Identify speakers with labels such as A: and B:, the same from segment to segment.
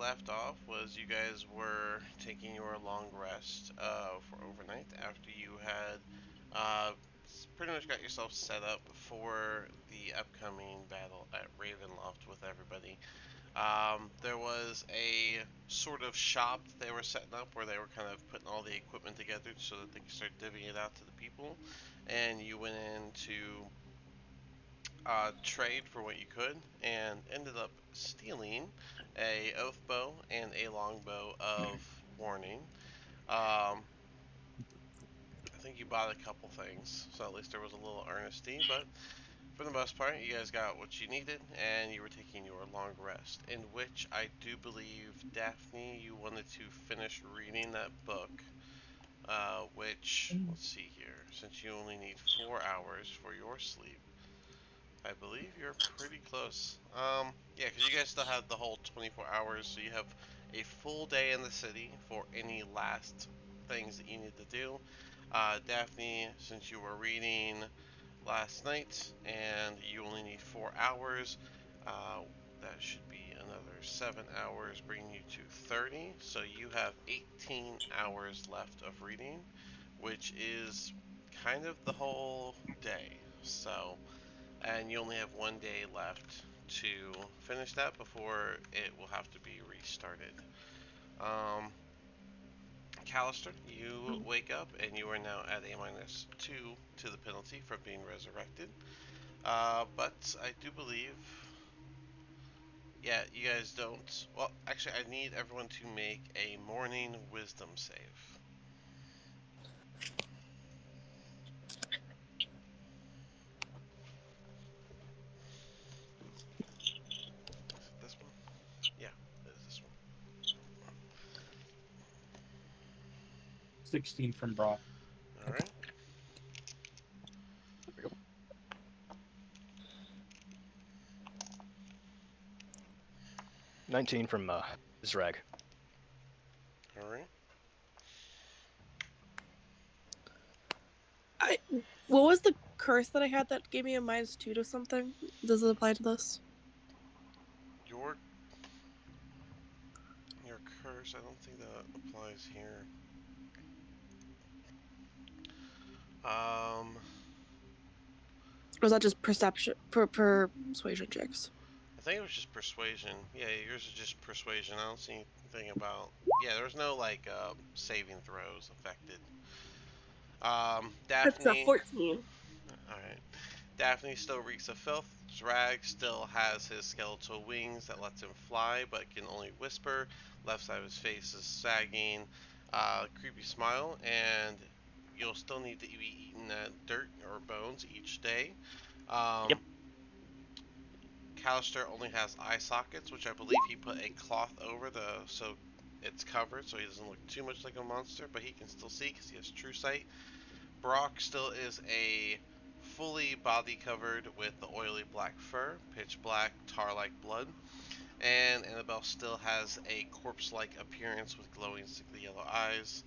A: left off was you guys were taking your long rest for overnight after you had pretty much got yourself set up for the upcoming battle at Ravenloft with everybody. There was a sort of shop that they were setting up where they were kind of putting all the equipment together so that they could start divvying it out to the people. And you went in to trade for what you could and ended up stealing a oath bow and a longbow of warning. I think you bought a couple things, so at least there was a little earnesty, but for the most part, you guys got what you needed, and you were taking your long rest, in which I do believe, Daphne, you wanted to finish reading that book, which, let's see here, since you only need 4 hours for your sleep, I believe you're pretty close. Yeah, because you guys still have the whole 24 hours, so you have a full day in the city for any last things that you need to do. Daphne, since you were reading last night and you only need 4 hours, uh, that should be another 7 hours, bringing you to 30. So you have 18 hours left of reading, which is kind of the whole day. So and you only have one day left to finish that before it will have to be restarted. Um, Callister, you wake up and you are now at a -2 to the penalty for being resurrected. But I do believe, yeah, you guys don't. Well, actually, I need everyone to make a morning wisdom save. Is it this one? Yeah, it is this one.
B: 16 from Brock.
A: All right.
C: 19 from Zrag.
A: All right.
D: What was the curse that I had that gave me a -2 to something? Does it apply to this?
A: Your your curse. I don't think that applies here. Um,
D: Or was that just perception persuasion checks?
A: I think it was just persuasion. Yeah, yours is just persuasion. I don't see anything about. Yeah, there was no like saving throws affected.
D: That's a
A: Daphne.
D: 14.
A: All right. Daphne still reeks of filth. Drag still has his skeletal wings that lets him fly, but can only whisper. Left side of his face is sagging. Creepy smile, and you'll still need to be eating dirt or bones each day.
C: Yep.
A: Um, Callister only has eye sockets, which I believe he put a cloth over so it's covered, so he doesn't look too much like a monster, but he can still see because he has true sight. Brock still is a fully body covered with the oily black fur, pitch black, tar-like blood, and Annabelle still has a corpse-like appearance with glowing sickly yellow eyes.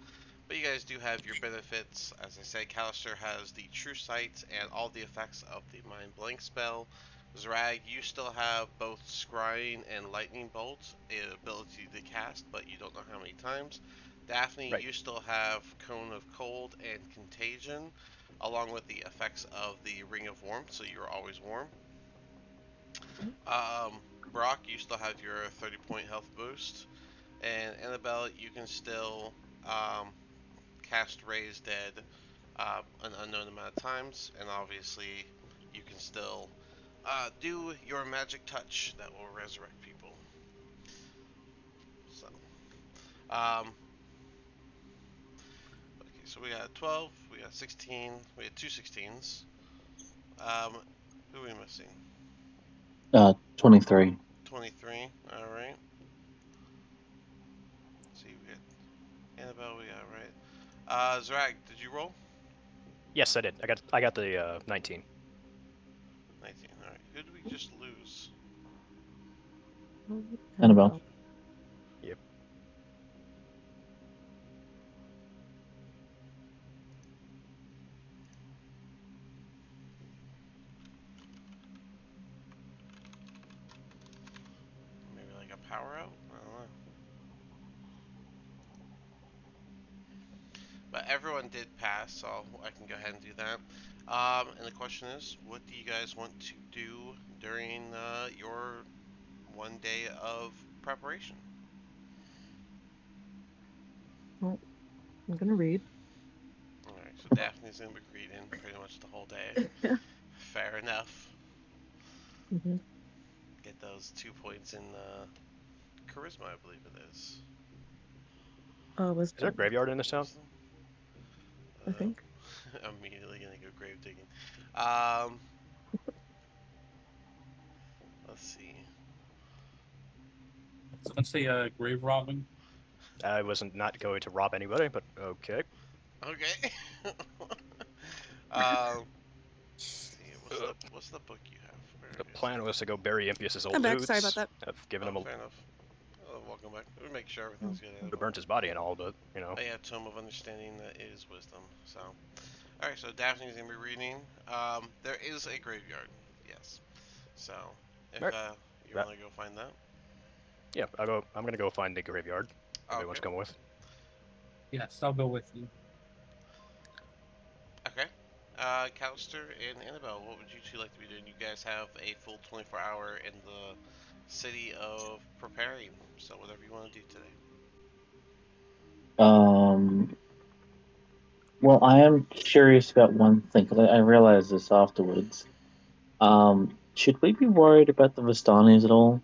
A: But you guys do have your benefits. As I said, Callister has the true sight and all the effects of the mind blank spell. Zrag, you still have both scrying and lightning bolt, the ability to cast, but you don't know how many times. Daphne,
C: Right.
A: you still have cone of cold and contagion, along with the effects of the ring of warmth, so you're always warm. Um, Brock, you still have your 30-point health boost, and Annabelle, you can still um, cast Raise Dead an unknown amount of times, and obviously you can still do your magic touch that will resurrect people. So, um, okay, so we got 12, we got 16, we had two 16s. Who are we missing?
E: 23.
A: 23. All right. Let's see, we got Annabelle. We got right. Zrag, did you roll?
C: Yes, I did. I got the 19.
A: 19. All right. Who did we just lose?
E: Annabelle.
C: Yep.
A: Maybe like a power out? I don't know. everyone did pass, so I can go ahead and do that. And the question is, what do you guys want to do during your 1 day of preparation?
B: Well, I'm gonna read.
A: All right, so Daphne's gonna be reading pretty much the whole day.
B: Yeah.
A: Fair enough.
B: hmm
A: Get those 2 points in charisma, I believe it is.
C: Is there a
B: Wisdom,
C: graveyard in this town?
A: Wisdom.
B: I think.
A: Immediately gonna go grave digging. Um, let's see.
E: Someone say grave robbing.
C: I wasn't not going to rob anybody, but okay.
A: Okay. Let's see. What's the book you have? Where
C: The
A: is
C: plan
A: it?
C: was to go bury Impious's old
D: I'm back. Sorry about
C: loots.
D: that.
C: I've given
A: Oh,
C: him a
A: fair enough. Oh, welcome back. Let me make sure everything's good.
C: who burnt his body and all, but you know.
A: Oh yeah, Tome of Understanding that is wisdom. So, all right. So Daphne's gonna be reading. There is a graveyard. Yes. So, if
C: Right.
A: you
C: That
A: want to go find that.
C: yeah, I'm gonna go find the graveyard. Anybody wants
A: Okay.
C: to come with?
E: Yes, I'll go with you.
A: Okay. Callister and Annabelle, what would you two like to be doing? You guys have a full 24-hour in the city of preparing, so whatever you want to do today.
F: Um, well, I am curious about one thing because I realized this afterwards. Should we be worried about the Vistanis at all?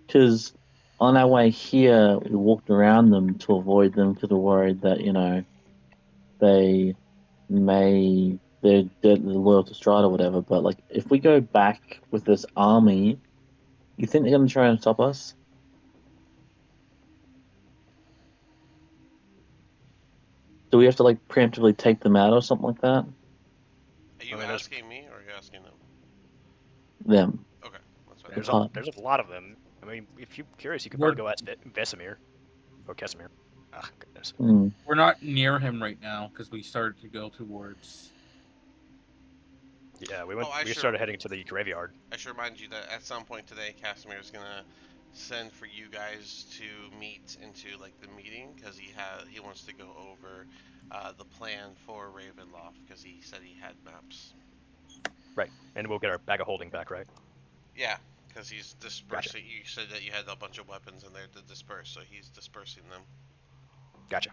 F: Because on our way here, we walked around them to avoid them because we're worried that they they're loyal to Strahd or whatever. But like, if we go back with this army, you think they're gonna try and stop us? Do we have to like preemptively take them out or something like that?
A: Are
C: I
A: you
C: mean,
A: asking me or are you asking them?
F: Them.
A: Okay, that's fine.
F: The part.
C: there's a lot of them. I mean, if you're curious, you could
E: We're
C: probably go ask Vesemir or Kesimir. Ah, goodness.
F: Hmm.
E: we're not near him right now because we started to go towards.
C: Yeah,
A: Oh,
C: we started heading to the graveyard.
A: I should remind you that at some point today, Casimir is gonna send for you guys to meet into like the meeting because he wants to go over the plan for Ravenloft because he said he had maps.
C: Right, and we'll get our bag of holding back, right?
A: Yeah, because he's
C: Gotcha,
A: dispersing. You said that you had a bunch of weapons in there to disperse, so he's dispersing them.
C: gotcha.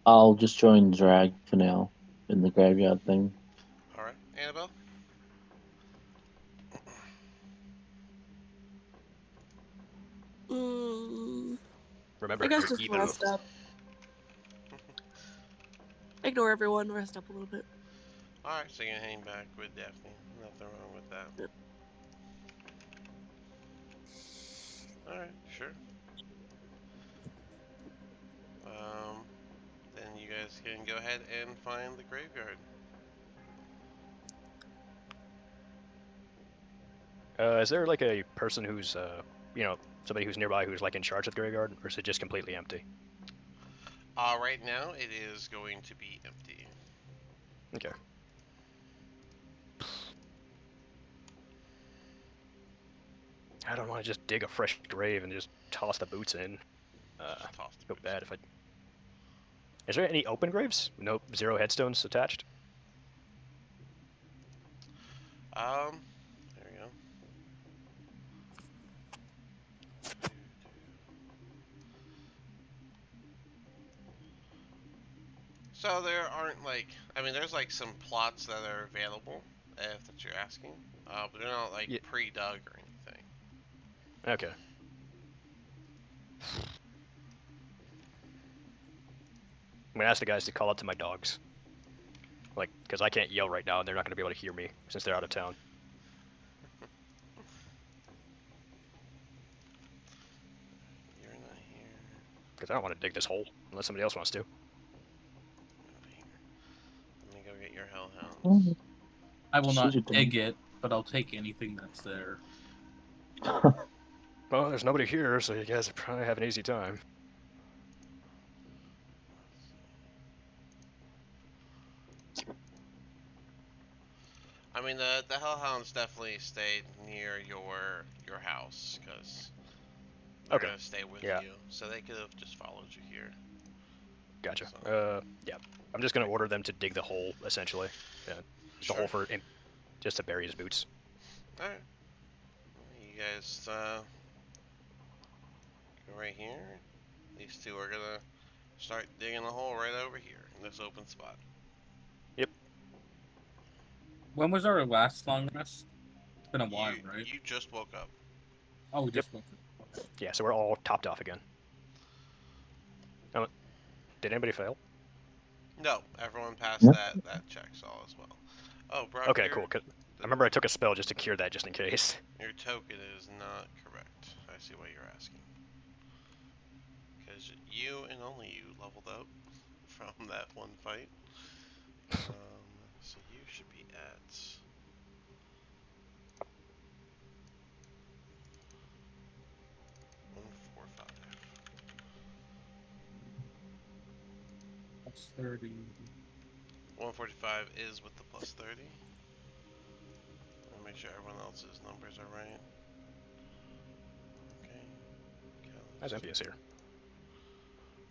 F: I'll just join Drag for now in the graveyard thing.
A: All right, Annabelle.
D: Mm, I
C: Remember,
D: guess
C: you're
D: just
C: even.
D: rest up. Ignore everyone. Rest up a little bit.
A: All right, so you're gonna hang back with Daphne. Nothing wrong with that.
D: Yep.
A: All right, sure. Um, then you guys can go ahead and find the graveyard.
C: Is there like a person who's somebody who's nearby who's like in charge of the graveyard, or is it just completely empty?
A: Right now it is going to be empty.
C: Okay. I don't want to just dig a fresh grave and just toss the boots in.
A: Just toss the
C: Feel
A: boots
C: bad if I. Is there any open graves? No, zero headstones attached.
A: in. There we go. So there aren't like, I mean, there's like some plots that are available, if that's what you're asking. But they're not like
C: Yeah.
A: pre-dug or anything.
C: Okay. I'm gonna ask the guys to call out to my dogs. Like, because I can't yell right now, and they're not gonna be able to hear me since they're out of town.
A: You're not here.
C: Because I don't want to dig this hole unless somebody else wants to.
A: Not here. Let me go get your hellhounds.
F: Oh,
E: I will not
F: suited to me.
E: dig it, but I'll take anything that's there.
C: Well, there's nobody here, so you guys probably have an easy time.
A: I mean, the hellhounds definitely stayed near your house because they're
C: Okay.
A: gonna stay with
C: Yeah.
A: you, so they could have just followed you here.
C: Gotcha.
A: So,
C: Yeah. I'm just gonna order them to dig the hole, essentially. Yeah. Just a hole
A: sure.
C: just to bury his boots.
A: All right. You guys go right here. These two are gonna start digging a hole right over here in this open spot.
C: Yep.
E: When was our last long rest? It's been a while,
A: You
E: right?
A: you just woke up.
E: Oh, we
C: Yep.
E: just went through. Okay.
C: Yeah. So we're all topped off again. Oh, did anybody fail?
A: No, everyone passed
F: Yep.
A: that check all as well. Oh, Brock,
C: Okay, cool. 'Cause I
A: the,
C: remember I took a spell just to cure that, just in case.
A: your token is not correct. I see why you're asking. Because you and only you leveled up from that one fight. So you should be at 145.
E: That's 30.
A: 145 is with the plus 30. I'll make sure everyone else's numbers are right. Okay.
C: How's
A: Callister.
C: Empius here?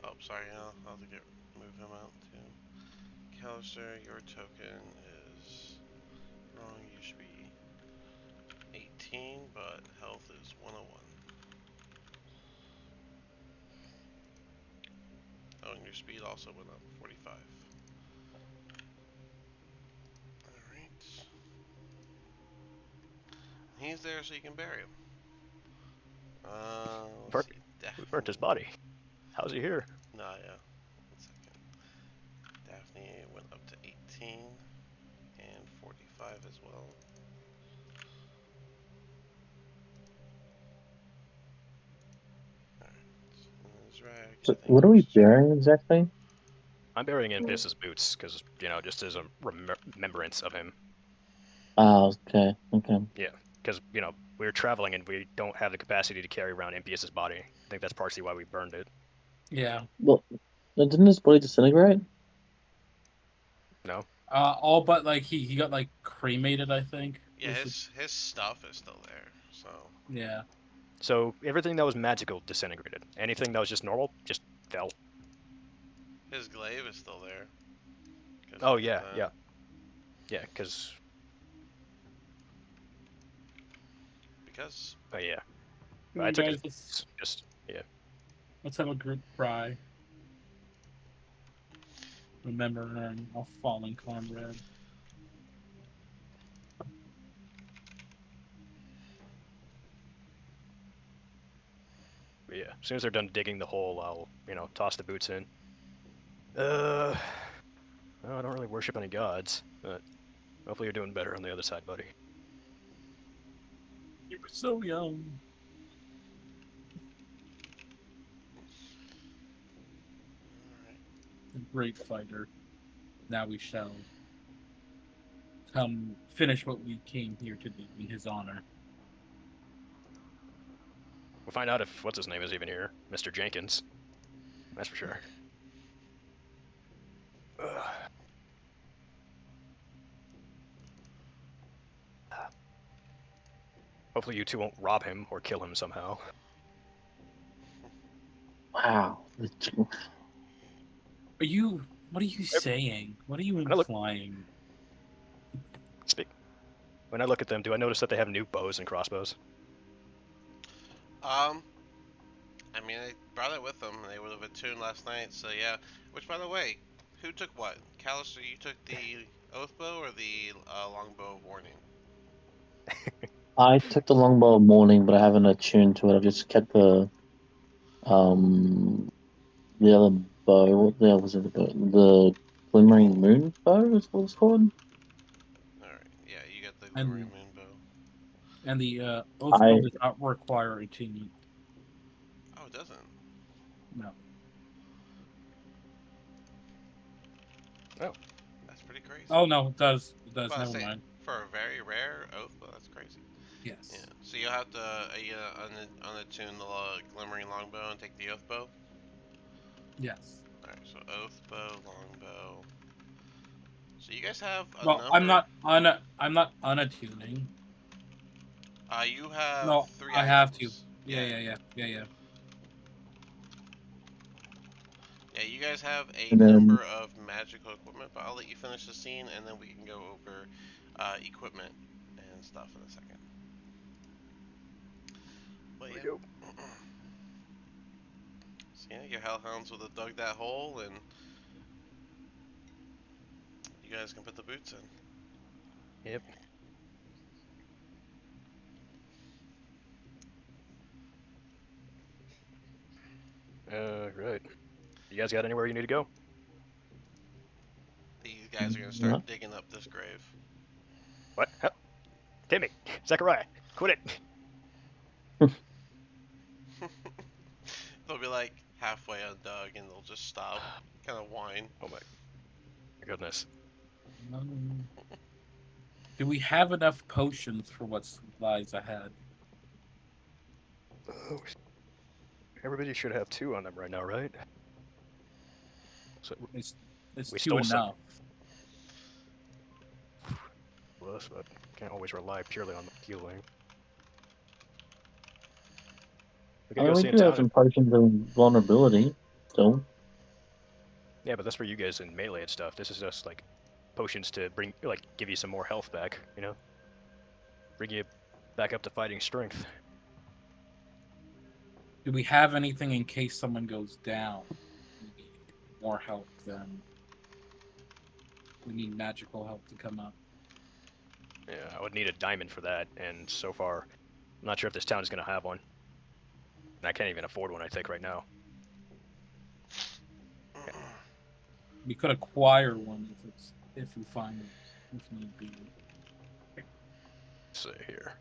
A: Oh, sorry, I'll have to move him out too. Callister, your token is wrong. You should be 18, but health is 101. Oh, and your speed also went up 45. Alright. He's there so you can bury him. Let's see.
C: We burnt his
A: Daphne.
C: body. How's he here?
A: Nah, yeah. 1 second. Daphne went up to 18 and 45 as well. Alright. And Zrak,
F: So,
A: I think
F: what are we
A: yours is
F: burying exactly?
C: I'm burying Empius's boots because just as a remembrance of him.
F: Oh, okay, okay.
C: Yeah, because we were traveling and we don't have the capacity to carry around Empius's body. I think that's partially why we burned it.
E: Yeah.
F: Well, didn't his body disintegrate?
C: No.
E: All but like he got like cremated, I think.
A: Yeah, his stuff is still there, so
E: Yeah.
C: So everything that was magical disintegrated. Anything that was just normal just fell.
A: his glaive is still there. Because
C: Oh
A: he did
C: yeah,
A: that.
C: yeah, yeah. Because
A: Because
C: yeah,
E: Come
C: I
E: on,
C: took his
E: guys.
C: boots. Just yeah.
E: Let's have a group cry. Remembering a fallen comrade.
C: But yeah, as soon as they're done digging the hole, I'll toss the boots in. Well, I don't really worship any gods, but hopefully you're doing better on the other side, buddy.
E: You were so young.
A: alright.
E: A great fighter. Now we shall come finish what we came here to do in his honor.
C: We'll find out if what's his name is even here, Mr. Jenkins. That's for sure. Ugh. Hopefully you two won't rob him or kill him somehow.
F: Wow.
E: Are you? What are you saying? What are you
C: When I look,
E: implying?
C: speak. When I look at them, do I notice that they have new bows and crossbows?
A: I mean, they brought it with them. They would have attuned last night, so yeah. Which, by the way, who took what? Callister, you took the oath bow or the longbow of warning?
F: I took the longbow morning, but I haven't attuned to it. I've just kept um the other bow. What the hell was it? The glimmering moon bow is what it's called.
A: Alright, yeah, you got the glimmering
E: And
A: moon bow.
E: the oath bow
F: I
E: does not require attunement.
A: Oh, it doesn't.
E: No.
C: Oh,
A: That's pretty crazy.
E: Oh no, it does. It
A: I was
E: does.
A: about to
E: Never
A: say,
E: mind.
A: for a very rare oath bow, that's crazy. Yeah,
E: Yes.
A: so you'll have to unattune the glimmering longbow and take the oath bow?
E: Yes.
A: Alright, so oath bow, longbow. So you guys have a
E: Well, I'm
A: number.
E: not I'm not unattuning.
A: You have
E: No,
A: 3
E: I have to.
A: items.
E: Yeah,
A: Yeah.
E: yeah, yeah, yeah, yeah.
A: Yeah, you guys have a
F: And then
A: number of magical equipment, but I'll let you finish the scene, and then we can go over equipment and stuff in a second. But
C: There we
A: yeah.
C: go.
A: So yeah, your hellhounds would have dug that hole, and you guys can put the boots in.
C: Yep. Right. You guys got anywhere you need to go?
A: These guys are gonna start
F: no.
A: digging up this grave.
C: What? Hell, Timmy, Zachariah, quit it.
A: They'll be like halfway undug, and they'll just stop, kind of whine.
C: Oh my goodness.
E: Do we have enough potions for what lies ahead?
C: Oh, everybody should have 2 on them right now, right? So
E: It's
C: we
E: two
C: stole some
E: enough.
C: plus, but can't always rely purely on the healing. We
F: I
C: could
F: mean,
C: go
F: we
C: see in
F: do have
C: town.
F: some potions of vulnerability still.
C: Yeah, but that's for you guys in melee and stuff. This is just like potions to bring, like, give you some more health back. You know, bring you back up to fighting strength.
E: Do we have anything in case someone goes down? We need more help than we need magical help to come up.
C: Yeah, I would need a diamond for that, and so far, I'm not sure if this town is gonna have one. And I can't even afford one, I think, right now. Yeah.
E: We could acquire one if we find it, if need be.
C: Let's see here.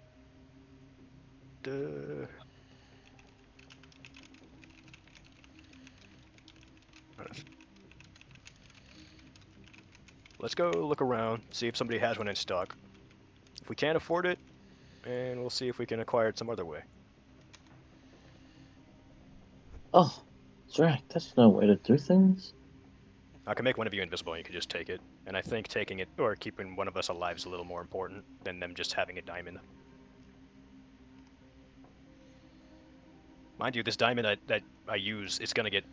C: Duh. Let's go look around, see if somebody has one in stock. If we can't afford it, and we'll see if we can acquire it some other way.
F: Oh, Strahd, that's no way to do things.
C: I can make one of you invisible and you can just take it. And I think taking it, or keeping one of us alive is a little more important than them just having a diamond. Mind you, this diamond that I use, it's gonna get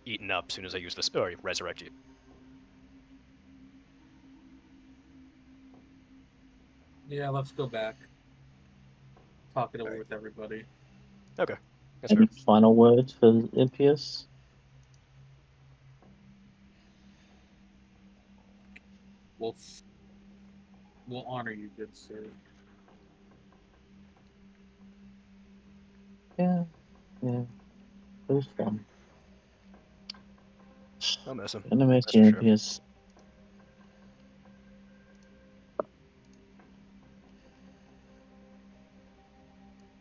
C: eaten up as soon as I use this, or resurrect you.
E: Yeah, let's go back. Talk it over
C: Alright.
E: with everybody.
C: Okay, that's
F: Any
C: fair.
F: final words for Impius?
E: We'll we'll honor you, good sir.
F: Yeah, yeah. It was fun.
C: I'll miss him.
F: Gonna miss
C: That's
F: you,
C: for sure.
F: Impius.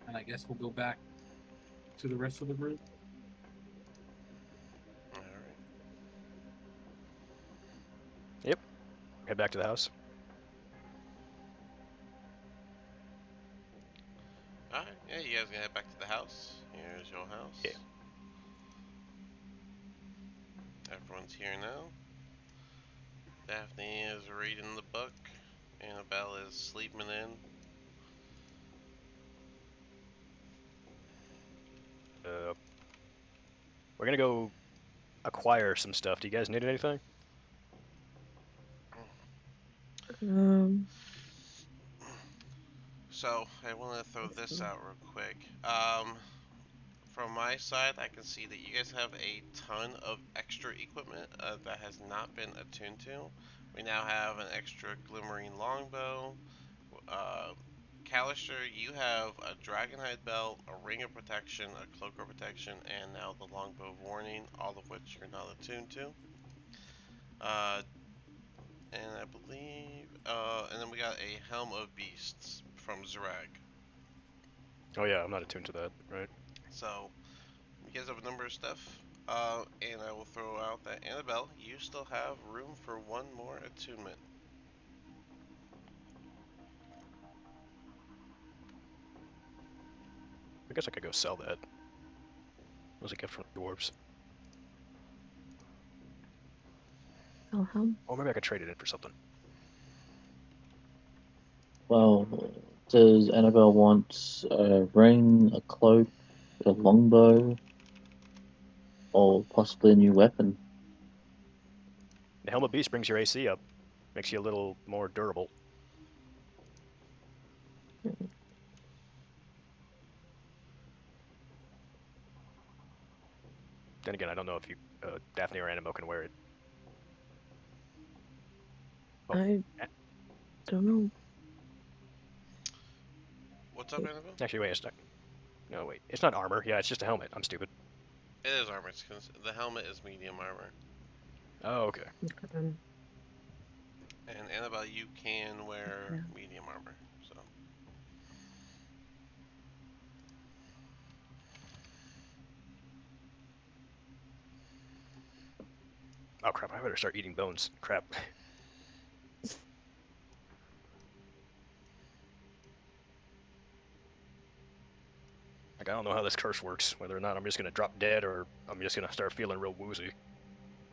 E: And I guess we'll go back to the rest of the group.
A: All right.
C: Yep. Head back to the house.
A: All right. Yeah, you guys gonna head back to the house. Here's your house.
C: Yeah.
A: Everyone's here now. Daphne is reading the book. Annabelle is sleeping in.
C: We're gonna go acquire some stuff. Do you guys need anything?
D: Um,
A: So I want to throw this out real quick. From my side, I can see that you guys have a ton of extra equipment that has not been attuned to. We now have an extra glimmering longbow. Uh, Callister, you have a dragonhide belt, a ring of protection, a cloak of protection, and now the longbow of warning, all of which you're not attuned to. Uh, and I believe, and then we got a helm of beasts from Zerag.
C: Oh yeah, I'm not attuned to that, right?
A: So you guys have a number of stuff. And I will throw out that Annabelle, you still have room for one more attunement.
C: I guess I could go sell that. What was a gift from the dwarves? Or maybe I could trade it in for something.
F: Well, does Annabelle want a ring, a cloak, a longbow, or possibly a new weapon?
C: The Helm of Beast brings your AC up, makes you a little more durable. Then again, I don't know if you, Daphne or Annabelle can wear it. Oh,
B: I don't know.
A: What's up, Annabelle?
C: actually, wait, it's not. No, wait, it's not armor. Yeah, it's just a helmet. I'm stupid.
A: It is armor. The helmet is medium armor.
C: Oh, okay.
B: Okay, then.
A: And Annabelle, you can wear
B: Yeah.
A: medium armor. So.
C: Oh crap! I better start eating bones. Crap. Like, I don't know how this curse works. Whether or not I'm just gonna drop dead, or I'm just gonna start feeling real woozy.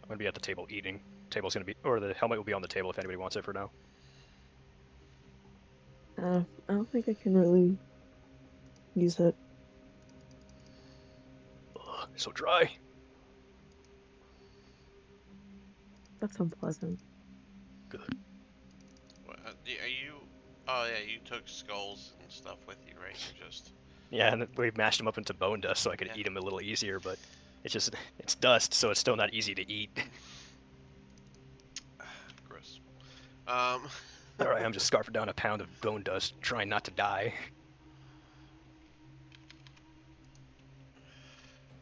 C: I'm gonna be at the table eating. Table's gonna be, or the helmet will be on the table if anybody wants it for now.
B: I don't think I can really use it.
C: Ugh, it's so dry.
B: That's unpleasant.
C: Good.
A: Are you? Oh yeah, you took skulls and stuff with you, right? You're just.
C: Yeah, and we mashed them up into bone dust so I could
A: Yeah.
C: eat them a little easier, but it's just, it's dust, so it's still not easy to eat.
A: Gross.
C: There I am, just scarfing down a pound of bone dust, trying not to die.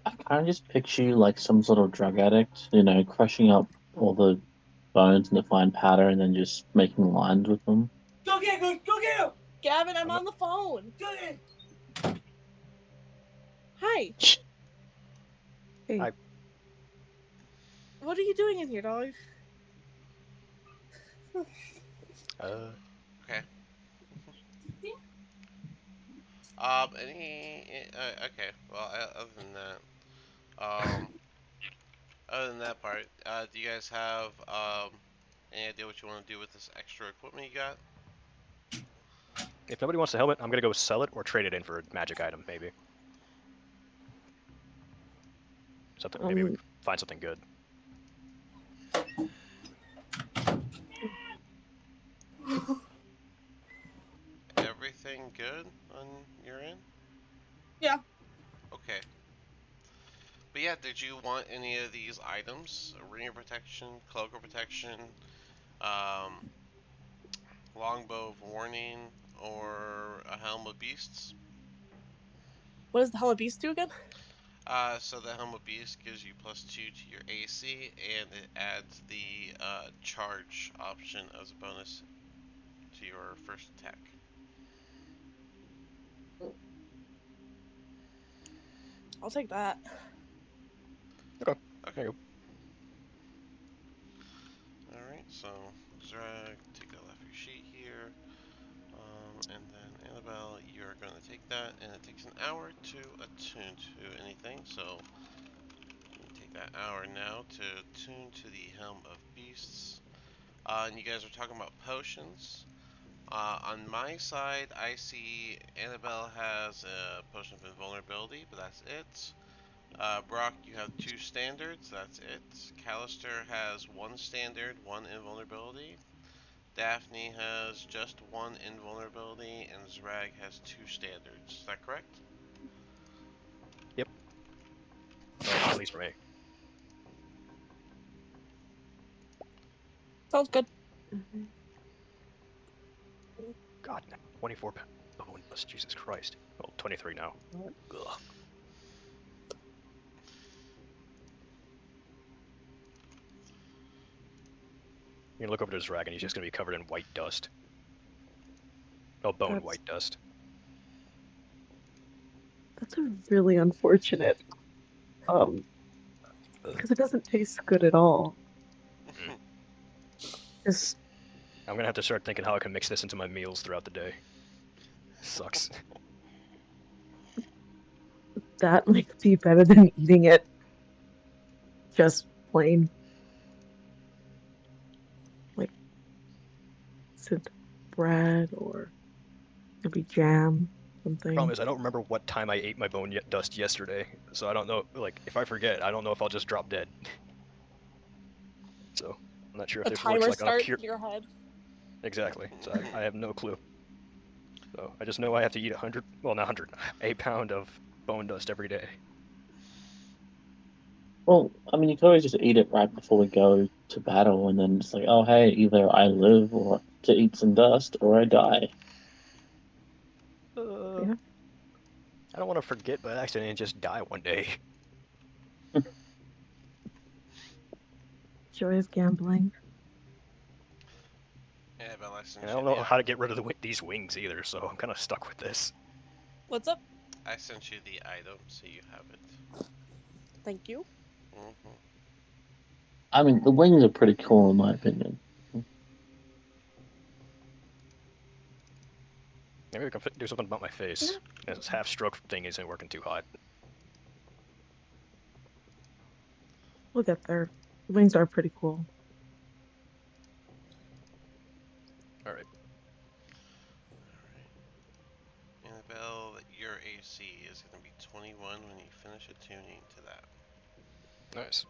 F: I kind of just picture you like some sort of drug addict, crushing up all the bones into fine powder and then just making lines with them.
D: Go get him! Gavin, I'm
C: I'm
D: on the phone. Go get him. Hi.
B: Hey,
C: I-
D: What are you doing in here, dog?
A: okay. Okay. Well, other than that part, do you guys have any idea what you want to do with this extra equipment you got?
C: if nobody wants the helmet, I'm gonna go sell it or trade it in for a magic item, maybe. Something, maybe we can find something good.
A: Everything good on your end?
D: Yeah.
A: Okay. But yeah, did you want any of these items? A ring of protection, cloak of protection, um, longbow of warning, or a helm of beasts?
D: What does the Helm of Beast do again?
A: So the helm of beast gives you +2 to your AC, and it adds the charge option as a bonus to your first attack.
D: I'll take that.
C: Okay.
A: Okay.
C: There you
A: Alright, so Zrag, take that off your sheet here. And then Annabelle, you're going to take that, and it takes an hour to attune to anything, so you take that hour now to attune to the Helm of Beasts. And you guys are talking about potions. On my side, I see Annabelle has a potion of invulnerability, but that's it. Brock, you have 2 standards, that's it. Callister has 1 standard, 1 invulnerability. Daphne has just 1 invulnerability, and Zrag has 2 standards. Is that correct?
C: Yep. Well, at least for me.
D: Sounds good.
C: God, 24 bone dust, Jesus Christ. Well, 23 now. Ugh. You're gonna look over to his rag and he's just gonna be covered in white dust. Oh, bone white dust.
B: That's a really unfortunate. Because it doesn't taste good at all. Just
C: I'm gonna have to start thinking how I can mix this into my meals throughout the day. Sucks.
B: that might be better than eating it just plain. Like, is it bread or maybe jam, something?
C: Problem is, I don't remember what time I ate my bone dust yesterday, so I don't know. Like, if I forget, I don't know if I'll just drop dead. So, I'm not sure if
D: A
C: this works
D: timer
C: like on a
D: starts
C: pure.
D: in your head.
C: Exactly. So I have no clue. So I just know I have to eat 100. Well, not 100. A pound of bone dust every day.
F: Well, I mean, you could always just eat it right before we go to battle, and then it's like, oh, hey, either I live or to eat some dust, or I die.
B: Yeah.
C: I don't want to forget by accident and just die one day.
B: Joyous gambling.
A: Yeah, but I sent
C: And I
A: you
C: don't
A: the
C: know how to get rid of these wings either, so I'm kind of stuck with this.
D: What's up?
A: I sent you the item, so you have it.
D: Thank you.
A: Mm-hmm.
F: I mean, the wings are pretty cool in my opinion.
C: Maybe we can do something about my face. This half stroke thing isn't working too hot.
B: We'll get there. The wings are pretty cool.
C: Alright.
A: Annabelle, your AC is going to be 21 when you finish attuning to that.
C: Nice.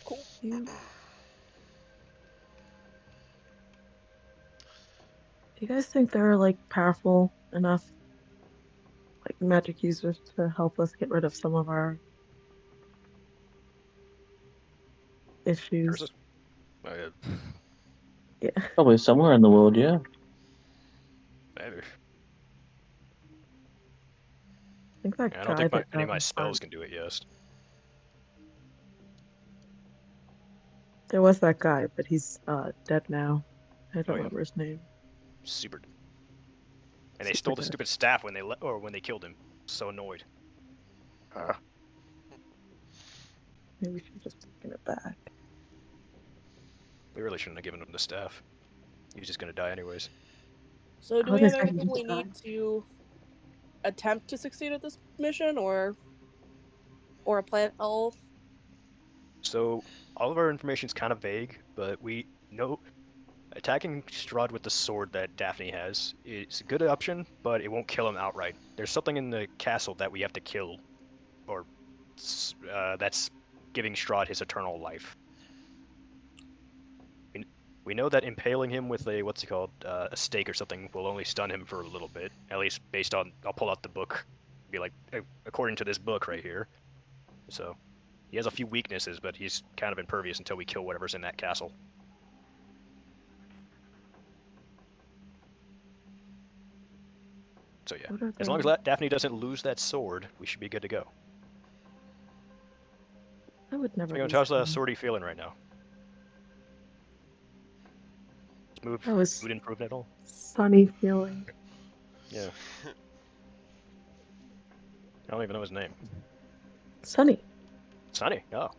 D: Cool.
B: Do you guys think they're like powerful enough, like magic users, to help us get rid of some of our issues?
C: Curses?
B: Yeah.
F: Probably somewhere in the world, yeah.
C: Maybe.
B: I think that
C: I don't
B: guy
C: think
B: that
C: any
B: got
C: of my
B: us
C: spells can do it, yes.
B: there was that guy, but he's dead now. I don't
C: Oh, yeah.
B: remember his name.
C: Super. And they
B: Super
C: stole the
B: dead.
C: stupid staff when when they killed him. So annoyed.
B: Maybe we should just taken it back.
C: We really shouldn't have given him the staff. He was just gonna die anyways.
D: So,
B: I
D: do we
B: wasn't
D: have
B: expecting
D: everything
B: him to
D: we need
B: die.
D: to attempt to succeed at this mission, or a plan at all?
C: So all of our information's kind of vague, but we know attacking Strahd with the sword that Daphne has is a good option, but it won't kill him outright. There's something in the castle that we have to kill, or that's giving Strahd his eternal life. We know that impaling him with a what's it called, a stake or something, will only stun him for a little bit. At least based on, I'll pull out the book, be like, according to this book right here. So he has a few weaknesses, but he's kind of impervious until we kill whatever's in that castle. So yeah,
B: What are
C: as long as
B: the...
C: Daphne doesn't lose that sword, we should be good to go.
B: I would never
C: So,
B: lose
C: how's
B: him.
C: Swordy feeling right now?
B: That was
C: Mood improved at all?
B: sunny feeling.
C: Yeah. I don't even know his name.
B: Sunny.
C: Sunny. Oh.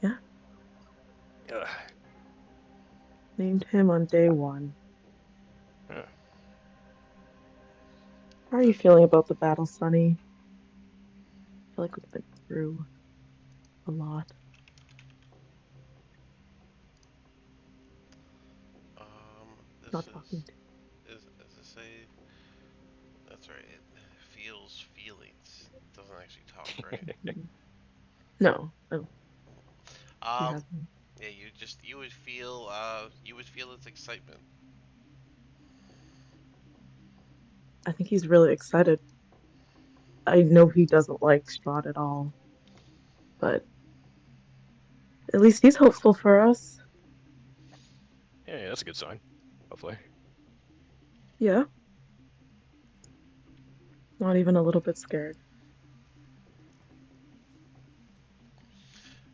B: Yeah.
C: Ugh.
B: Named him on day one.
C: Huh.
B: How are you feeling about the battle, Sunny? I feel like we've been through a lot.
A: This
B: Not talking to.
A: is as I say. That's right. It feels feelings. It doesn't actually talk, right?
B: No, no, he
A: Um.
B: hasn't.
A: Yeah. You would feel. You would feel its excitement.
B: I think he's really excited. I know he doesn't like Strahd at all, but at least he's hopeful for us.
C: Yeah, that's a good sign. Hopefully.
B: Yeah. Not even a little bit scared.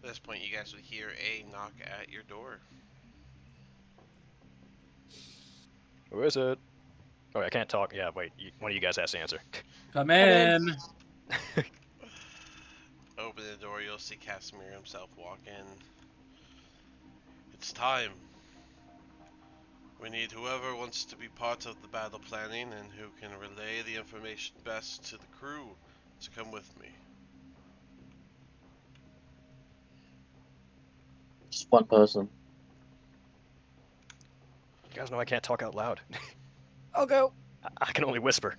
A: At this point, you guys would hear a knock at your door.
C: Who is it? Oh, I can't talk. Yeah, wait. One of you guys has to answer.
E: Come
D: Come in.
E: in.
A: Open the door, you'll see Casimir himself walk in. It's time. We need whoever wants to be part of the battle planning and who can relay the information best to the crew to come with me.
F: Just one person.
C: You guys know I can't talk out loud.
D: I'll go.
C: I can only whisper.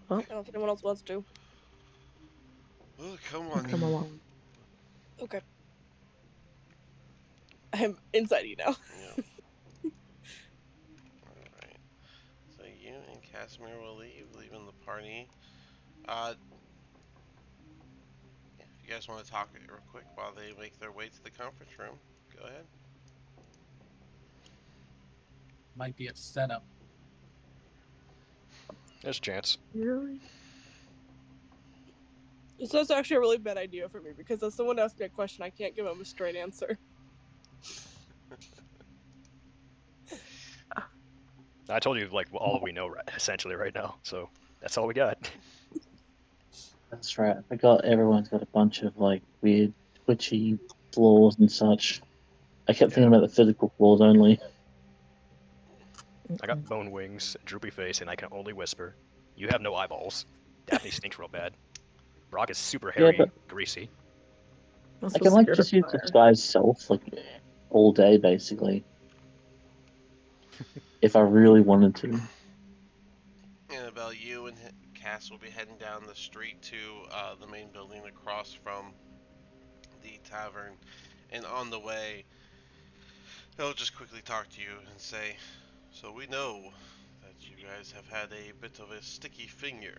B: Well,
D: I don't know if anyone else wants to.
A: Well, come
B: I'll
A: on.
B: come along.
D: Okay. I'm inside you now.
A: Yeah. Alright. So you and Casimir will leave, leaving the party. If you guys want to talk real quick while they make their way to the conference room, go ahead.
E: Might be a setup.
C: There's a chance.
B: Really?
D: So that's actually a really bad idea for me because if someone asks me a question, I can't give them a straight answer.
C: I told you like all we know essentially right now, so that's all we got.
F: That's right. I forgot everyone's got a bunch of like weird, twitchy flaws and such. I kept thinking
C: Yeah.
F: about the physical flaws only.
C: I got bone wings, droopy face, and I can only whisper. You have no eyeballs. Daphne stinks real bad. Brock is super
F: Yeah,
C: hairy
F: but
C: and greasy.
B: I'm
F: I
B: so
F: can like
B: scared of
F: just use
B: fire.
F: disguise self like all day basically, if I really wanted to.
A: Annabelle, you and Cass will be heading down the street to the main building across from the tavern. And on the way, he'll just quickly talk to you and say, so we know that you guys have had a bit of a sticky finger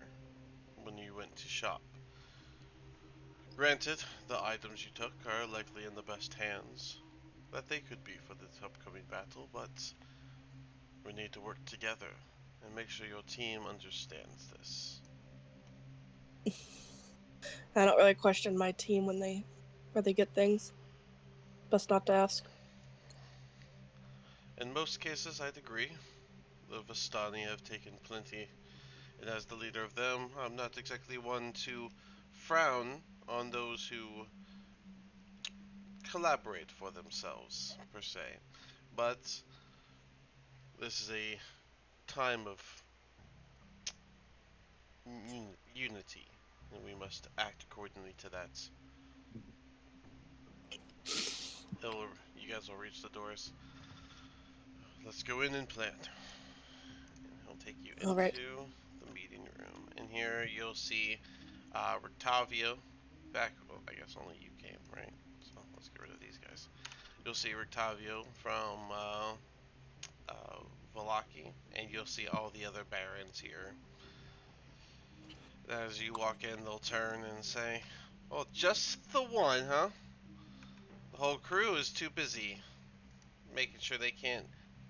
A: when you went to shop. Granted, the items you took are likely in the best hands that they could be for this upcoming battle, but we need to work together and make sure your team understands this.
D: I don't really question my team when where they get things. Best not to ask.
A: In most cases, I'd agree. The Vistani have taken plenty, and as the leader of them, I'm not exactly one to frown on those who collaborate for themselves, per se. But this is a time of unity, and we must act accordingly to that. You guys will reach the doors. Let's go in and plan. And he'll take you
D: All right.
A: into the meeting room. In here, you'll see Rictavio back. Well, I guess only you came, right? So let's get rid of these guys. You'll see Rictavio from Valaki, and you'll see all the other barons here. As you walk in, they'll turn and say, "Oh, just the one, huh? The whole crew is too busy making sure they can't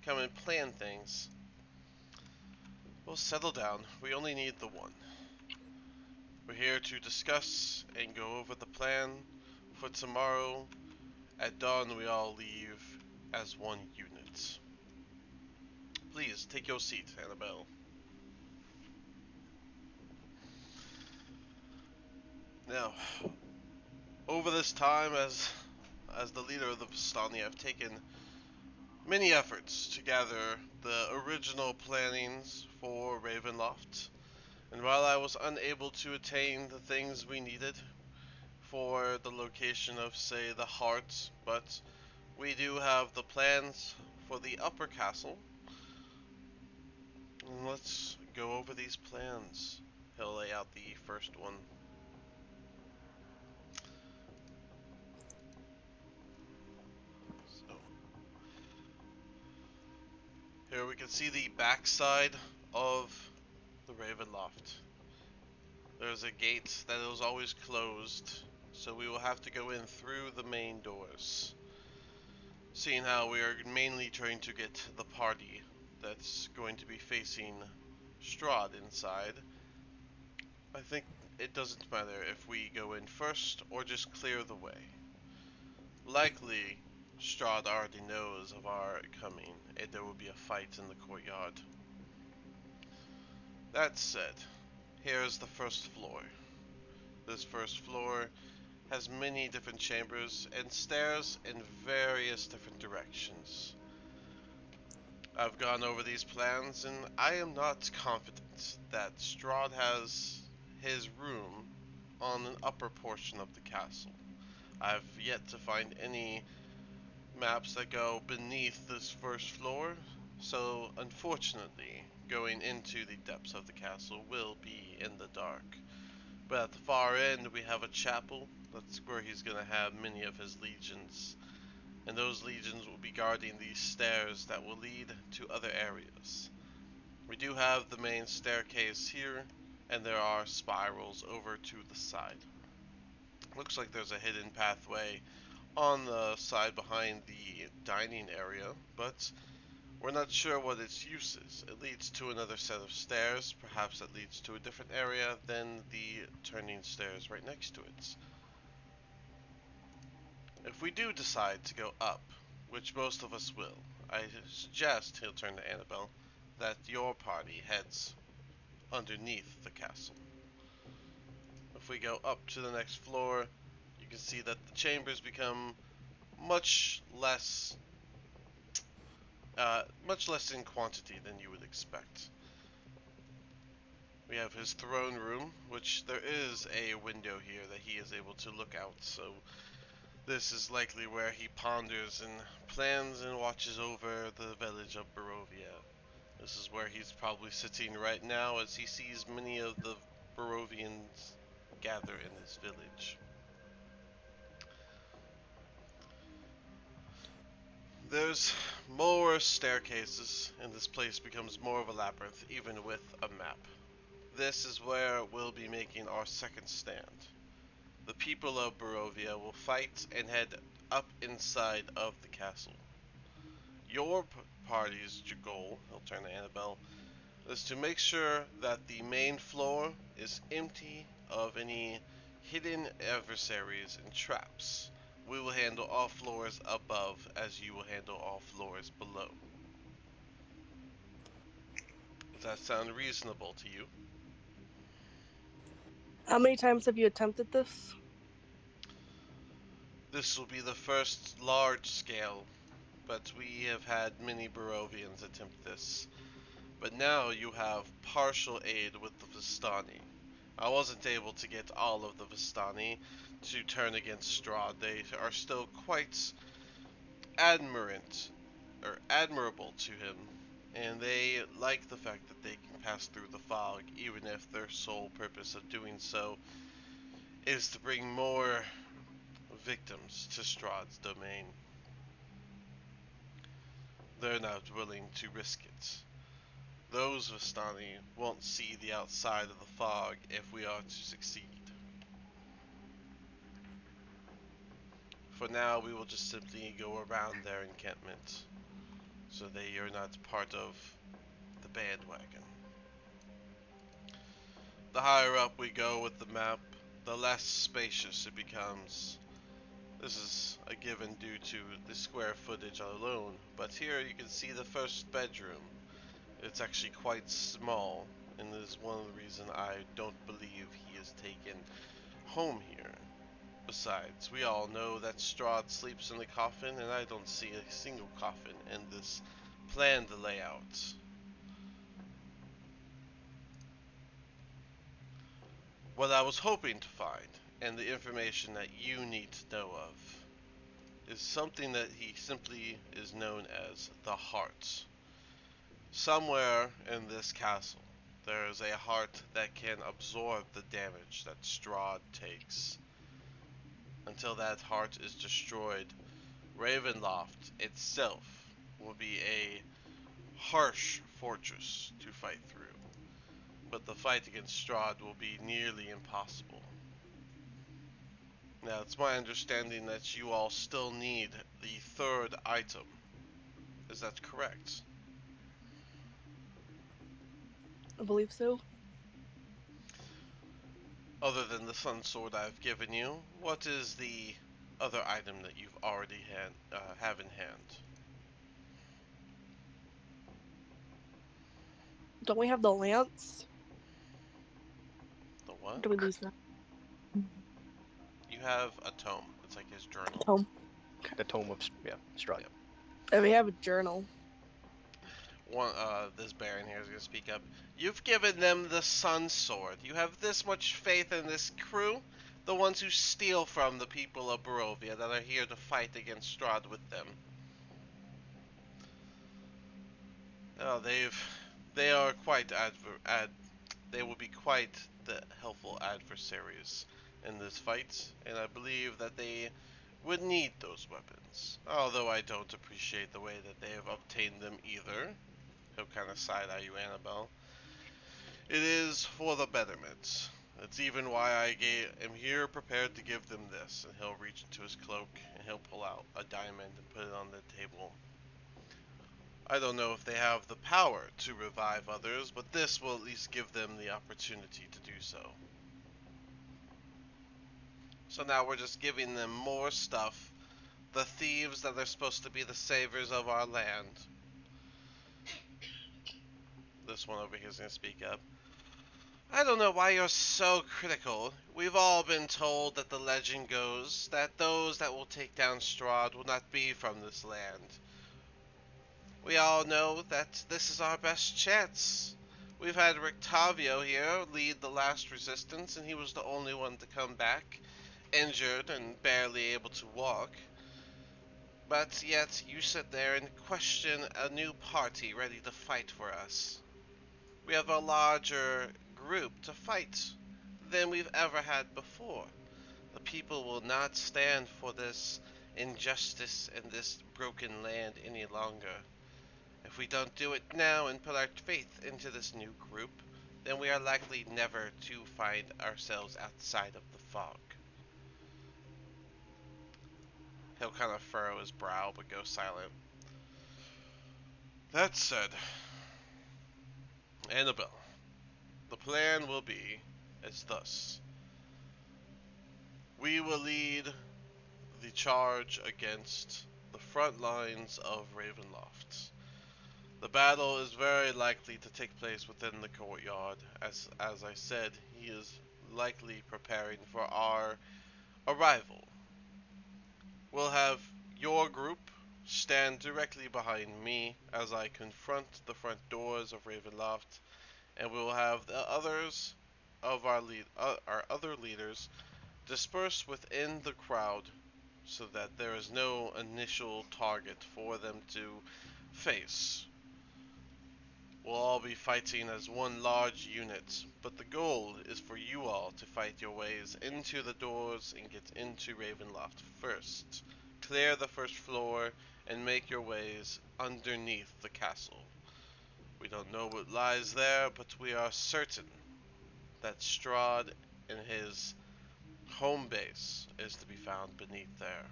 A: come and plan things. Well, settle down. We only need the one. We're here to discuss and go over the plan for tomorrow. At dawn, we all leave as one unit. Please take your seat, Annabelle." Now, over this time, as the leader of the Vistani, I've taken many efforts to gather the original plannings for Ravenloft. And while I was unable to attain the things we needed for the location of, say, the heart, but we do have the plans for the upper castle. And let's go over these plans. He'll lay out the first one. So here we can see the backside of the Ravenloft. There's a gate that is always closed, so we will have to go in through the main doors. Seeing how we are mainly trying to get the party that's going to be facing Strahd inside, I think it doesn't matter if we go in first or just clear the way. Likely, Strahd already knows of our coming, and there will be a fight in the courtyard. That said, here is the first floor. This first floor has many different chambers and stairs in various different directions. I've gone over these plans, and I am not confident that Strahd has his room on an upper portion of the castle. I've yet to find any maps that go beneath this first floor, So, unfortunately, going into the depths of the castle will be in the dark. But at the far end, we have a chapel. That's where he's going to have many of his legions. And those legions will be guarding these stairs that will lead to other areas. We do have the main staircase here, and there are spirals over to the side. Looks like there's a hidden pathway on the side behind the dining area, but we're not sure what its use is. It leads to another set of stairs, perhaps it leads to a different area than the turning stairs right next to it. If we do decide to go up, which most of us will, I suggest, he'll turn to Annabelle, that your party heads underneath the castle. If we go up to the next floor, you can see that the chambers become much less much less in quantity than you would expect. We have his throne room, which there is a window here that he is able to look out, so this is likely where he ponders and plans and watches over the village of Barovia. This is where he's probably sitting right now as he sees many of the Barovians gather in this village. There's more staircases, and this place becomes more of a labyrinth, even with a map. This is where we'll be making our second stand. The people of Barovia will fight and head up inside of the castle. Your party's goal, he'll turn to Annabelle, is to make sure that the main floor is empty of any hidden adversaries and traps. We will handle all floors above as you will handle all floors below. Does that sound reasonable to you?
D: How many times have you attempted this?
A: This will be the first large scale, but we have had many Barovians attempt this. But now you have partial aid with the Vistani. I wasn't able to get all of the Vistani to turn against Strahd. They are still quite admirable to him, and they like the fact that they can pass through the fog, even if their sole purpose of doing so is to bring more victims to Strahd's domain. They're not willing to risk it. Those Vistani won't see the outside of the fog if we are to succeed. For now, we will just simply go around their encampment, so they are not part of the bandwagon. The higher up we go with the map, the less spacious it becomes. This is a given due to the square footage alone, but here you can see the first bedroom. It's actually quite small, and is one of the reasons I don't believe he is taken home here. Besides, we all know that Strahd sleeps in the coffin, and I don't see a single coffin in this planned layout. What I was hoping to find, and the information that you need to know of, is something that he simply is known as the Heart. Somewhere in this castle, there is a heart that can absorb the damage that Strahd takes. Until that heart is destroyed, Ravenloft itself will be a harsh fortress to fight through. But the fight against Strahd will be nearly impossible. Now, it's my understanding that you all still need the third item. Is that correct?
D: I believe so.
A: Other than the Sun Sword I've given you, what is the other item that you've already have in hand?
D: Don't we have the lance?
A: The what?
D: Do we lose that?
A: You have a tome. It's like his journal.
D: Home.
C: The Tome of Strahd.
A: Yep.
D: And we have a journal.
A: This Baron here is going to speak up. You've given them the Sun Sword. You have this much faith in this crew? The ones who steal from the people of Barovia that are here to fight against Strahd with them. Oh, they are quite they will be quite the helpful adversaries in this fight, and I believe that they would need those weapons. Although I don't appreciate the way that they have obtained them either. He'll kind of side-eye you, Annabelle. It is for the betterment. That's even why am here prepared to give them this. And he'll reach into his cloak and he'll pull out a diamond and put it on the table. I don't know if they have the power to revive others, but this will at least give them the opportunity to do so. So now we're just giving them more stuff. The thieves that are supposed to be the saviors of our land. This one over here is going to speak up. I don't know why you're so critical. We've all been told that the legend goes that those that will take down Strahd will not be from this land. We all know that this is our best chance. We've had Rictavio here lead the last resistance, and he was the only one to come back, injured and barely able to walk. But yet you sit there and question a new party ready to fight for us. We have a larger group to fight than we've ever had before. The people will not stand for this injustice in this broken land any longer. If we don't do it now and put our faith into this new group, then we are likely never to find ourselves outside of the fog. He'll kind of furrow his brow but go silent. That said, Annabelle, the plan will be as thus. We will lead the charge against the front lines of Ravenloft. The battle is very likely to take place within the courtyard. As I said, he is likely preparing for our arrival. We'll have your group stand directly behind me as I confront the front doors of Ravenloft, and we will have the others of our other leaders disperse within the crowd so that there is no initial target for them to face. We'll all be fighting as one large unit, but the goal is for you all to fight your ways into the doors and get into Ravenloft first. Clear the first floor and make your ways underneath the castle. We don't know what lies there, but we are certain that Strahd and his home base is to be found beneath there.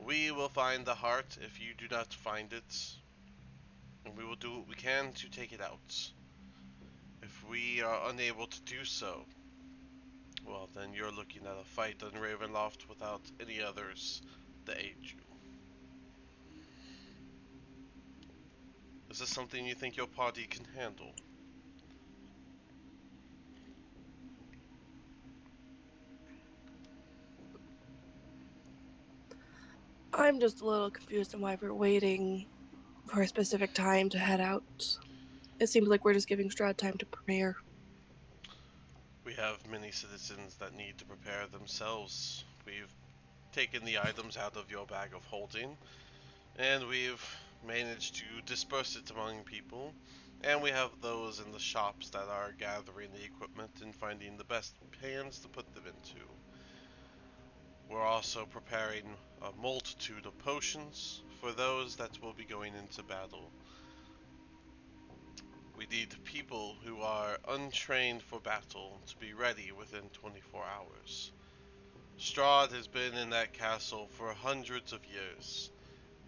A: We will find the heart if you do not find it, and we will do what we can to take it out. If we are unable to do so, well, then you're looking at a fight on Ravenloft without any others to aid you. Is this something you think your party can handle?
D: I'm just a little confused on why we're waiting for a specific time to head out. It seems like we're just giving Strahd time to prepare.
A: We have many citizens that need to prepare themselves. We've taken the items out of your bag of holding, and we've managed to disperse it among people. And we have those in the shops that are gathering the equipment and finding the best pans to put them into. We're also preparing a multitude of potions for those that will be going into battle. We need people who are untrained for battle to be ready within 24 hours. Strahd has been in that castle for hundreds of years.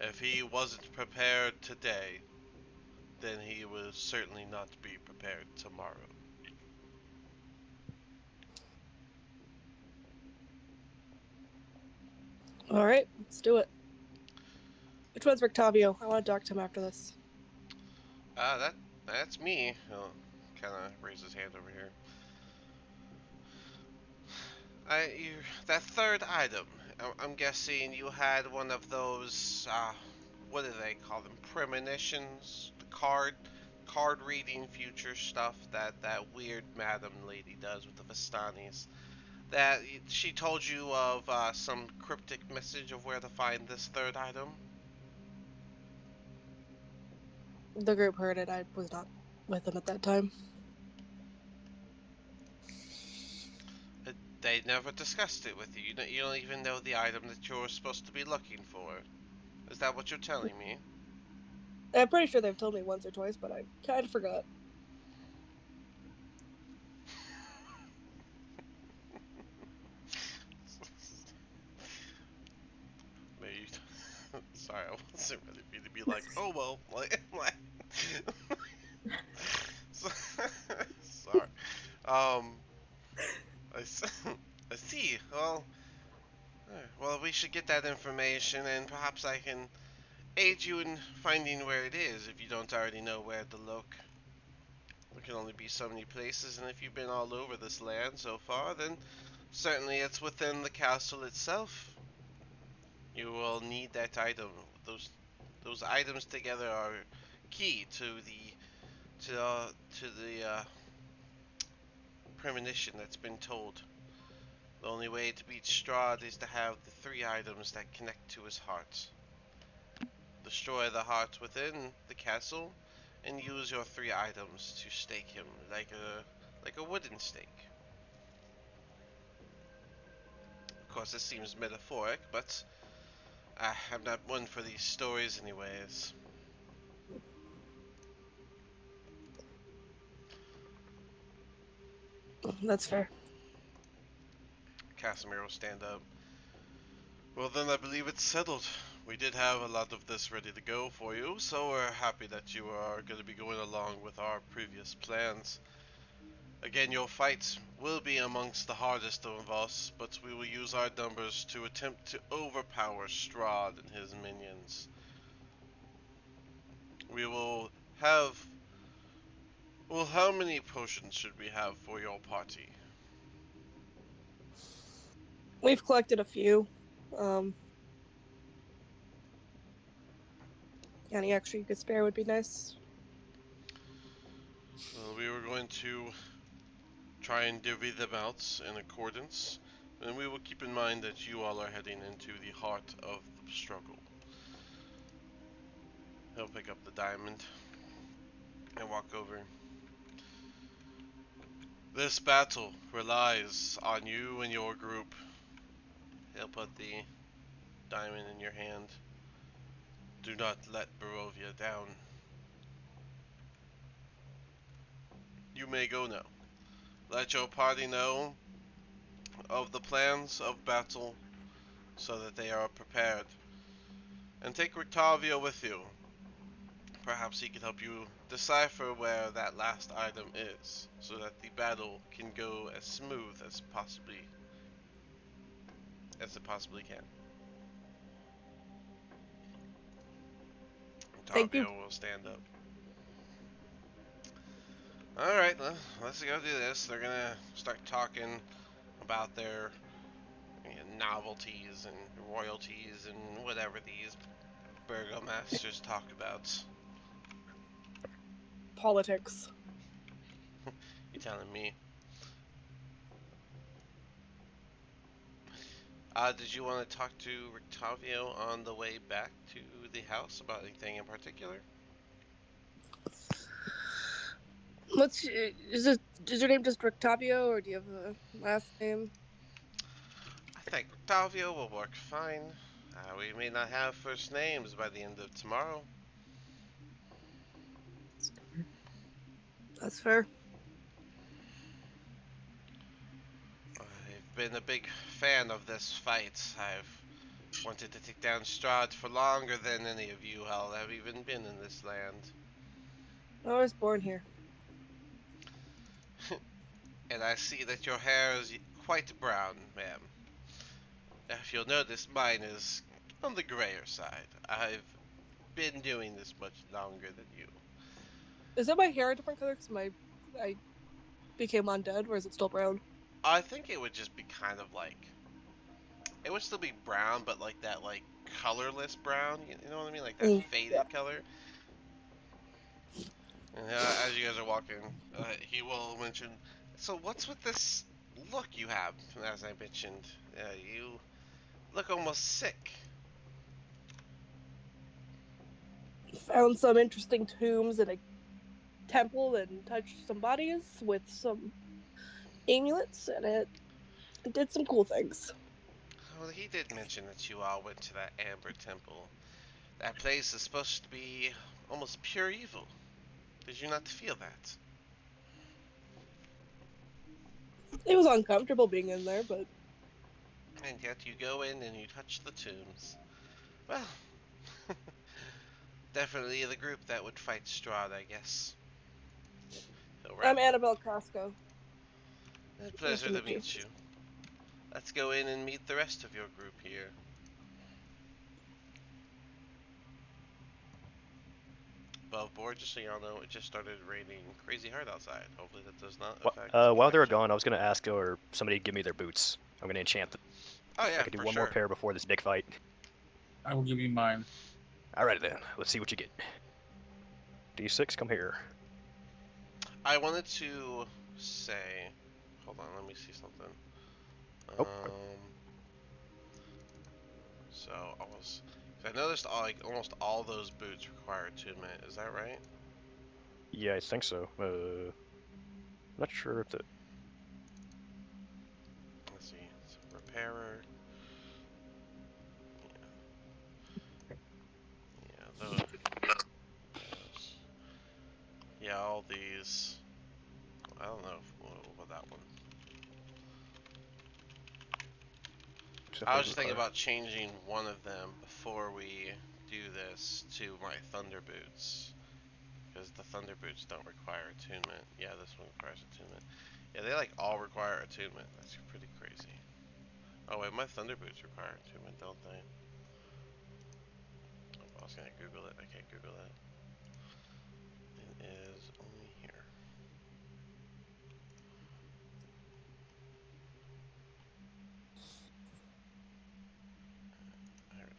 A: If he wasn't prepared today, then he will certainly not be prepared tomorrow.
D: Alright, let's do it. Which one's Rictavio? I want to talk to him after this.
A: That's me. He'll kind of raise his hand over here. That third item. I'm guessing you had one of those. What do they call them? Premonitions. The card reading future stuff that weird madam lady does with the Vistanis. That she told you of some cryptic message of where to find this third item.
D: The group heard it. I was not with them at that time.
A: They never discussed it with you. You don't even know the item that you're supposed to be looking for. Is that what you're telling me?
D: I'm pretty sure they've told me once or twice, but I kind of forgot.
A: Maybe. Sorry, I wasn't ready for you to be like, oh well, like. Sorry. Um, I, I see. Well, we should get that information, and perhaps I can aid you in finding where it is if you don't already know where to look. There can only be so many places, and if you've been all over this land so far, then certainly it's within the castle itself. You will need that item. Those items together are key to the premonition that's been told. The only way to beat Strahd is to have the three items that connect to his heart. Destroy the heart within the castle, and use your three items to stake him like a wooden stake. Of course, this seems metaphoric, but I'm not one for these stories, anyways.
D: That's fair.
A: Casimir will stand up. Well, then I believe it's settled. We did have a lot of this ready to go for you, so we're happy that you are going to be going along with our previous plans. Again, your fight will be amongst the hardest of us, but we will use our numbers to attempt to overpower Strahd and his minions. We will have... Well, how many potions should we have for your party?
D: We've collected a few. Um, any extra you could spare would be nice.
A: Well, we were going to try and divvy them out in accordance, and we will keep in mind that you all are heading into the heart of the struggle. He'll pick up the diamond and walk over. This battle relies on you and your group. He'll put the diamond in your hand. Do not let Barovia down. You may go now. Let your party know of the plans of battle so that they are prepared. And take Rictavio with you. Perhaps he can help you decipher where that last item is, so that the battle can go as smooth as it possibly can.
D: Thank you.
A: Rictavio will stand up. Alright, let's go do this. They're gonna start talking about their novelties and royalties and whatever these burgomasters talk about.
D: Politics.
A: You telling me? Did you want to talk to Rictavio on the way back to the house about anything in particular?
D: Is your name just Rictavio, or do you have a last name?
A: I think Rictavio will work fine. We may not have first names by the end of tomorrow.
D: That's fair.
A: I've been a big fan of this fight. I've wanted to take down Strahd for longer than any of you all have even been in this land.
D: I was born here.
A: And I see that your hair is quite brown, ma'am. If you'll notice, mine is on the grayer side. I've been doing this much longer than you.
D: Is that my hair a different color? Because I became undead, or is it still brown?
A: I think it would just be kind of like... It would still be brown, but like that, like, colorless brown. You know what I mean? Like that
D: Yeah.
A: faded color. And as you guys are walking, he will mention, so what's with this look you have? As I mentioned, you look almost sick.
D: found some interesting tombs and a temple and touched some bodies with some amulets, and it did some cool things.
A: Well, he did mention that you all went to that Amber Temple. That place is supposed to be almost pure evil. Did you not feel that?
D: It was uncomfortable being in there, but
A: And yet you go in and you touch the tombs. Well, definitely the group that would fight Strahd, I guess. He'll
D: I'm
A: wrap up.
D: Annabelle Costco.
A: A
D: Nice
A: pleasure
D: to
A: to
D: meet you.
A: meet you. Let's go in and meet the rest of your group here. Above board, just so y'all know, it just started raining crazy hard outside. Hopefully that does not affect
C: While they were
A: connection.
C: gone, I was gonna ask or somebody give me their boots. I'm gonna enchant them.
A: Oh
C: I
A: yeah,
C: could do
A: for
C: one more
A: sure.
C: pair before this big fight.
E: I will give you mine.
C: Alright then, let's see what you get. D6, come here.
A: I wanted to say, hold on, let me see something.
C: Oh,
A: So I noticed almost all those boots require attunement. Is that right?
C: yeah, I think so. Not sure if the
A: Let's see. It's repairer. Yeah, those. Yeah, all these. I don't know what that one. I
C: definitely
A: was just
C: doesn't
A: thinking
C: require.
A: about changing one of them before we do this to my thunder boots. Because the thunder boots don't require attunement. Yeah, this one requires attunement. Yeah, they like all require attunement. That's pretty crazy. Oh wait, my thunder boots require attunement, don't they? Oh, I was gonna Google it. I can't Google it. It is only here. There it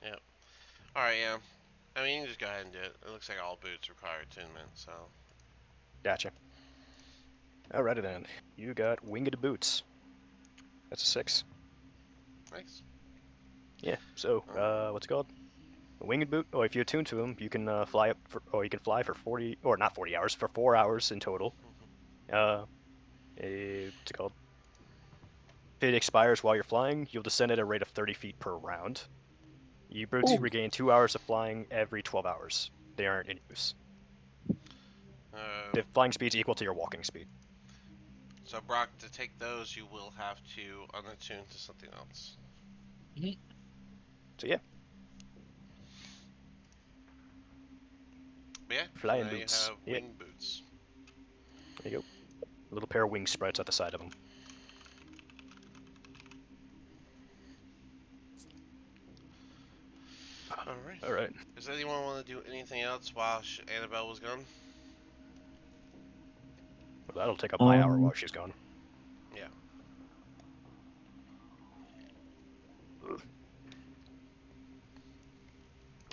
A: is. Yep. Alright, yeah. I mean, you can just go ahead and do it. It looks like all boots require attunement, so.
C: Gotcha. Alrighty then. You got winged boots. That's a 6.
A: Nice.
C: Yeah. So, what's it called? A winged boot. Oh, if you attune to them, you can fly up for, or you can fly for 40, or not 40 hours, for 4 hours in total. What's it called? If it expires while you're flying, you'll descend at a rate of 30 feet per round. You boots
D: ooh,
C: regain 2 hours of flying every 12 hours. They aren't in use.
A: Uh,
C: The flying speed's equal to your walking speed.
A: so Brock, to take those, you will have to unattune to something else.
E: Mhm.
C: So yeah,
A: But yeah, so
C: flying
A: now you
C: boots.
A: have
C: Yeah,
A: wing boots.
C: there you go. A little pair of wing sprouts at the side of them.
A: Alright.
C: All right.
A: Does anyone want to do anything else while Annabelle was gone?
C: Well, that'll take up my hour
F: Um,
C: while she's gone.
A: Yeah.
C: Ugh.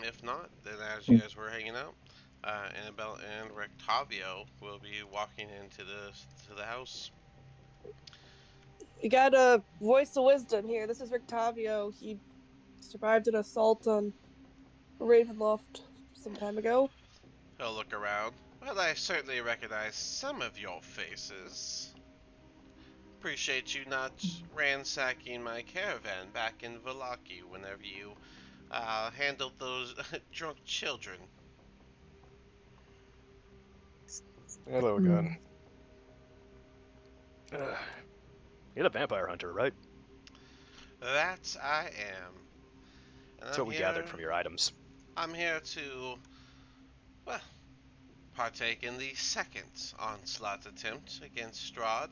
A: If not, then as you guys were hanging out, Annabelle and Rectavio will be walking into the house.
D: we got a voice of wisdom here. This is Rictavio. He survived an assault on Ravenloft some time ago.
A: He'll look around. Well, I certainly recognize some of your faces. Appreciate you not ransacking my caravan back in Valaki whenever you handled those drunk children.
C: Hello again. You're the vampire hunter, right?
A: That I am. And
C: That's what we gathered from your items.
A: I'm here to, well, partake in the second onslaught attempt against Strahd.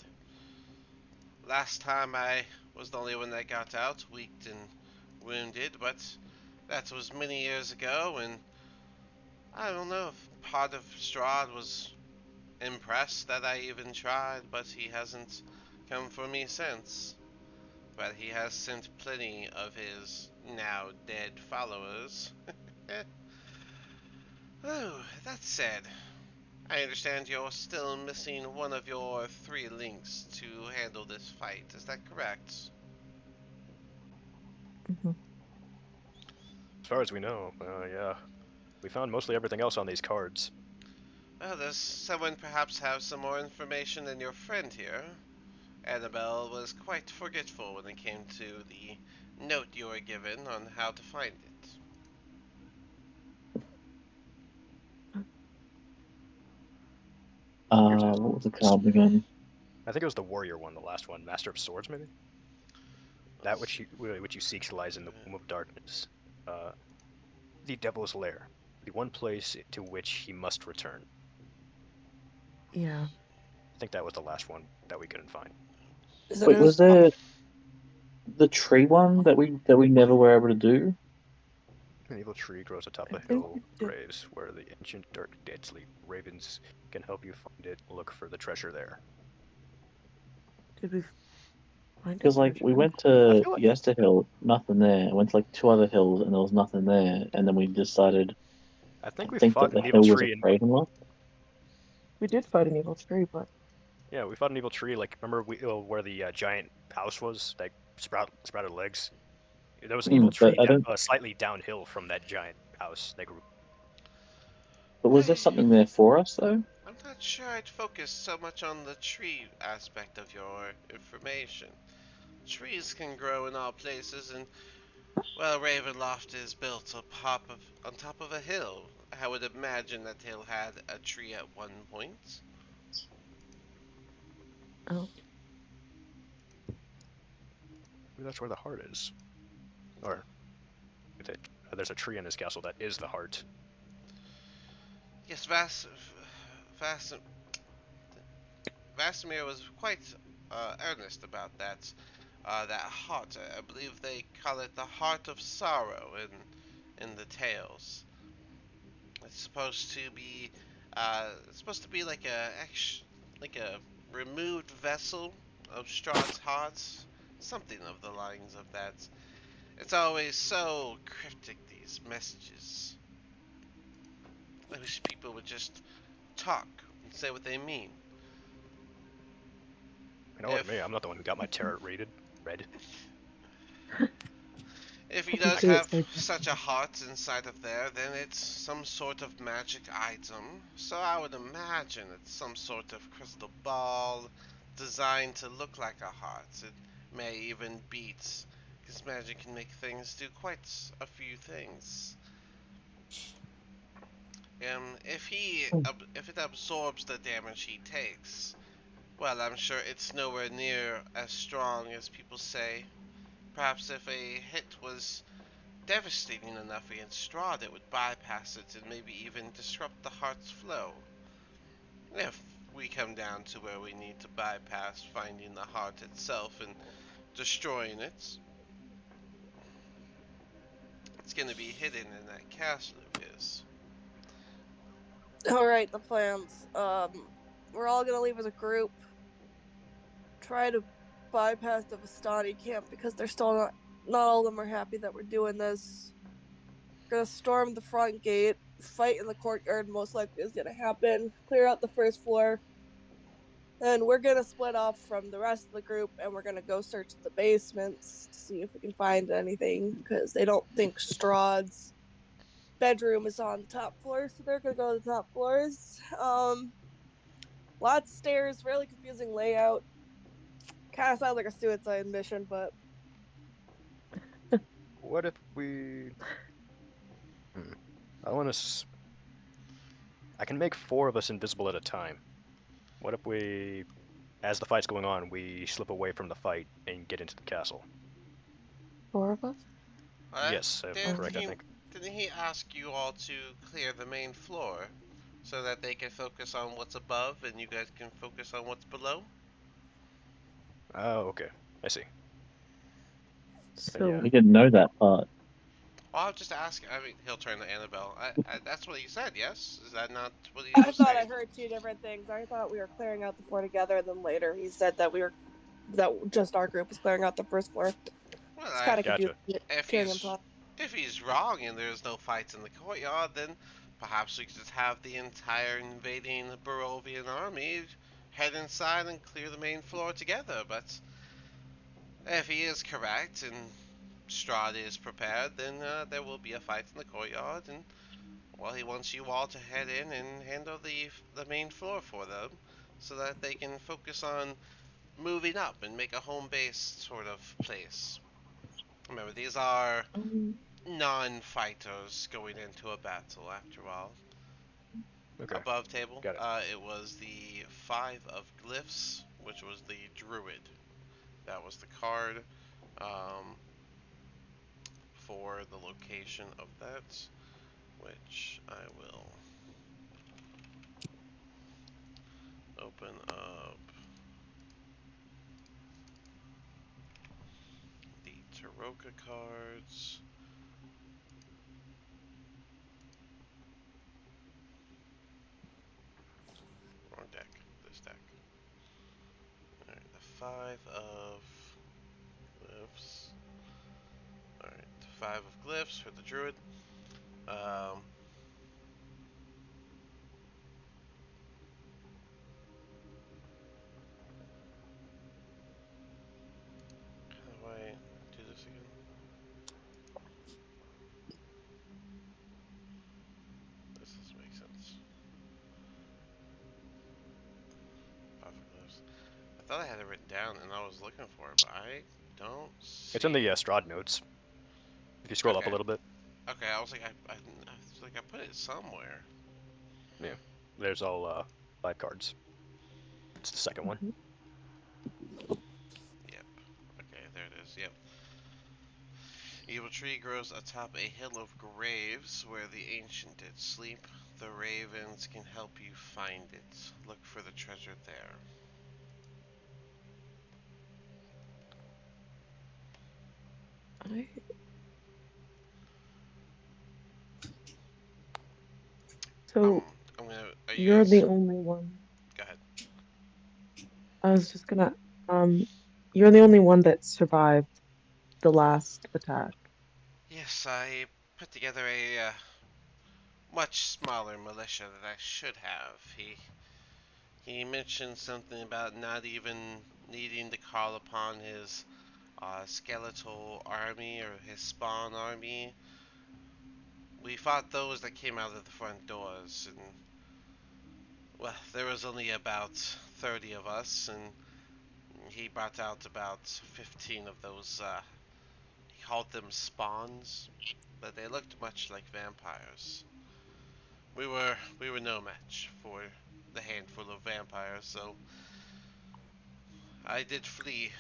A: Last time I was the only one that got out, weak and wounded, but that was many years ago, and I don't know if part of Strahd was impressed that I even tried, but he hasn't come for me since. But he has sent plenty of his now dead followers. Oh, that said, I understand you're still missing one of your three links to handle this fight. Is that correct?
B: Mhm.
C: As far as we know, yeah. We found mostly everything else on these cards.
A: Well, does someone perhaps have some more information than your friend here? Annabelle was quite forgetful when it came to the note you were given on how to find it.
C: Here's a.
F: What was the card again?
C: I think it was the warrior one, the last one, Master of Swords, maybe. That
A: Let's
C: which you seek lies in the womb of darkness, uh, the devil's lair, the one place to which he must return.
B: Yeah.
C: I think that was the last one that we couldn't find.
D: Is it
F: Wait,
D: in his
F: was there the tree one that we never were able to do?
C: An evil tree grows atop
B: I
C: a
B: think
C: hill
B: we did.
C: graves where the ancient dark dead sleep. Ravens can help you find it. Look for the treasure there.
B: Did we find a
F: Because like we
B: treasure?
F: went
C: I
F: to
C: feel like
F: Yester Hill, nothing there. Went to like two other hills and there was nothing there. And then we decided,
C: I
F: I
C: think we
F: think that
C: fought
F: the
C: an evil
F: hill was a
C: tree and
F: Ravenloft.
B: We did fight an evil tree, but
C: yeah, we fought an evil tree. Like remember where the giant house was that sprouted legs. There was an evil
F: But
C: tree
F: I don't.
C: slightly downhill from that giant house that grew.
F: But was there
A: I,
F: something there for us though?
A: I'm not sure I'd focus so much on the tree aspect of your information. Trees can grow in all places, and well, Ravenloft is built on top of a hill. I would imagine that hill had a tree at one point.
B: oh,
C: Maybe that's where the heart is. Or there's a tree in this castle that is the heart.
A: Yes, Vas, Vasimir was quite earnest about that. That heart, I believe they call it the heart of sorrow in the tales. It's supposed to be like like a removed vessel of Strahd's heart, something of the lines of that. It's always so cryptic, these messages. I wish people would just talk and say what they mean.
C: You know what I mean? I'm
A: If
C: not the one who got my tarot rated red.
A: If he
B: I can
A: does
C: I,
B: see it
A: have
B: say
A: such a heart inside of there, then it's some sort of magic item. So I would imagine it's some sort of crystal ball designed to look like a heart. It may even beat, because magic can make things do quite a few things. If it absorbs the damage he takes, well, I'm sure it's nowhere near as strong as people say. Perhaps if a hit was devastating enough against Strahd, it would bypass it and maybe even disrupt the heart's flow. If we come down to where we need to bypass finding the heart itself and destroying it, it's going to be hidden in that castle of his.
D: All right, the plans. We're all gonna leave as a group. Try to bypass the Vistani camp because they're still not all of them are happy that we're doing this. We're gonna storm the front gate. Fight in the courtyard most likely is gonna happen. Clear out the first floor. Then we're gonna split off from the rest of the group and we're gonna go search the basements to see if we can find anything because they don't think Strahd's bedroom is on the top floor, so they're gonna go to the top floors. Lots of stairs, really confusing layout. Kind of sounds like a suicide mission, but
C: what if we? Hmm. I want to. I can make four of us invisible at a time. What if we, as the fight's going on, we slip away from the fight and get into the castle?
B: four of us.
A: Uh,
C: Yes,
A: didn't
C: correct. I
A: he
C: think.
A: didn't he ask you all to clear the main floor so that they can focus on what's above and you guys can focus on what's below?
C: Oh, okay. I see. Then yeah.
B: So
F: We didn't know that part.
A: Well, I'll just ask. I mean, he'll turn to Annabelle. That's what he said. Yes, is that not what he
D: I
A: was
D: thought I
A: saying?
D: heard two different things. I thought we were clearing out the floor together, and then later he said that just our group was clearing out the first floor.
A: Well,
D: It's kind of confusing
C: Gotcha.
A: if
D: hearing him
A: he's
D: talk.
A: if he's wrong and there's no fights in the courtyard, then Perhaps we could just have the entire invading Barovian army head inside and clear the main floor together. But if he is correct and Strahd is prepared, then there will be a fight in the courtyard, and well, he wants you all to head in and handle the main floor for them, so that they can focus on moving up and make a home base sort of place. Remember, these are
B: Um,
A: non-fighters going into a battle, after all.
C: Okay,
A: Above table,
C: got it.
A: it was the Five of Glyphs, which was the Druid. That was the card um, for the location of that, which I will open up the Taroka cards. Wrong deck. This deck. Alright, the Five of Glyphs. Alright, the Five of Glyphs for the Druid. Um, how do I do this again? This doesn't make sense. Five of Glyphs. I thought I had it written down and I was looking for it, but I don't
C: It's in
A: see
C: the
A: it.
C: Strahd notes. If you scroll up a
A: Okay.
C: little bit,
A: Okay, I was like, I was like, I put it somewhere.
C: yeah, there's all 5 cards. It's the second one.
B: mhm.
A: Yep. Okay, there it is. Yep. Evil tree grows atop a hill of graves where the ancient did sleep. The ravens can help you find it. Look for the treasure there.
B: I
A: Um,
B: so
A: I'm gonna. Are you
B: you're the
A: guys?
B: only one.
A: Go ahead.
B: I was just gonna um you're the only one that survived the last attack.
A: Yes, I put together a much smaller militia than I should have. He mentioned something about not even needing to call upon his skeletal army or his spawn army. We fought those that came out of the front doors, and well, there was only about 30 of us, and he brought out about 15 of those. He called them spawns, but they looked much like vampires. We were no match for the handful of vampires, so I did flee,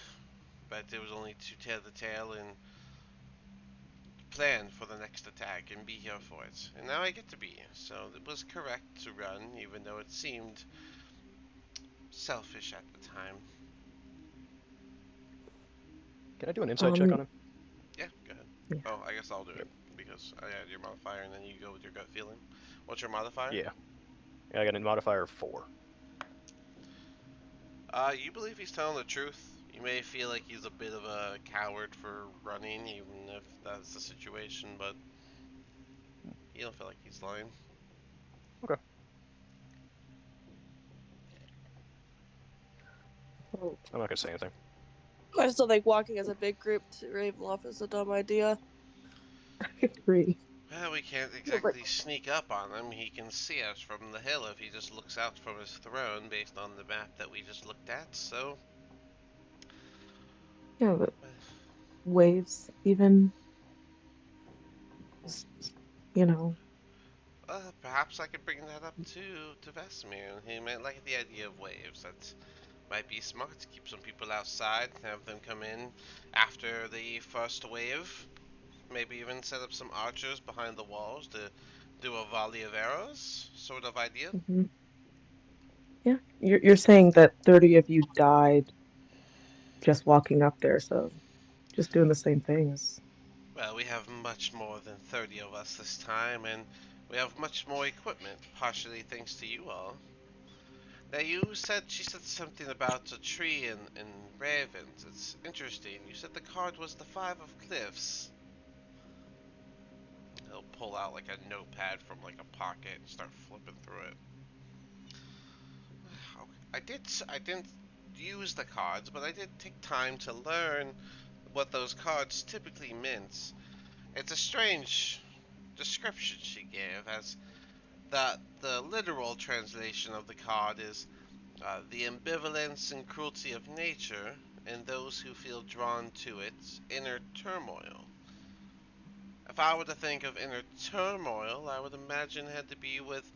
A: but it was only to tell the tale and plan for the next attack and be here for it. And now I get to be, so it was correct to run, even though it seemed selfish at the time.
C: Can I do an insight check
B: Um
C: on him?
A: Yeah, go ahead.
B: yeah.
A: Oh, I guess I'll do it
C: Yep.
A: because I had your modifier, and then you go with your gut feeling. What's your modifier?
C: Yeah. Yeah, I got a modifier of 4.
A: You believe he's telling the truth. You may feel like he's a bit of a coward for running, even if that's the situation, but you don't feel like he's lying.
C: Okay.
B: So
C: I'm not gonna say anything.
D: I still think walking as a big group to Ravenloft is a dumb idea.
B: I agree.
A: Well, we can't
B: Yeah, but
A: exactly sneak up on him. He can see us from the hill if he just looks out from his throne based on the map that we just looked at, so.
B: yeah, but
A: uh,
B: waves even just, you know.
A: Perhaps I could bring that up to Vesemir. He might like the idea of waves. That might be smart to keep some people outside, have them come in after the first wave. Maybe even set up some archers behind the walls to do a volley of arrows, sort of idea.
B: Hmm. Yeah. You're saying that 30 of you died just walking up there, so just doing the same thing is
A: Well, we have much more than 30 of us this time, and we have much more equipment, partially thanks to you all. Now, she said something about a tree and ravens. It's interesting. You said the card was the Five of Cliffs. He'll pull out like a notepad from like a pocket and start flipping through it. I didn't use the cards, but I did take time to learn what those cards typically meant. It's a strange description she gave, as the literal translation of the card is the ambivalence and cruelty of nature and those who feel drawn to its inner turmoil. If I were to think of inner turmoil, I would imagine it had to be with,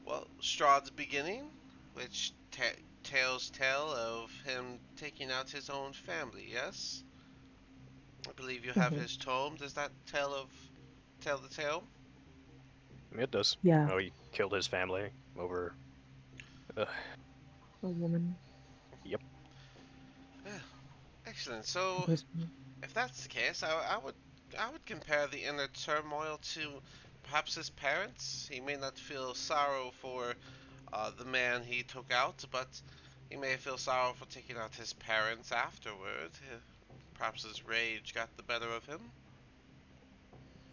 A: well, Strahd's beginning, which tales tell of him taking out his own family, yes? I believe you have
B: Hmm.
A: his tome. Does that tell the tale?
C: It does.
B: Yeah,
C: Oh, he killed his family over. Uh,
B: a woman.
C: yep.
A: Yeah, excellent. So,
B: Person.
A: if that's the case, I would compare the inner turmoil to perhaps his parents. He may not feel sorrow for the man he took out, but he may feel sorrow for taking out his parents afterward. Perhaps his rage got the better of him.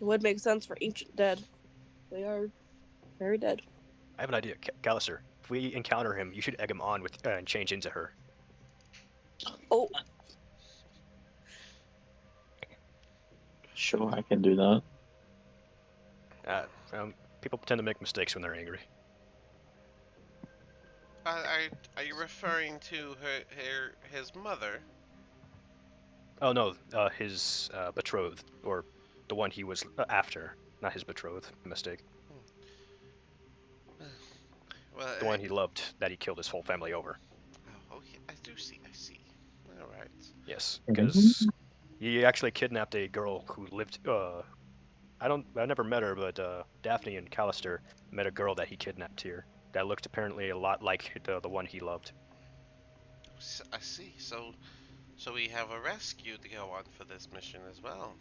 D: It would make sense for ancient dead. They are very dead.
C: I have an idea, Callister. If we encounter him, you should egg him on with and change into her.
D: Oh,
F: Sure, I can do that.
C: Uh, People tend to make mistakes when they're angry.
A: Are you referring to his mother?
C: Oh no, his betrothed, or the one he was after, not his betrothed. Mistake.
A: Well,
C: The one he loved that he killed his whole family over.
A: oh, okay, I do see. I see. All right.
C: Yes,
F: Mhm.
C: because he actually kidnapped a girl who lived. I never met her, but Daphne and Callister met a girl that he kidnapped here. That looked apparently a lot like the one he loved.
A: I see. So we have a rescue to go on for this mission as well.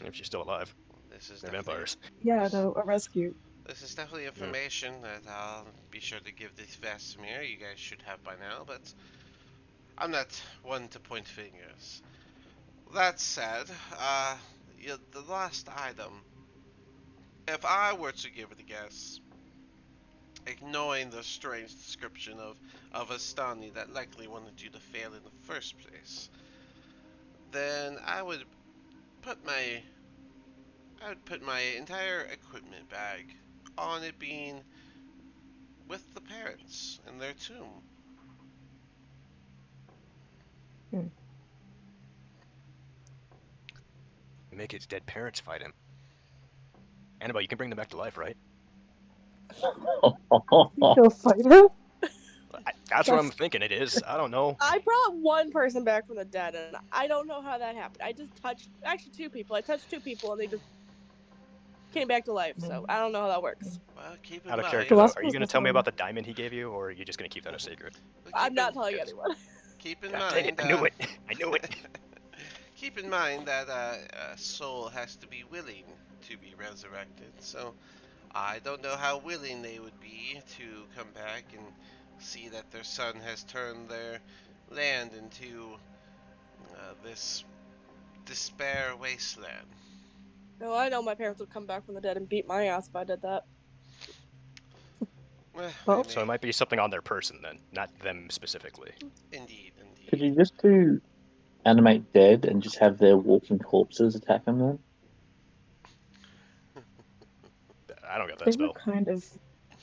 C: If she's still alive,
A: This is
C: they're
A: definitely
C: vampires.
B: Yeah, no, a rescue.
A: this is definitely
C: Mm.
A: information that I'll be sure to give this Vesemir. You guys should have by now, but I'm not one to point fingers. That said, the last item. If I were to give it a guess, ignoring the strange description of Astani that likely wanted you to fail in the first place, then put my I would put my entire equipment bag on it being with the parents in their tomb.
B: Hmm.
C: Make his dead parents fight him. Annabelle, you can bring them back to life, right?
B: You will fight him?
C: That's what I'm
B: That's
C: thinking. It is. I don't know.
D: I brought one person back from the dead, and I don't know how that happened. I just touched actually two people. I touched two people, and they just came back to life. So I don't know how that works.
A: Well, keep in
C: Out of
A: mind,
C: character though, are you
B: Philosopher's
C: going to tell me
B: Stone.
C: about the diamond he gave you, or are you just going to keep that a secret?
D: I'm
A: keep in
D: not telling
A: good,
D: anyone.
A: keep in
C: God dang it!
A: mind,
C: I knew it. I knew it.
A: keep in mind that a soul has to be willing to be resurrected. So I don't know how willing they would be to come back and see that their son has turned their land into this despair wasteland.
D: No, I know my parents would come back from the dead and beat my ass if I did that.
A: They
B: Well,
C: So it
A: may,
C: might be something on their person then, not them specifically.
A: indeed,
F: Could
A: indeed.
F: you just do animate dead and just have their walking corpses attack them then?
C: I don't got that
B: they were
C: spell.
B: kind of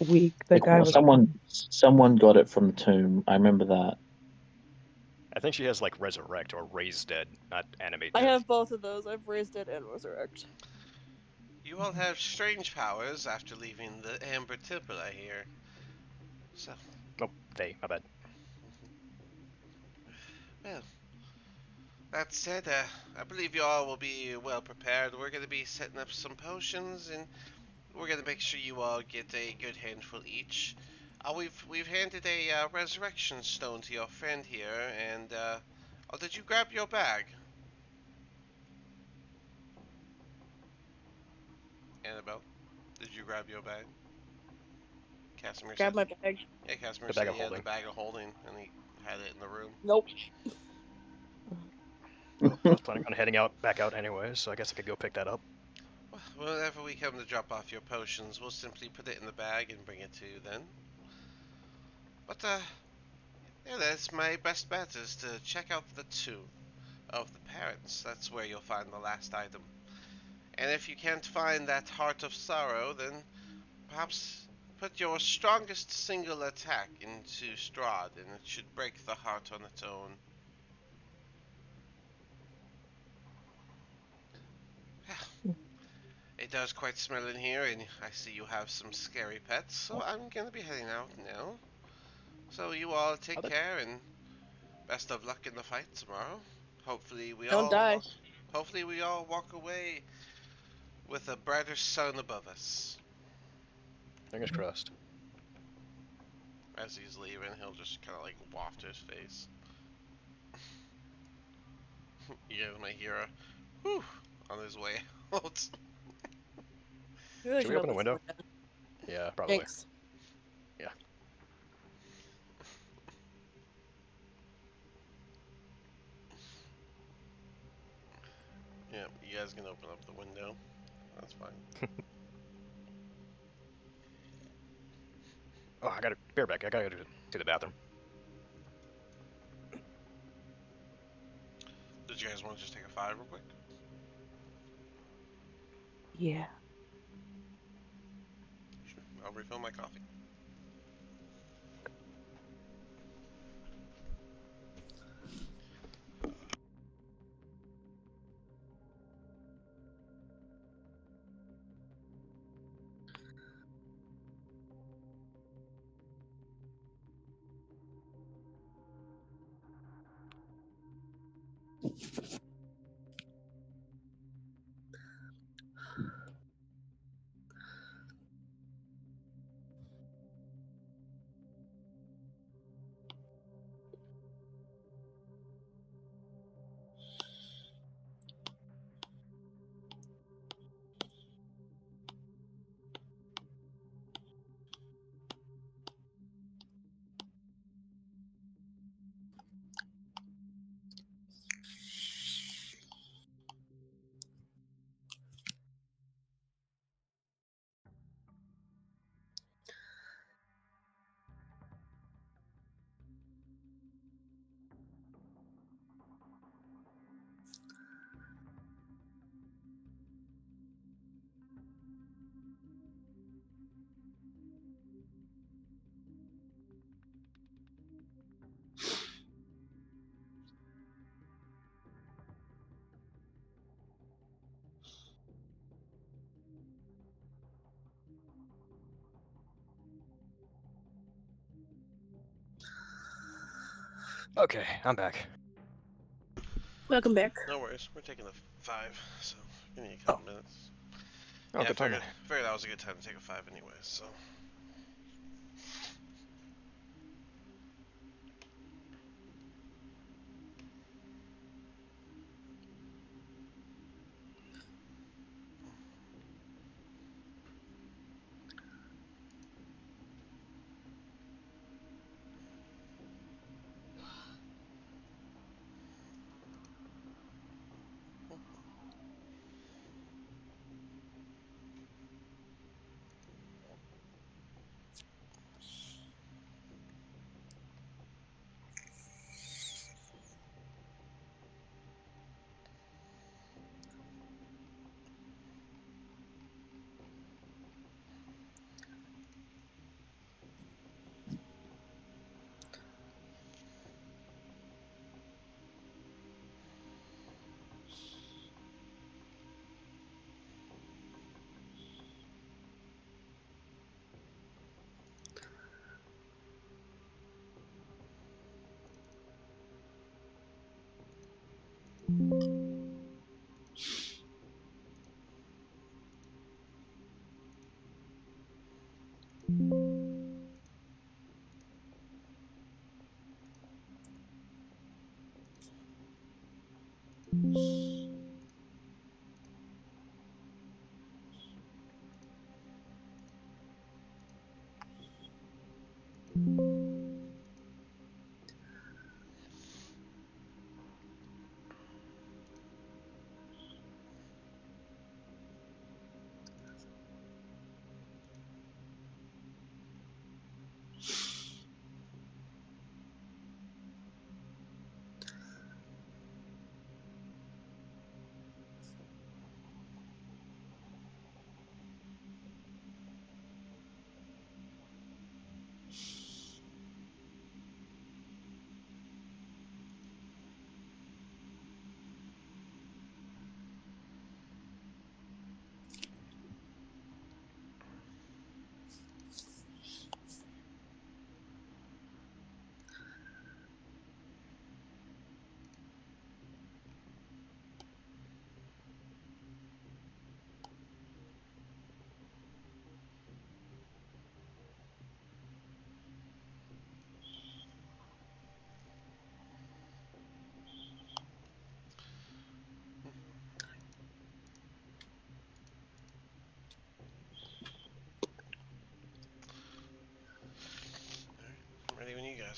B: weak. The guy
F: Well,
B: was.
F: someone got it from the tomb. I remember that.
C: I think she has like resurrect or raise dead, not animate
D: I
C: dead.
D: have both of those. I've raised it and resurrect.
A: You all have strange powers after leaving the Amber Temple, I hear. So,
C: Oh, my bad.
A: well, that said, I believe you all will be well prepared. We're going to be setting up some potions, and we're going to make sure you all get a good handful each. We've handed a resurrection stone to your friend here, and oh, did you grab your bag, Annabelle? Did you grab your bag? Casimir
D: Grab
A: said,
D: my bag.
A: yeah, Casimir
C: The bag
A: said
C: of
A: he had the
C: holding.
A: bag of holding, and he had it in the room.
D: Nope.
C: Well, I was planning on heading out back out anyways, so I guess I could go pick that up.
A: whenever we come to drop off your potions, we'll simply put it in the bag and bring it to you then. But, yeah, that's my best bet is to check out the tomb of the parents. That's where you'll find the last item. And if you can't find that Heart of Sorrow, then perhaps put your strongest single attack into Strahd, and it should break the heart on its own. It does quite smell in here, and I see you have some scary pets, so I'm gonna be heading out now. So you all take
C: Other
A: care, and best of luck in the fight tomorrow. Hopefully we
D: Don't
A: all
D: die.
A: walk, hopefully we all walk away with a brighter sun above us.
C: fingers crossed.
A: As he's leaving, he'll just kind of like waft his face. You guys might hear a whew on his way out.
D: You really
C: Should we
D: should
C: open the
D: open this
C: window?
D: window.
C: Yeah, probably.
D: Thanks.
C: Yeah.
A: Yeah, you guys can open up the window. That's fine.
C: Oh, I gotta bear back. I gotta go to the bathroom.
A: Did you guys want to just take a 5 real quick?
B: Yeah.
A: Sure. I'll refill my coffee.
C: Okay, I'm back.
D: Welcome back.
A: No worries. We're taking a 5, so give me a
C: Oh,
A: couple minutes.
C: oh,
A: Yeah, I
C: good timing.
A: figured that was a good time to take a 5 anyway, so.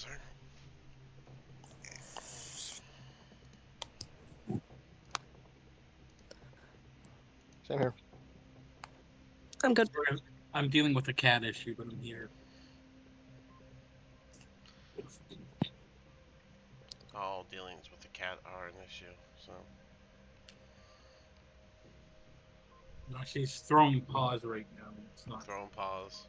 A: sir.
C: Same here.
D: I'm good.
E: Sorry, I'm dealing with a cat issue, but I'm here.
A: All dealings with the cat are an issue, so.
E: No, she's throwing paws right now. It's not.
A: Throwing paws.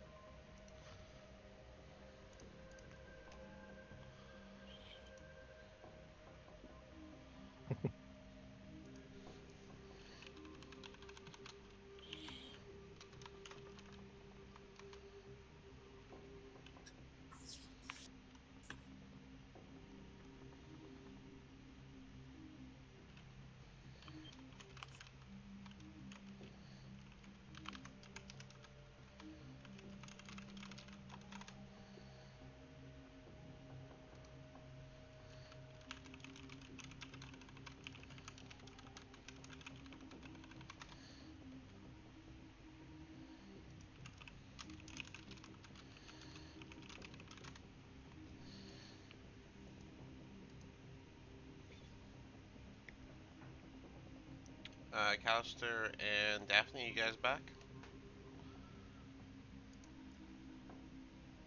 A: Callister and Daphne, you guys back?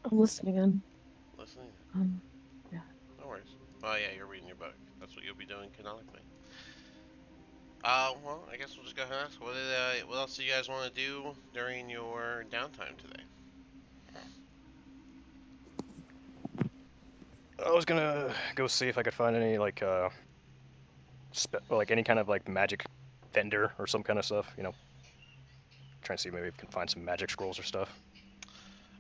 B: I'm listening in.
A: Listening?
B: Yeah.
A: No worries. Oh yeah, you're reading your book. That's what you'll be doing canonically. Well, I guess we'll just go ahead and ask. What else do you guys want to do during your downtime today?
C: I was gonna go see if I could find any like like any kind of like magic vendor or some kind of stuff. Try and see maybe if we can find some magic scrolls or stuff.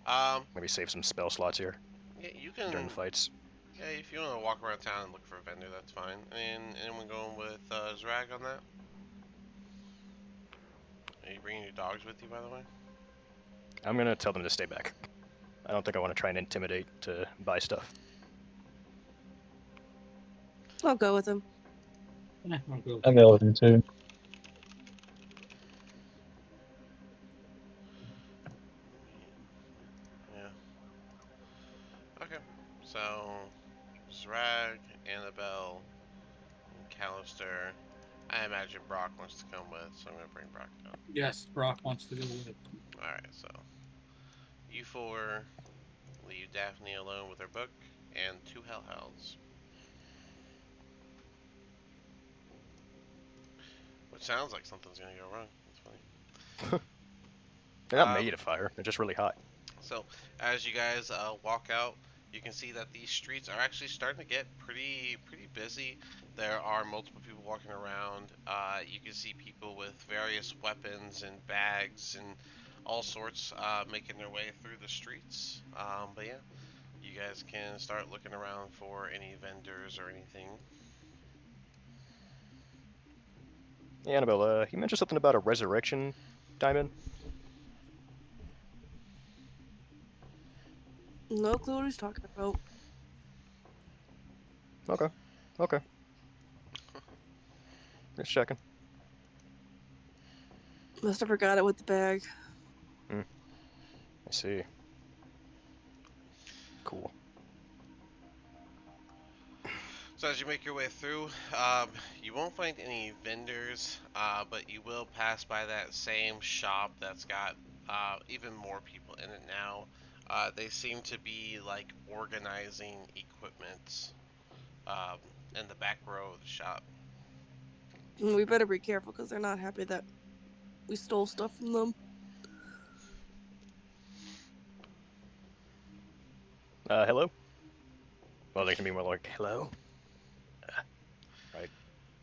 A: Um,
C: Maybe save some spell slots here
A: yeah, you
C: during the
A: can.
C: fights.
A: Yeah, if you want to walk around town and look for a vendor, that's fine. And anyone going with Zrag on that? Are you bringing your dogs with you, by the way?
C: I'm gonna tell them to stay back. I don't think I want to try and intimidate to buy stuff.
D: I'll go with him.
E: I'll go.
F: I go with him too.
A: Yeah. Okay. So, Zrag, Annabelle, and Callister. I imagine Brock wants to come with, so I'm gonna bring Brock down.
E: Yes, Brock wants to go with.
A: Alright, so you four leave Daphne alone with her book and two hellhounds. Which sounds like something's gonna go wrong. That's funny.
C: They're not made of fire. They're just really hot.
A: So as you guys walk out, you can see that these streets are actually starting to get pretty busy. There are multiple people walking around. You can see people with various weapons and bags and all sorts making their way through the streets. But yeah, you guys can start looking around for any vendors or anything.
C: Hey, Annabelle, you mentioned something about a resurrection diamond.
D: No clue what he's talking about.
C: Okay. Okay. Just checking.
D: Must have forgot it with the bag.
C: I see. Cool.
A: So as you make your way through, you won't find any vendors, but you will pass by that same shop that's got even more people in it now. They seem to be like organizing equipment um, in the back row of the shop.
D: We better be careful because they're not happy that we stole stuff from them.
C: Hello? Well, they can be more like, hello? Right.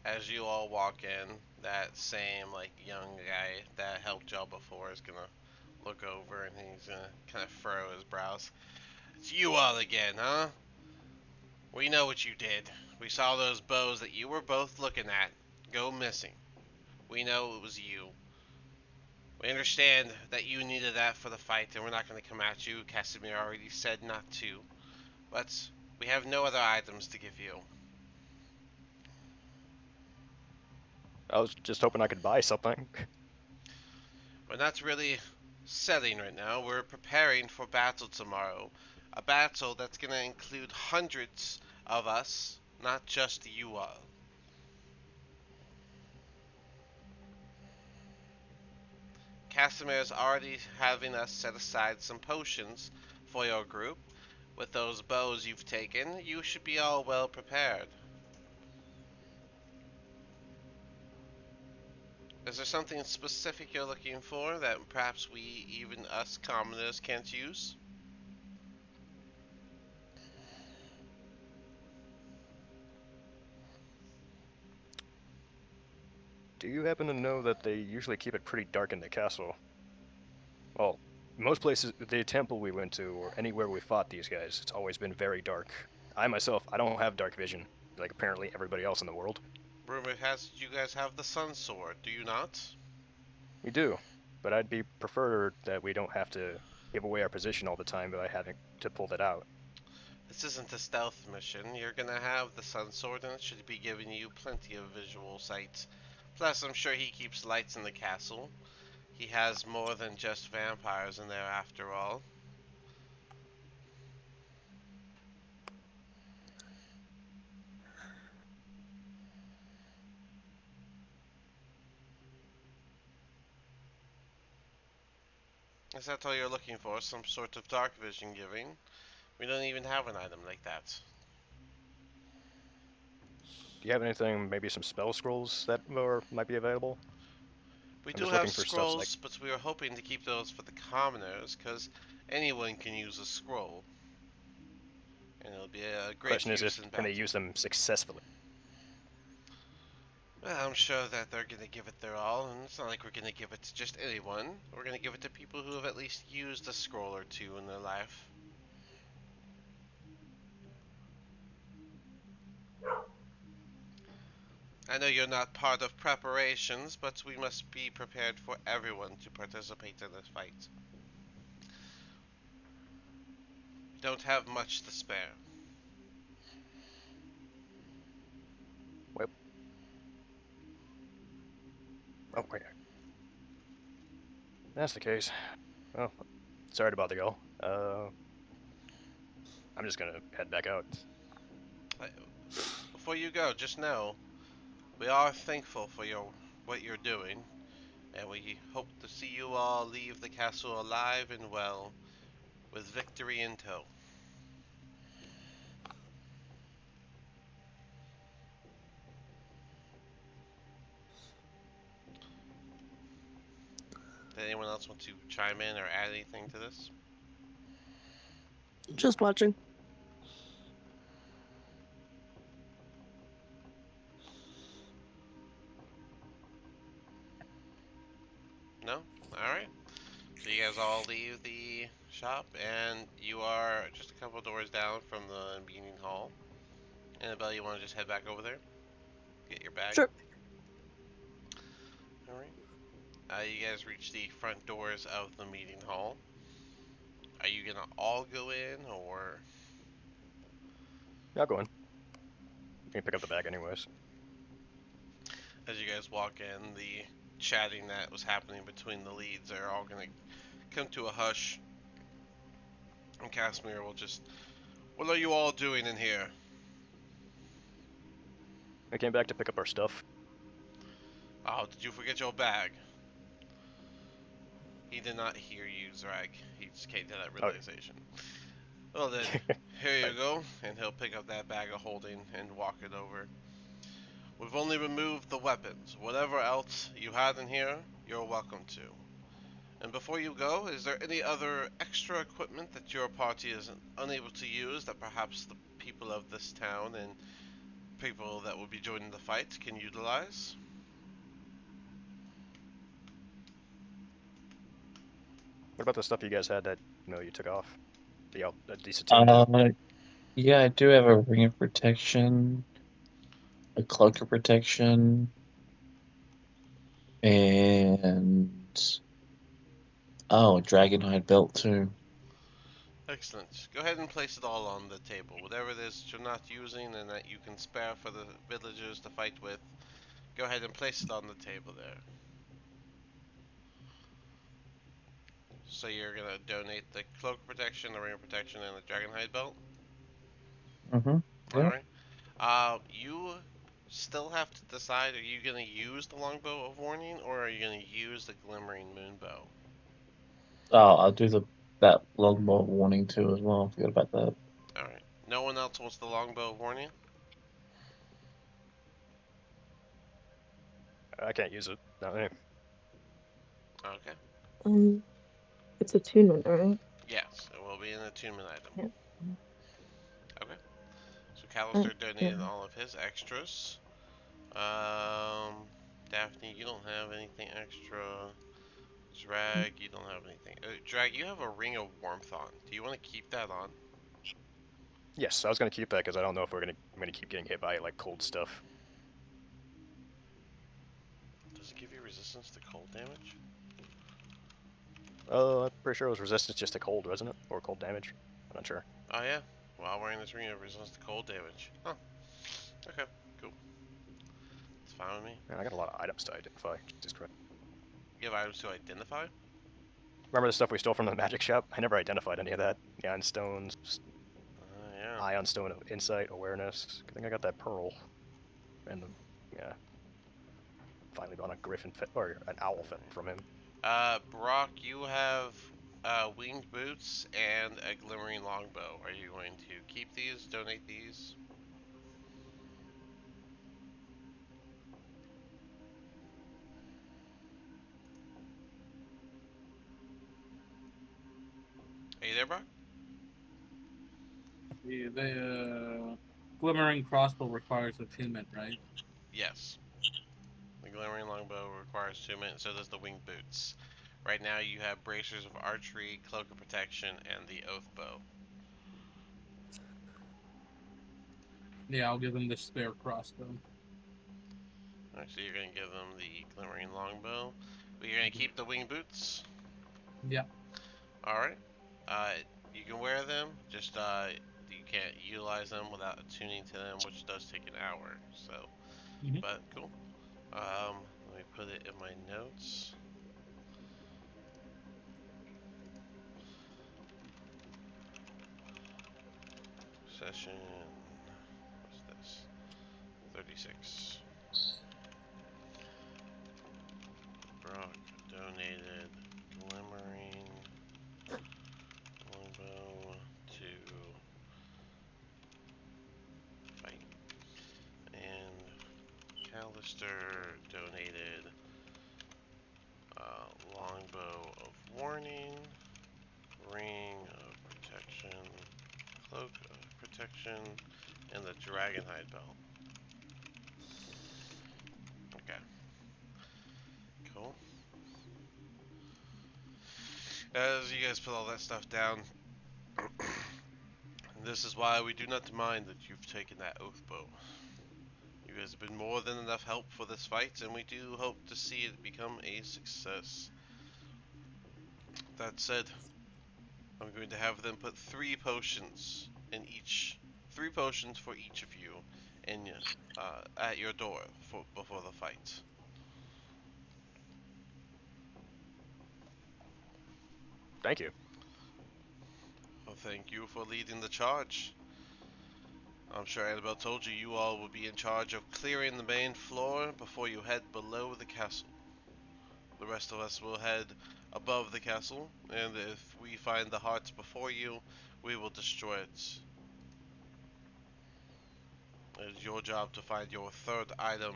A: As you all walk in, that same like young guy that helped y'all before is gonna look over and he's gonna kind of furrow his brows. It's you all again, huh? We know what you did. We saw those bows that you were both looking at go missing. We know it was you. We understand that you needed that for the fight, and we're not going to come at you. Casimir already said not to. But we have no other items to give you.
C: I was just hoping I could buy something.
A: We're not really selling right now. We're preparing for battle tomorrow. A battle that's going to include hundreds of us, not just you all. Casimir's already having us set aside some potions for your group. With those bows you've taken, you should be all well prepared. Is there something specific you're looking for that perhaps we, even us commoners, can't use?
C: Do you happen to know that they usually keep it pretty dark in the castle? Well, most places, the temple we went to, or anywhere we fought these guys, it's always been very dark. I myself, I don't have dark vision, like apparently everybody else in the world.
A: Rumor has it you guys have the Sun Sword, do you not?
C: We do, but I'd be preferred that we don't have to give away our position all the time by having to pull that out.
A: This isn't a stealth mission. You're gonna have the Sun Sword and it should be giving you plenty of visual sight. Plus, I'm sure he keeps lights in the castle. He has more than just vampires in there after all. Is that all you're looking for? Some sort of dark vision giving? We don't even have an item like that.
C: Do you have anything, maybe some spell scrolls that might be available?
A: We
C: I'm
A: do
C: just
A: have
C: looking for stuff like
A: scrolls, but we were hoping to keep those for the commoners, because anyone can use a scroll. And it'll be a great
C: question is
A: use
C: if
A: in
C: can they
A: battle.
C: use them successfully?
A: Well, I'm sure that they're gonna give it their all, and it's not like we're gonna give it to just anyone. We're gonna give it to people who have at least used a scroll or two in their life. I know you're not part of preparations, but we must be prepared for everyone to participate in this fight. We don't have much to spare.
C: Well, oh wait, that's the case. Well, sorry to bother y'all. I'm just gonna head back out.
A: Uh, Before you go, just know we are thankful for what you're doing, and we hope to see you all leave the castle alive and well, with victory in tow. Did anyone else want to chime in or add anything to this?
D: Just watching.
A: No? Alright. So you guys all leave the shop, and you are just a couple doors down from the meeting hall. Annabelle, you want to just head back over there? Get your bag?
D: Sure.
A: Alright. You guys reach the front doors of the meeting hall. Are you gonna all go in, or
C: Yeah, I'll go in. You can pick up the bag anyways.
A: as you guys walk in, the chatting that was happening between the leads are all gonna come to a hush, and Casimir will just, "What are you all doing in here?"
C: We came back to pick up our stuff.
A: "Oh, did you forget your bag?" He did not hear you, Zrag. He just came to that
C: Oh,
A: realization. Well then, here you
C: right.
A: go, and he'll pick up that bag of holding and walk it over. "We've only removed the weapons. Whatever else you had in here, you're welcome to. And before you go, is there any other extra equipment that your party is unable to use that perhaps the people of this town and people that will be joining the fight can utilize?"
C: What about the stuff you guys had that you took off? The Satina had.
F: Uh, yeah, I do have a ring of protection, a cloak of protection, and oh, a dragonhide belt too.
A: Excellent. Go ahead and place it all on the table. Whatever it is that you're not using and that you can spare for the villagers to fight with, go ahead and place it on the table there. So you're gonna donate the cloak of protection, the ring of protection, and the dragonhide belt.
F: Mm-hmm.
A: All
F: Yeah.
A: right. You still have to decide: are you gonna use the longbow of warning, or are you gonna use the glimmering moonbow?
F: Oh, I'll do that longbow warning too as well. Forget about that.
A: All right. No one else wants the longbow of warning.
C: I can't use it. No,
A: Okay.
B: Um, it's attunement, right?
A: Yes, it will be an attunement item.
B: Yeah.
A: Okay. So
B: Uh,
A: Callister donated
B: yeah.
A: all of his extras. Um, Daphne, you don't have anything extra. Drag, you don't have anything. Drag, you have a ring of warmth on. Do you want to keep that on?
C: yes, I was gonna keep that because I don't know if I'm gonna keep getting hit by like cold stuff.
A: Does it give you resistance to cold damage?
C: I'm pretty sure it was resistance just to cold, wasn't it? Or cold damage. I'm not sure.
A: Oh yeah. While wearing this ring, you have resistance to cold damage. Huh. Okay. Cool. It's fine with me.
C: Man, I got a lot of items to identify. Jesus Christ.
A: You have items to identify?
C: Remember the stuff we stole from the magic shop? I never identified any of that. The iron stones,
A: Yeah.
C: ion stone of insight, awareness. I think I got that pearl. And the, yeah, finally got a griffin or an owl feather from him.
A: Brock, you have winged boots and a glimmering longbow. Are you going to keep these? Donate these? Are you there, Brock?
E: The glimmering crossbow requires attunement, right?
A: Yes. The glimmering longbow requires 2 minutes, so does the winged boots. Right now, you have bracers of archery, cloak of protection, and the oath bow.
E: Yeah, I'll give him the spare crossbow.
A: Alright, so you're gonna give them the glimmering longbow, but you're gonna keep the winged boots.
E: Yeah.
A: All right. You can wear them. Just you can't utilize them without attuning to them, which does take an hour. So,
E: Mm-hmm.
A: but cool. Let me put it in my notes. Session. What's this? 36. Brock donated glimmering longbow to fight, and Callister donated longbow of warning, ring of protection, cloak of protection, and the dragonhide belt. Okay, cool. As you guys put all that stuff down, this is why we do not mind that you've taken that oath bow. You guys have been more than enough help for this fight, and we do hope to see it become a success. That said, I'm going to have them put 3 potions in each, 3 potions for each of you, in at your door before the fight.
C: Thank you.
A: Well, thank you for leading the charge. I'm sure Annabelle told you you all will be in charge of clearing the main floor before you head below the castle. The rest of us will head above the castle, and if we find the hearts before you, we will destroy it. It is your job to find your third item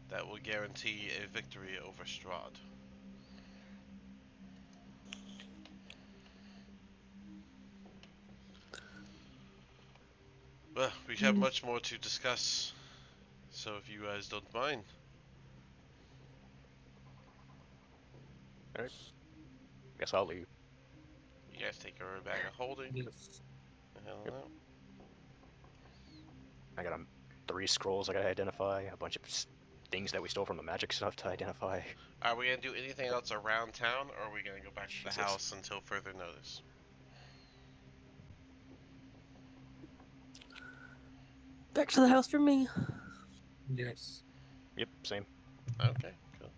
A: that will guarantee a victory over Strahd. Well, we have
B: Mm.
A: much more to discuss, so if you guys don't mind,
C: All right. Guess I'll leave.
A: you guys take your bag of holding.
E: Yes.
A: The hell
C: Yep.
A: out.
C: I got 3 scrolls I gotta identify, a bunch of things that we stole from the magic stuff to identify.
A: Are we gonna do anything else around town, or are we gonna go back to the
C: Jesus.
A: house until further notice?
D: Back to the house for me.
E: Yes.
C: Yep, same.
A: Okay, cool.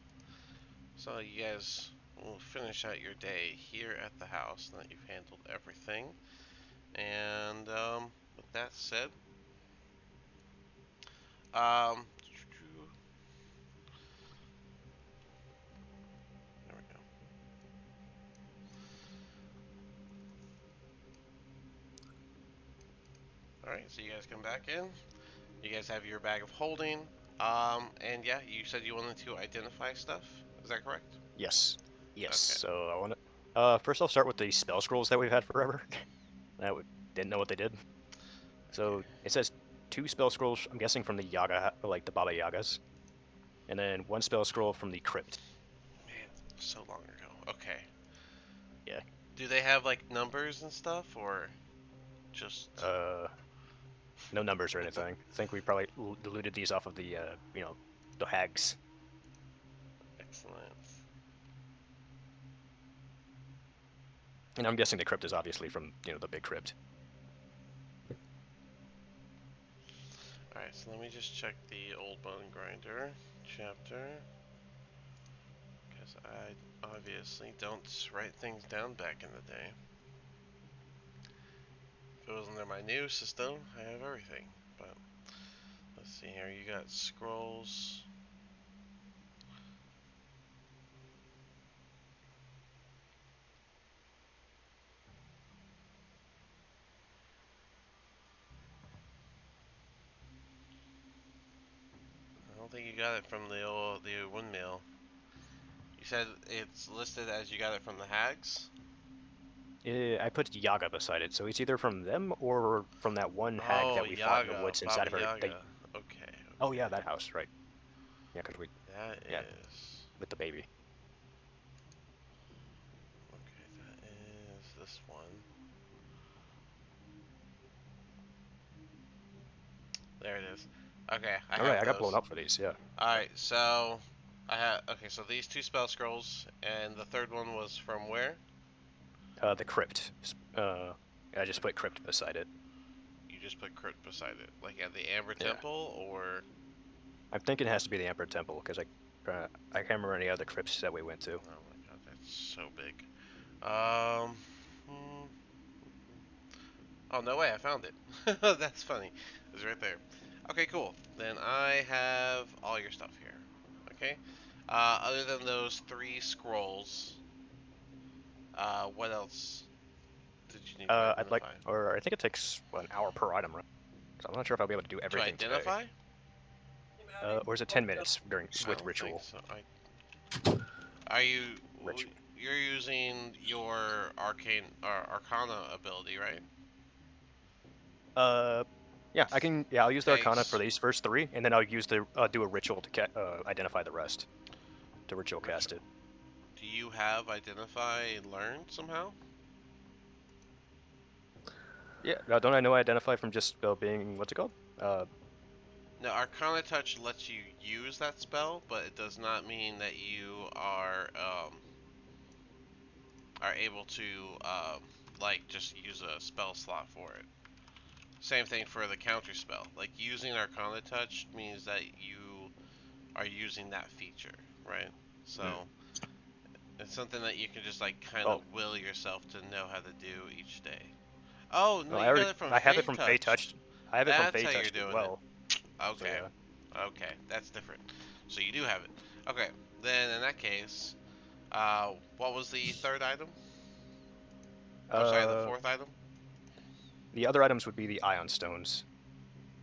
A: So you guys we'll finish out your day here at the house now that you've handled everything. And with that said, um, there we go. All right, so you guys come back in. You guys have your bag of holding. And yeah, you said you wanted to identify stuff. Is that correct?
C: Yes. Yes.
A: Okay.
C: So I want to. First I'll start with the spell scrolls that we've had forever. Didn't know what they did.
A: Okay.
C: So it says 2 spell scrolls. I'm guessing from the Yaga, like the Baba Yagas, and then 1 spell scroll from the Crypt.
A: Man, so long ago. Okay.
C: Yeah.
A: Do they have like numbers and stuff, or just?
C: No numbers or anything. I think we probably diluted these off of the, the hags.
A: Excellent.
C: And I'm guessing the Crypt is obviously from, the big Crypt.
A: Alright, so let me just check the Old Bone Grinder chapter. Because I obviously don't write things down back in the day. If it was under my new system, I have everything. But let's see here, you got scrolls. I don't think you got it from the windmill. You said it's listed as you got it from the hags?
C: I put Yaga beside it, so it's either from them or from that one hag
A: Oh,
C: that we fought in the
A: Yaga,
C: woods inside
A: Baba
C: of her.
A: Yaga. Okay,
C: Oh yeah,
A: okay.
C: that house, right? Yeah, cause
A: That
C: yeah,
A: is.
C: with the baby.
A: Okay, that is this one. There it is. Okay, I
C: All right,
A: have
C: I got blown
A: those.
C: up for these. Yeah.
A: Alright, so I have okay, so these 2 spell scrolls and the third one was from where?
C: The Crypt. I just put Crypt beside it.
A: You just put crypt beside it. Like at the Amber
C: Yeah.
A: Temple or
C: I'm thinking it has to be the Emperor Temple because I can't remember any other crypts that we went to.
A: oh my god, that's so big. Um hmm. Oh no way, I found it. That's funny. It's right there. Okay, cool. Then I have all your stuff here. Okay? Other than those 3 scrolls, what else did you need to identify?
C: I think it takes an hour per item, right? So I'm not sure if I'll be able to do
A: To
C: everything today.
A: identify?
C: Or is it 10 minutes during
A: I
C: with
A: don't think
C: ritual?
A: so. Are you
C: Ritual.
A: you're using your arcane or arcana ability, right?
C: Uh, yeah, I can. Yeah, I'll use the
A: Okay.
C: Arcana for these first 3, and then I'll use the do a ritual to identify the rest. To ritual cast
A: Ritual.
C: it.
A: Do you have identify learned somehow?
C: Yeah, don't I know identify from just being what's it called? Uh,
A: No, Arcana Touch lets you use that spell, but it does not mean that you are able to like just use a spell slot for it. Same thing for the counter spell. Like using Arcana Touch means that you are using that feature, right?
C: mm.
A: So it's something that you can just like kind of
C: Oh,
A: will yourself to know how to do each day. Oh no,
C: well,
A: you got it from
C: I have it
A: Fey
C: from Fey
A: Touched.
C: Touched. I have it from
A: That's
C: Fey
A: how you're
C: Touched as
A: doing it.
C: well. So
A: Okay.
C: yeah.
A: Okay, that's different. So you do have it. Okay, then in that case, what was the third item? Or sorry, the
C: Uh,
A: fourth item?
C: the other items would be the Ion Stones.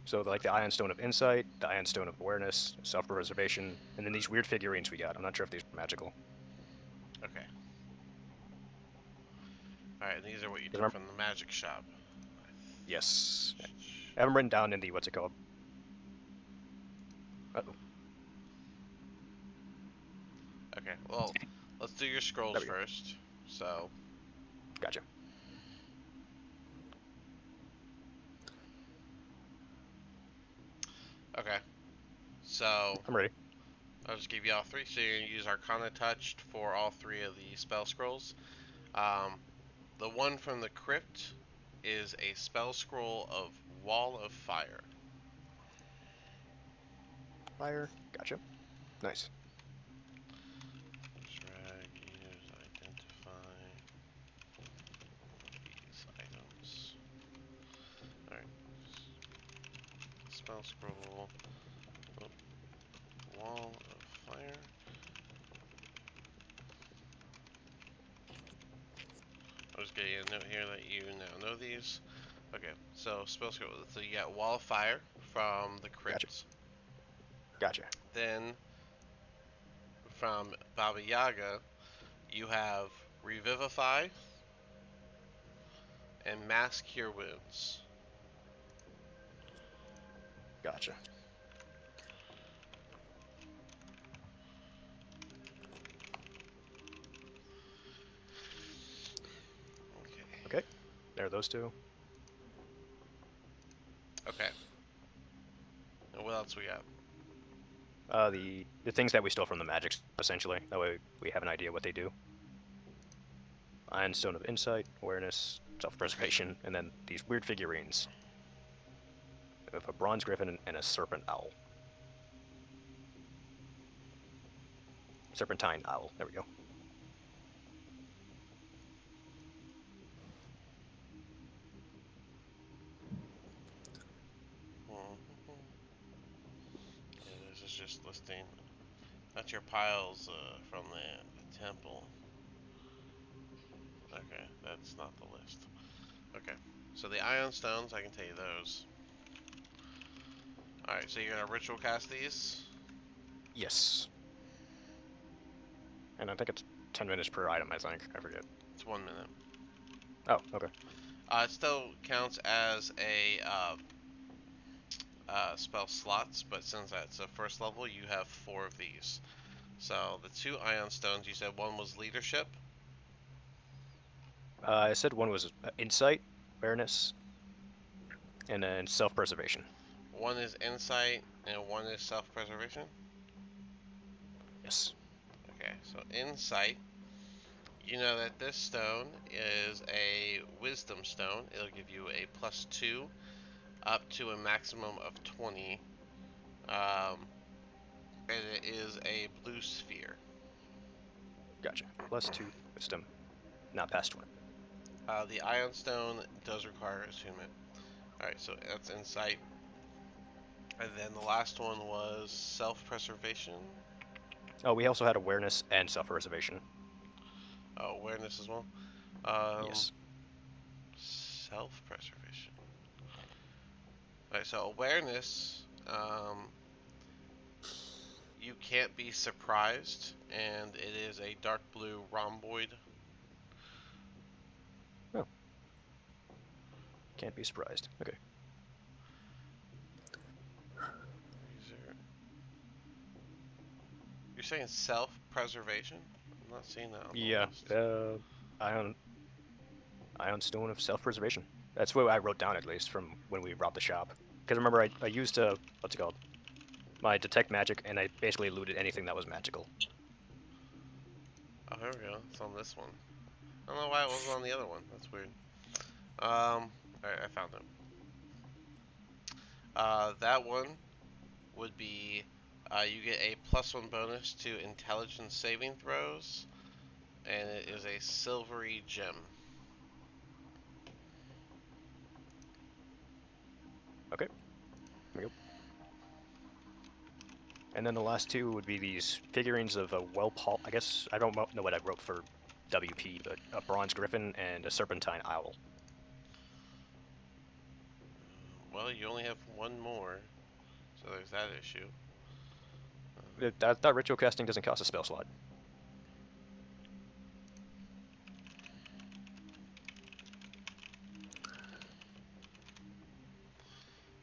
C: So like the Ion Stone of Insight, the Ion Stone of Awareness, Self-Preservation, and then these weird figurines we got. I'm not sure if these are magical.
A: Okay. Alright, these are what you
C: 'Cause
A: took
C: remember,
A: from the magic shop.
C: yes, I have them written down in the what's it called? Uh-oh,
A: Okay, well, let's do your scrolls
C: there we go.
A: first. So,
C: Gotcha.
A: okay. So,
C: I'm ready.
A: I'll just give you all 3. So you're going to use Arcana Touched for all 3 of the spell scrolls. Um, the one from the crypt is a spell scroll of Wall of Fire.
C: Fire. Gotcha. Nice.
A: Drag, use spell scroll. Oh, wall of fire. I'm just getting a note here that you now know these. Okay, so spell scroll. So you got wall of fire from the
C: Gotcha.
A: crypt.
C: Gotcha.
A: Then from Baba Yaga, you have revivify and mass cure wounds.
C: Gotcha.
A: Okay.
C: Okay. There are those two.
A: Okay. And what else we got?
C: The things that we stole from the magics, essentially. That way we have an idea what they do. Iron Stone of Insight, Awareness, Self-Preservation, and then these weird figurines of a bronze griffin and a serpent owl. Serpentine owl. There we go.
A: Yeah, this is just listing. That's your piles from the temple. Okay, that's not the list. Okay, so the ion stones, I can tell you those. Alright, so you're gonna ritual cast these?
C: Yes. And I think it's 10 minutes per item, I think. I forget.
A: It's 1 minute.
C: Oh, okay.
A: It still counts as a spell slots, but since that's a first level, you have 4 of these. So the 2 ion stones, you said one was leadership.
C: I said one was Insight, Awareness, and then Self-Preservation.
A: One is insight, and one is self-preservation.
C: Yes.
A: Okay, so insight. You know that this stone is a wisdom stone. It'll give you a +2 up to a maximum of 20. And it is a blue sphere.
C: Gotcha. +2 Wisdom. Not past 20.
A: The ion stone does require attunement. Alright, so that's insight. And then the last one was self-preservation.
C: Oh, we also had Awareness and Self-Preservation.
A: Oh, awareness as well. Um,
C: Yes.
A: self-preservation. Alright, so awareness, you can't be surprised, and it is a dark blue rhomboid.
C: Oh. Can't be surprised. Okay.
A: You're saying self-preservation? I'm not seeing that on the
C: Yeah.
A: list.
C: Ion Stone of Self-Preservation. That's what I wrote down, at least, from when we robbed the shop. Because remember, I used, what's it called? My Detect Magic, and I basically looted anything that was magical.
A: Oh, here we go. It's on this one. I don't know why it wasn't on the other one. That's weird. Alright, I found it. That one would be you get a +1 bonus to intelligence saving throws, and it is a silvery gem.
C: Okay. Here we go. And then the last two would be these figurines of a I guess I don't know what I wrote for WP, but a bronze griffin and a serpentine owl.
A: Well, you only have one more, so there's that issue.
C: That ritual casting doesn't cost a spell slot.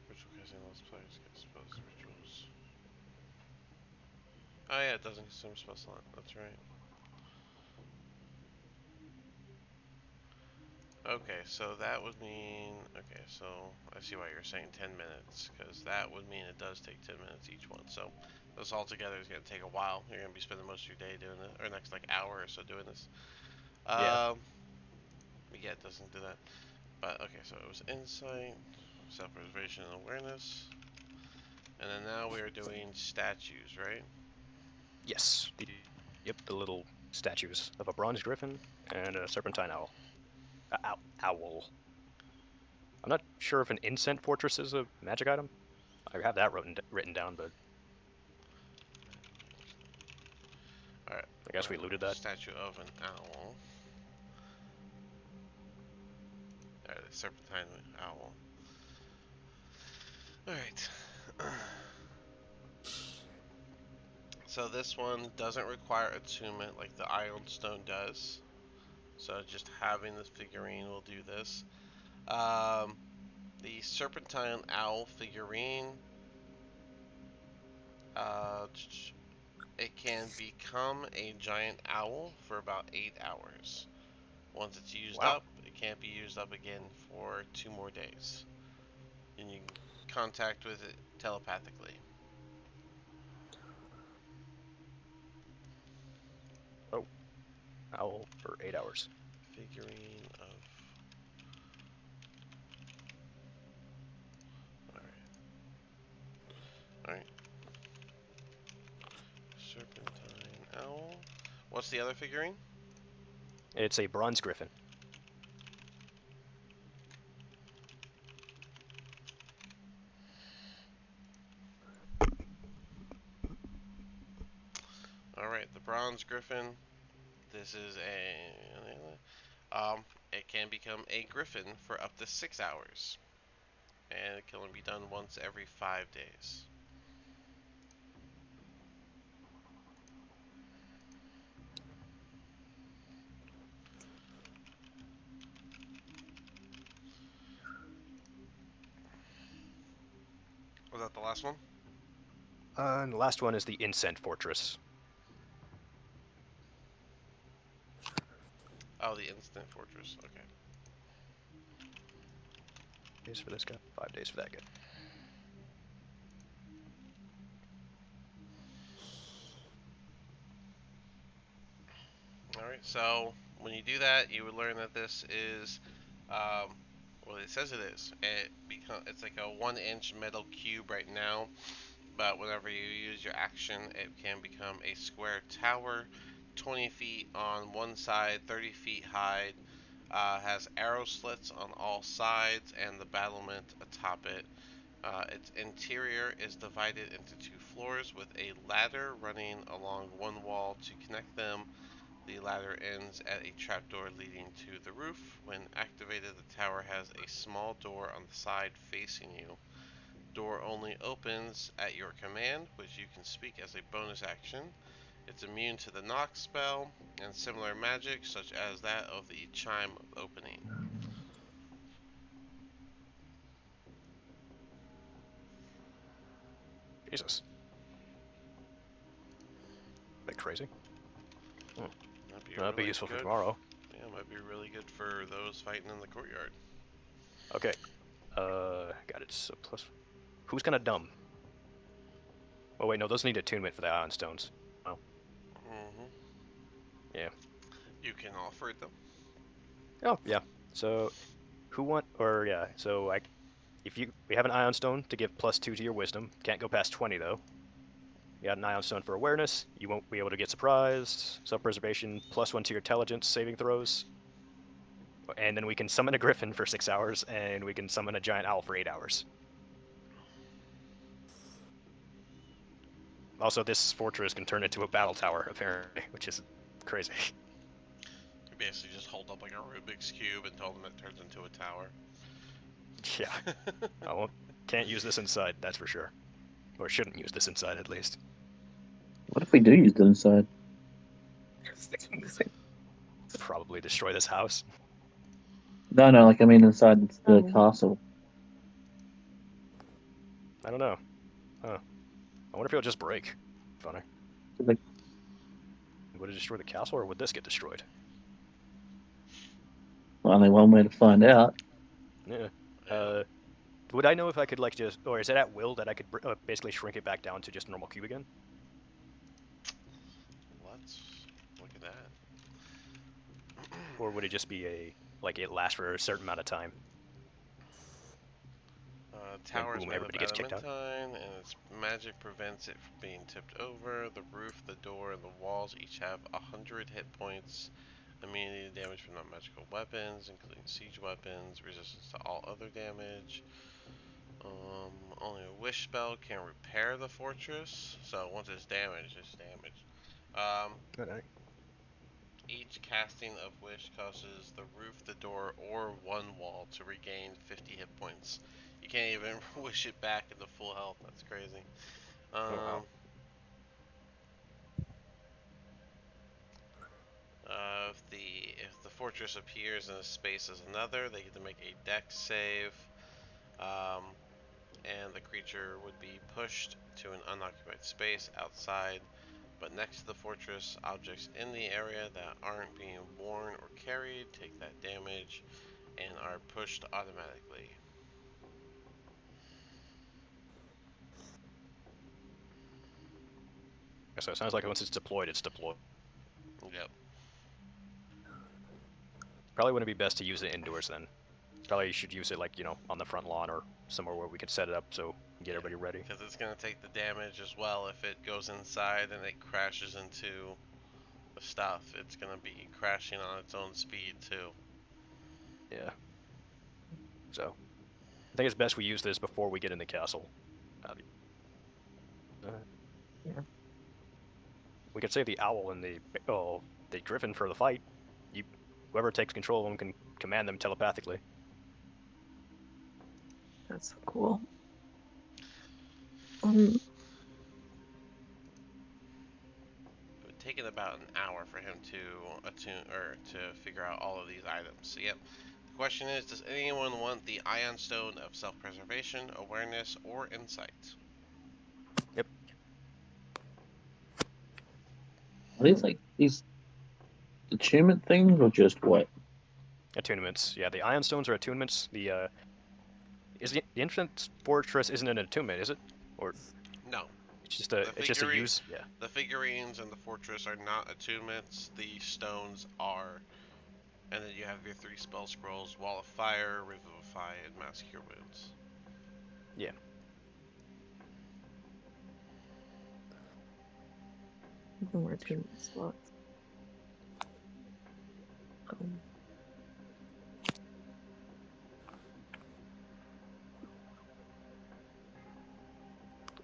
A: Ritual casting allows players to get spells rituals. Oh yeah, it doesn't consume spell slot. That's right. Okay, so that would mean... Okay, so I see why you're saying 10 minutes, because that would mean it does take 10 minutes each one. So this all together is going to take a while. You're going to be spending most of your day doing this, or next like hour or so doing this.
C: Yeah.
A: Yeah, it doesn't do that. But okay, so it was insight, self-preservation, and awareness. And then now we are doing statues, right?
C: Yes. Yep, the little statues of a bronze griffin and a serpentine owl. Owl. I'm not sure if an incense fortress is a magic item. I have that written down, but
A: Alright,
C: I guess we looted that.
A: statue of an owl. Alright, the serpentine owl. Alright. So this one doesn't require attunement like the Iron Stone does. So just having this figurine will do this. The serpentine owl figurine, uh, it can become a giant owl for about 8 hours. Once it's used
C: Wow.
A: up, it can't be used up again for 2 more days. And you can contact with it telepathically.
C: Oh, owl for 8 hours.
A: Figurine of. Alright. Serpentine owl. What's the other figurine?
C: It's a bronze griffin.
A: Alright, the bronze griffin. This is a. It can become a griffin for up to 6 hours. And it can only be done once every 5 days. Was that the last one?
C: And the last one is the Incense Fortress.
A: Oh, the instant fortress. Okay.
C: Days for this guy, 5 days for that guy.
A: Alright, so when you do that, you would learn that this is, well, it says it is. It's like a 1-inch metal cube right now, but whenever you use your action, it can become a square tower, 20 feet on one side, 30 feet high, has arrow slits on all sides, and the battlement atop it. Its interior is divided into 2 floors with a ladder running along one wall to connect them. The ladder ends at a trapdoor leading to the roof. When activated, the tower has a small door on the side facing you. Door only opens at your command, which you can speak as a bonus action. It's immune to the knock spell and similar magic, such as that of the chime of opening.
C: Jesus. A bit crazy.
A: That'd be
C: That'd be
A: really
C: useful for
A: good.
C: tomorrow.
A: Yeah, might be really good for those fighting in the courtyard.
C: Okay. Got it. So plus. Who's kind of dumb? Oh wait, no, those need attunement for the ion stones. Oh,
A: hmm
C: yeah.
A: You can offer it them.
C: Oh, yeah. So, who want? Or yeah. So if we have an ion stone to give +2 to your wisdom. Can't go past 20 though. You got an ion stone for awareness. You won't be able to get surprised. Self-preservation +1 to your intelligence saving throws. And then we can summon a griffin for 6 hours, and we can summon a giant owl for 8 hours. Also, this fortress can turn into a battle tower, apparently, which is crazy.
A: You basically just hold up like a Rubik's Cube and tell them it turns into a tower.
C: Yeah. I won't, can't use this inside, that's for sure. Or shouldn't use this inside, at least.
F: What if we do use the inside?
C: Probably destroy this house.
F: No, no, like I mean inside the
B: Oh.
F: castle.
C: I don't know. Huh. I wonder if it'll just break. Funny.
F: Like,
C: Would it destroy the castle, or would this get destroyed?
F: well, only one way to find out.
C: Yeah.
A: Yeah.
C: Would I know if I could, like, just... Or is it at will that I could basically shrink it back down to just a normal cube again?
A: Let's look at that.
C: Or would it just be a... Like, it lasts for a certain amount of time, then
A: Tower is
C: boom,
A: made of
C: everybody gets kicked out?
A: adamantine, and its magic prevents it from being tipped over. The roof, the door, and the walls each have 100 hit points. Immunity to damage from non-magical weapons, including siege weapons. Resistance to all other damage. Only a wish spell can repair the fortress. So once it's damaged. Um,
C: Alright.
A: each casting of wish causes the roof, the door, or one wall to regain 50 hit points. You can't even wish it back into full health. That's crazy.
C: Oh wow.
A: Um, if the fortress appears in a space as another, they get to make a dex save. Um, and the creature would be pushed to an unoccupied space outside but next to the fortress. Objects in the area that aren't being worn or carried take that damage and are pushed automatically.
C: So it sounds like once it's deployed, it's deployed.
A: Yep.
C: Probably wouldn't be best to use it indoors then. Probably you should use it like, on the front lawn or somewhere where we could set it up so get
A: Yeah.
C: everybody ready.
A: Because it's going to take the damage as well if it goes inside and it crashes into the stuff. It's going to be crashing on its own speed too.
C: Yeah. So I think it's best we use this before we get in the castle. Uh,
B: Yeah.
C: we could save the owl and the griffin for the fight. You, whoever takes control of them can command them telepathically.
B: That's cool. Um,
A: It would take it about an hour for him to attune or to figure out all of these items. So yep. The question is, does anyone want the Ion Stone of Self-Preservation, Awareness, or Insight?
C: Yep.
F: Are these like these attunement things or just what?
C: Attunements. Yeah, the Ion Stones are attunements. The Infinite Fortress isn't an attunement, is it? Or
A: No. The
C: it's just a
A: figurine,
C: use. Yeah.
A: the figurines and the fortress are not attunements. The stones are, and then you have your three spell scrolls: Wall of Fire, Revivify, and Mass Cure Wounds.
C: Yeah.
B: no more 2 minute slots. Um,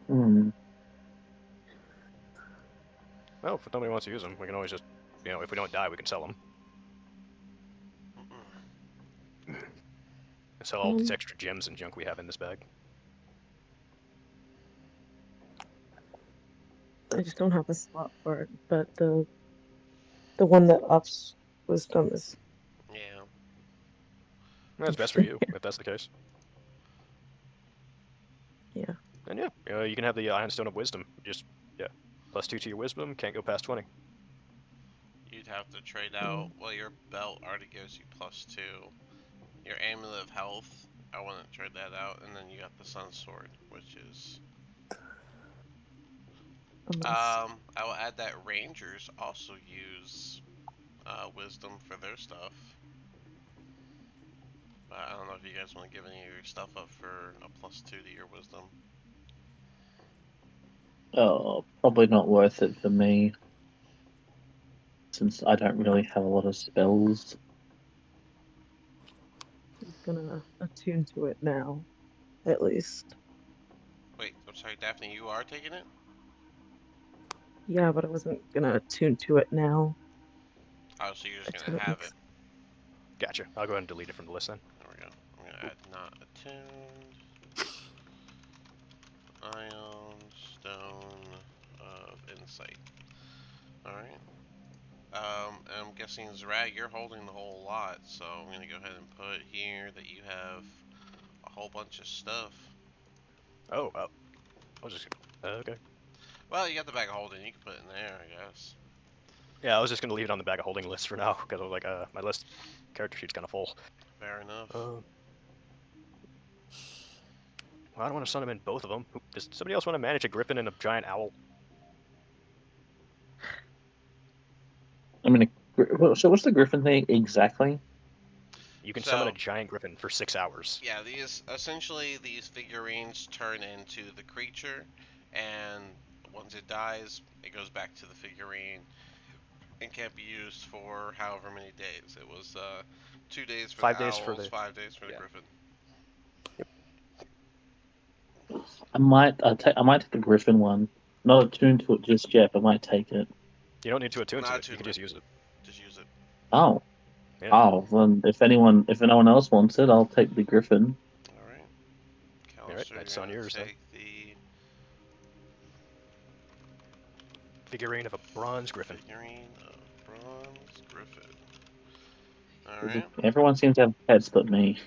F: Hmm.
C: Well, if nobody wants to use them, we can always just, if we don't die, we can sell them. Sell all these
B: um,
C: extra gems and junk we have in this bag.
B: I just don't have a slot for it, but the one that ups wisdom is
A: Yeah.
C: That's best for
B: interesting.
C: you, if that's the case.
B: Yeah.
C: And yeah, you can have the Iron Stone of Wisdom. Just, yeah, +2 to your Wisdom, can't go past 20.
A: You'd have to trade out.
B: Mm,
A: Well, your belt already gives you +2. Your Amulet of Health, I wouldn't trade that out. And then you got the Sun Sword, which is.
B: a must.
A: I will add that Rangers also use Wisdom for their stuff. But I don't know if you guys want to give any of your stuff up for a +2 to your Wisdom.
F: Oh, probably not worth it for me since I don't really have a lot of spells.
B: He's gonna attune to it now, at least.
A: Wait, I'm sorry, Daphne, you are taking it?
B: Yeah, but I wasn't gonna attune to it now
A: Oh, so you're just gonna
B: until it
A: have it.
B: makes.
C: Gotcha. I'll go ahead and delete it from the list then.
A: There we go. I'm gonna add not attuned. Ion Stone of Insight. Alright. I'm guessing Zrag, you're holding the whole lot, so I'm gonna go ahead and put here that you have a whole bunch of stuff.
C: Oh, I'll just, okay.
A: Well, you got the bag of holding, you can put it in there, I guess.
C: Yeah, I was just gonna leave it on the bag of holding list for now, because I was like, my list character sheet's kind of full.
A: Fair enough.
C: Well, I don't want to summon both of them. Does somebody else want to manage a griffin and a giant owl?
F: I mean, so what's the griffin thing exactly?
C: You can summon a
A: So,
C: giant griffin for 6 hours.
A: yeah, these figurines turn into the creature, and once it dies, it goes back to the figurine and can't be used for however many days. It was 2 days for the
C: 5 days for
A: owls,
C: the,
A: 5 days for the
C: yeah.
A: griffin.
C: Yep.
F: I might take the Griffin one. Not attuned to it just yet, but I might take it.
C: You don't need to attune to
A: Not
C: it. You can
A: attunement.
C: just use it.
A: Just use it.
F: Oh,
C: Yeah.
F: oh. Then if no one else wants it, I'll take the Griffin.
A: All right.
C: All right,
A: Callister,
C: that's
A: you're
C: on
A: gonna
C: yours then.
A: take the
C: Figurine of a bronze griffin.
A: figurine of bronze griffin. All right.
F: Everyone seems to have pets but me.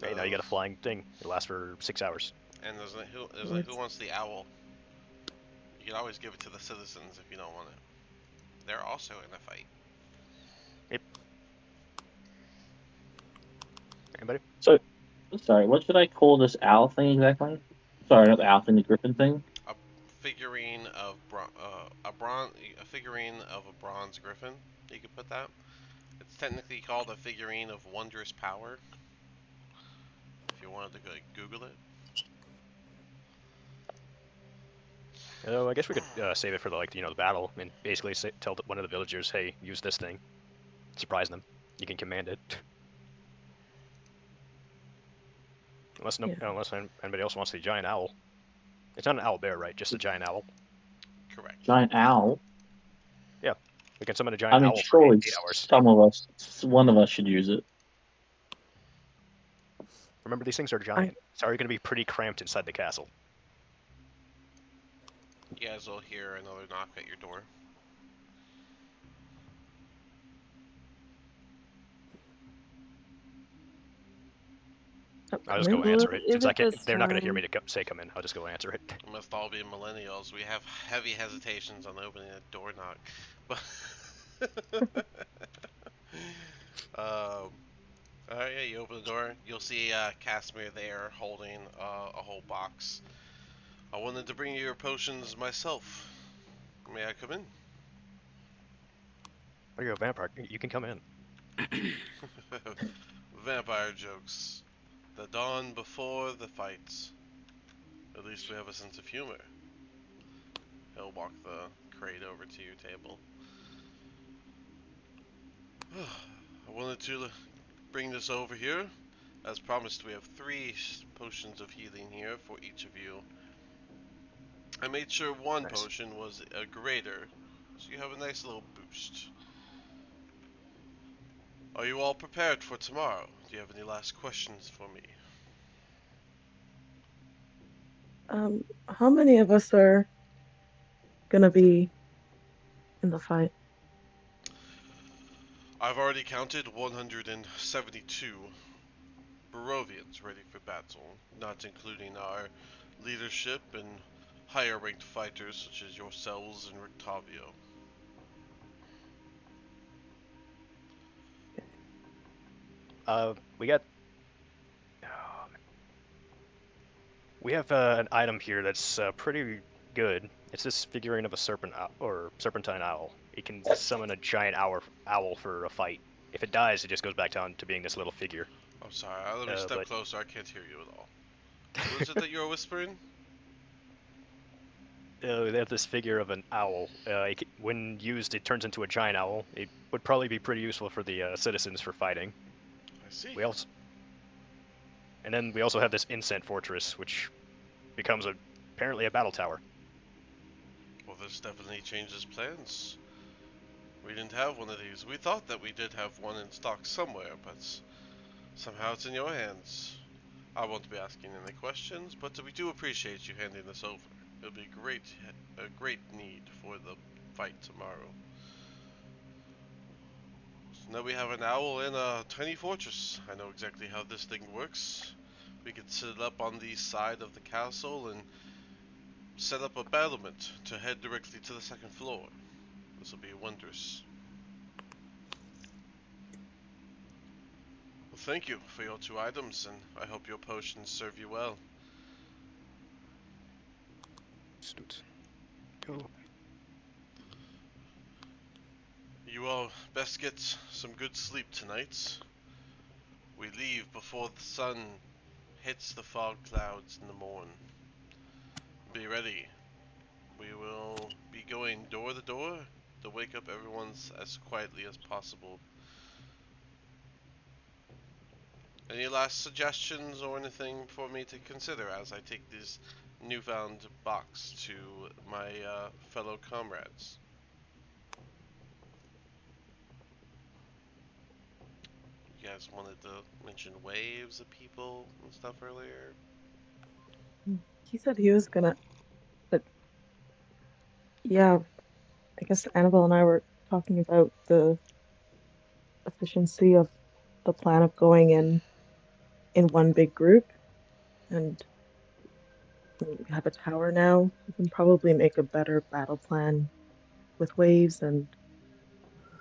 C: Hey, now you got a flying thing. It lasts for 6 hours.
A: And who
B: What's
A: wants the owl? You can always give it to the citizens if you don't want it. They're also in a fight.
C: Yep. Anybody?
F: So, sorry, what should I call this owl thing exactly? Sorry, not the owl thing, the Griffin thing.
A: A figurine of a figurine of a bronze griffin. You could put that. It's technically called a figurine of wondrous power. If you wanted to go Google it.
C: Oh, I guess we could save it for the battle and basically tell one of the villagers, hey, use this thing. Surprise them. You can command it.
B: yeah?
C: Unless anybody else wants the giant owl. It's not an owl bear, right? Just a giant owl.
A: Correct.
F: Giant owl.
C: Yeah. We can summon a
F: I
C: giant
F: mean,
C: owl for
F: surely
C: 8 hours.
F: one of us should use it.
C: Remember, these things are
B: I
C: giant. It's already going to be pretty cramped inside the castle.
A: You guys will hear another knock at your door.
C: I'll just
B: come
C: go
B: in.
C: answer it.
D: Is
C: Since
D: it this
C: they're not going to hear me
D: time?
C: say come in. I'll just go answer it.
A: You must all be millennials. We have heavy hesitations on opening a door knock. But alright, yeah, you open the door. You'll see Casimir there holding a whole box. I wanted to bring you your potions myself. May I come in?
C: What are you, a vampire? You can come in.
A: Vampire jokes. The dawn before the fights. At least we have a sense of humor. He'll walk the crate over to your table. I wanted to bring this over here. As promised, we have 3 potions of healing here for each of you. I made sure one
C: Nice.
A: potion was a greater, so you have a nice little boost. Are you all prepared for tomorrow? Do you have any last questions for me?
B: How many of us are gonna be in the fight?
A: I've already counted 172 Barovians ready for battle, not including our leadership and higher ranked fighters such as yourselves and Rictavio.
C: We got. We have an item here that's pretty good. It's this figurine of a serpentine owl. It can summon a giant owl for a fight. If it dies, it just goes back down to being this little figure.
A: I'm sorry, let me step
C: But
A: closer, I can't hear you at all. What is it that you're whispering?
C: they have this figure of an owl. When used, it turns into a giant owl. It would probably be pretty useful for the citizens for fighting.
A: I see.
C: And then we also have this incense fortress, which becomes apparently a battle tower.
A: Well, this definitely changes plans. We didn't have one of these. We thought that we did have one in stock somewhere, but somehow it's in your hands. I won't be asking any questions, but we do appreciate you handing this over. It'll be a great need for the fight tomorrow. So now we have an owl in a tiny fortress. I know exactly how this thing works. We could set it up on the side of the castle and set up a battlement to head directly to the 2nd floor. This will be wondrous. Well, thank you for your 2 items, and I hope your potions serve you well.
C: Go.
A: You all best get some good sleep tonight. We leave before the sun hits the fog clouds in the morn. Be ready. We will be going door to door to wake up everyone as quietly as possible. Any last suggestions or anything for me to consider as I take this newfound box to my fellow comrades? You guys wanted to mention waves of people and stuff earlier.
B: He said he was gonna, but yeah, I guess Annabelle and I were talking about the efficiency of the plan of going in one big group, and we have a tower now. We can probably make a better battle plan with waves and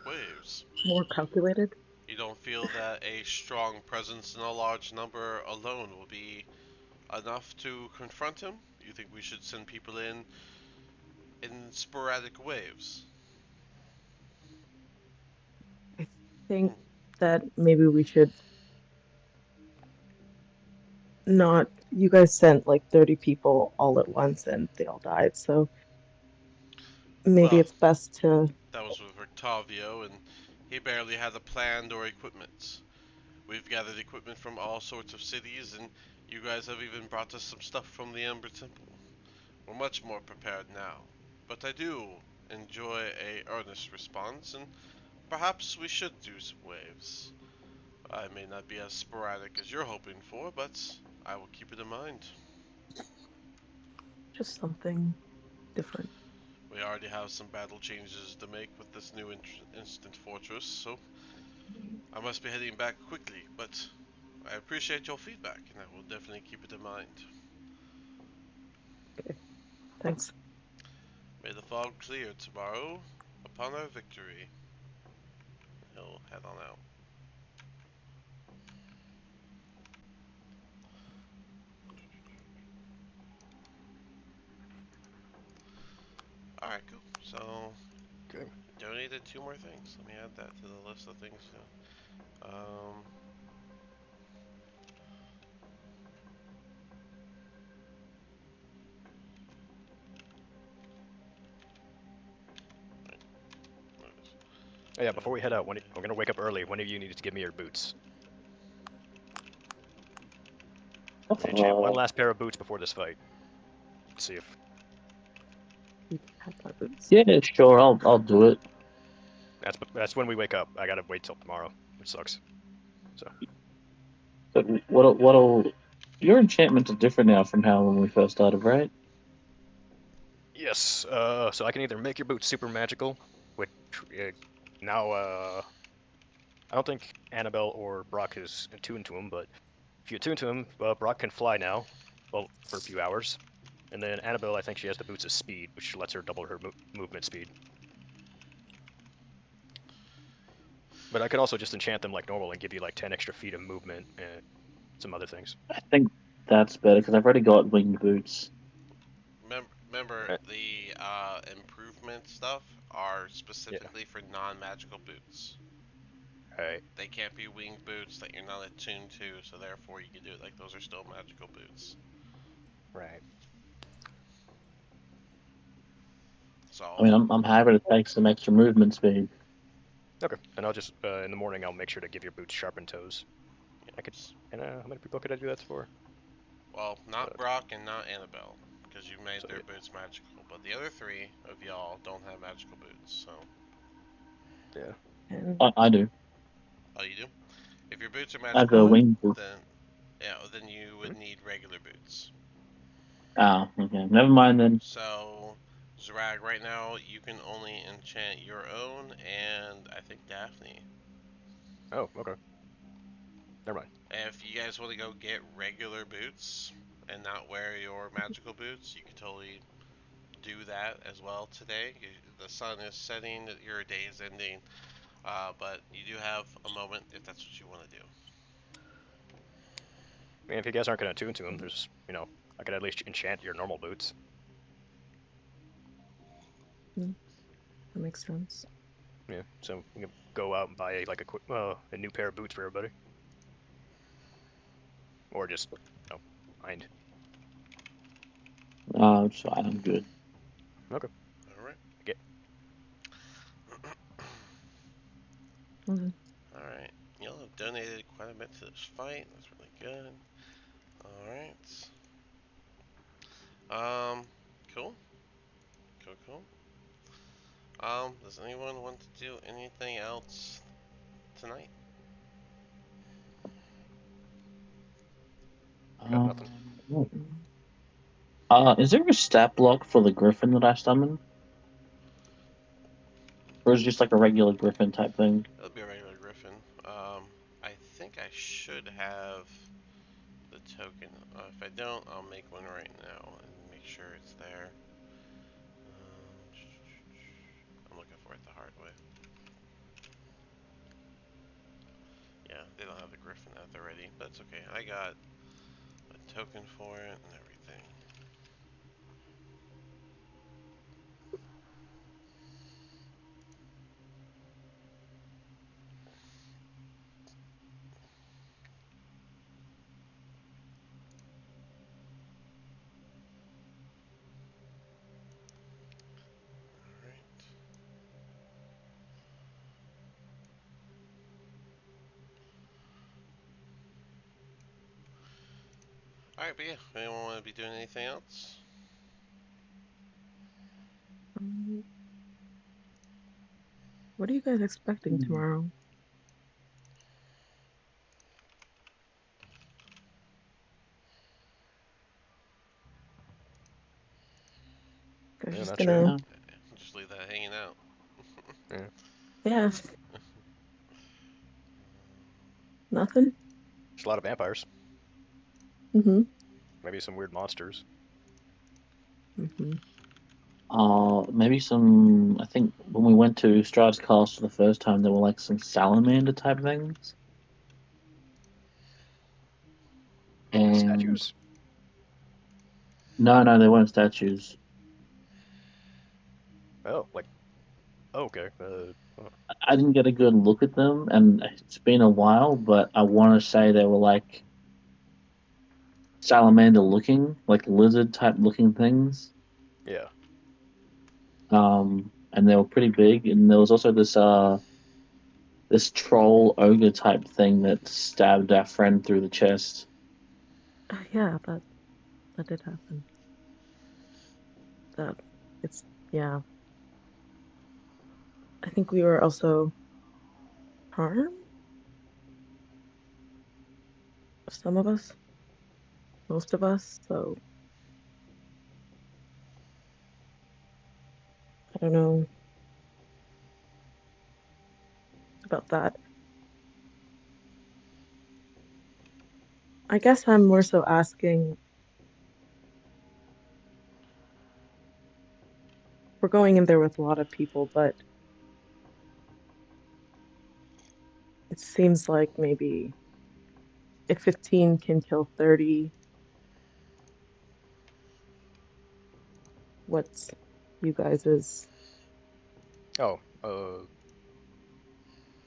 A: Waves.
B: more calculated.
A: You don't feel that a strong presence in a large number alone will be enough to confront him? You think we should send people in sporadic waves?
B: I think that maybe we should not. You guys sent like 30 people all at once and they all died, so maybe
A: Well,
B: it's best to.
A: that was with Octavio, and he barely had a plan or equipment. We've gathered equipment from all sorts of cities, and you guys have even brought us some stuff from the Ember Temple. We're much more prepared now. But I do enjoy a earnest response, and perhaps we should do some waves. I may not be as sporadic as you're hoping for, but I will keep it in mind.
B: Just something different.
A: We already have some battle changes to make with this new instant fortress, so I must be heading back quickly, but I appreciate your feedback, and I will definitely keep it in mind.
B: Okay, thanks.
A: May the fog clear tomorrow upon our victory. He'll head on out. Alright, cool. So,
C: Okay.
A: donated two more things. Let me add that to the list of things. Um,
C: Oh, yeah, before we head out, we're gonna wake up early. One of you needs to give me your boots. I need to enchant one
F: Uh,
C: last pair of boots before this fight. Let's see if
B: We have my boots.
F: yeah, sure, I'll do it.
C: that's when we wake up. I gotta wait till tomorrow, which sucks. So
F: But what'll your enchantments are different now from how when we first started, right?
C: yes, so I can either make your boots super magical, which uh, now I don't think Annabelle or Brock is attuned to him, but if you attune to him, Brock can fly now, well, for a few hours. And then Annabelle, I think she has the boots of speed, which lets her double her movement speed. But I could also just enchant them like normal and give you like 10 extra feet of movement and some other things.
F: I think that's better because I've already got winged boots.
A: remember,
C: Right.
A: the improvement stuff are
C: Yeah.
A: specifically for non-magical boots.
C: Right.
A: They can't be winged boots that you're not attuned to, so therefore you can do it like those are still magical boots.
C: Right.
F: I mean,
A: So,
F: I'm happy to take some extra movement speed.
C: Okay. And I'll just in the morning I'll make sure to give your boots sharpened toes. I could. And how many people could I do that for?
A: well, not
C: Uh,
A: Brock and not Annabelle, because you made
C: so
A: their
C: yeah.
A: boots magical. But the other three of y'all don't have magical boots, so.
C: Yeah.
B: And
F: I do.
A: Oh, you do? If your boots are
F: I have
A: magical,
F: the
B: what?
F: winged boots.
A: then you
C: Hmm?
A: would need regular boots.
F: Ah, okay. Never mind then.
A: So, Zerag, right now you can only enchant your own, and I think Daphne.
C: Oh. Okay. Never mind.
A: If you guys want to go get regular boots and not wear your magical boots, you can totally do that as well today. The sun is setting, your day is ending, but you do have a moment if that's what you want to do.
C: I mean, if you guys aren't gonna attune to him, there's I could at least enchant your normal boots.
B: Mm, that makes sense.
C: Yeah. So you can go out and buy like a new pair of boots for everybody, or just find.
F: It's fine. I'm good.
C: Okay.
A: All right.
C: Get.
B: Mhm.
A: All right. Yellow. donated quite a bit to this fight. That's really good. Alright. Cool. Cool. Does anyone want to do anything else tonight?
C: Got nothing.
F: Is there a stat block for the griffin that I summoned? Or is it just like a regular griffin type thing?
A: It'll be a regular griffin. I think I should have the token. If I don't, I'll make one right now and make sure it's there. I'm looking for it the hard way. Yeah, they don't have the griffin at the ready, but it's okay. I got a token for it and everything. Alright. Alright, but yeah, anyone want to be doing anything else?
B: Um, what are you guys expecting tomorrow? Guys,
C: Yeah,
B: just
C: not sure.
B: gonna,
A: Just leave that hanging out.
C: Yeah.
B: yeah, nothing.
C: Just a lot of vampires.
B: Mm-hmm.
C: Maybe some weird monsters.
B: Mm-hmm.
F: Maybe some. I think when we went to Strahd's castle the first time, there were like some salamander type things,
C: Like
F: and
C: statues?
F: no, they weren't statues.
C: Oh, like, oh, okay.
F: I didn't get a good look at them, and it's been a while, but I want to say they were like salamander looking, like lizard type looking things.
C: yeah.
F: And they were pretty big, and there was also this troll ogre type thing that stabbed our friend through the chest.
B: Yeah, that did happen. That it's yeah. I think we were also harmed. Some of us, most of us. So I don't know about that. I guess I'm more so asking. We're going in there with a lot of people, but it seems like maybe if 15 can kill 30, what's you guys'
C: Oh,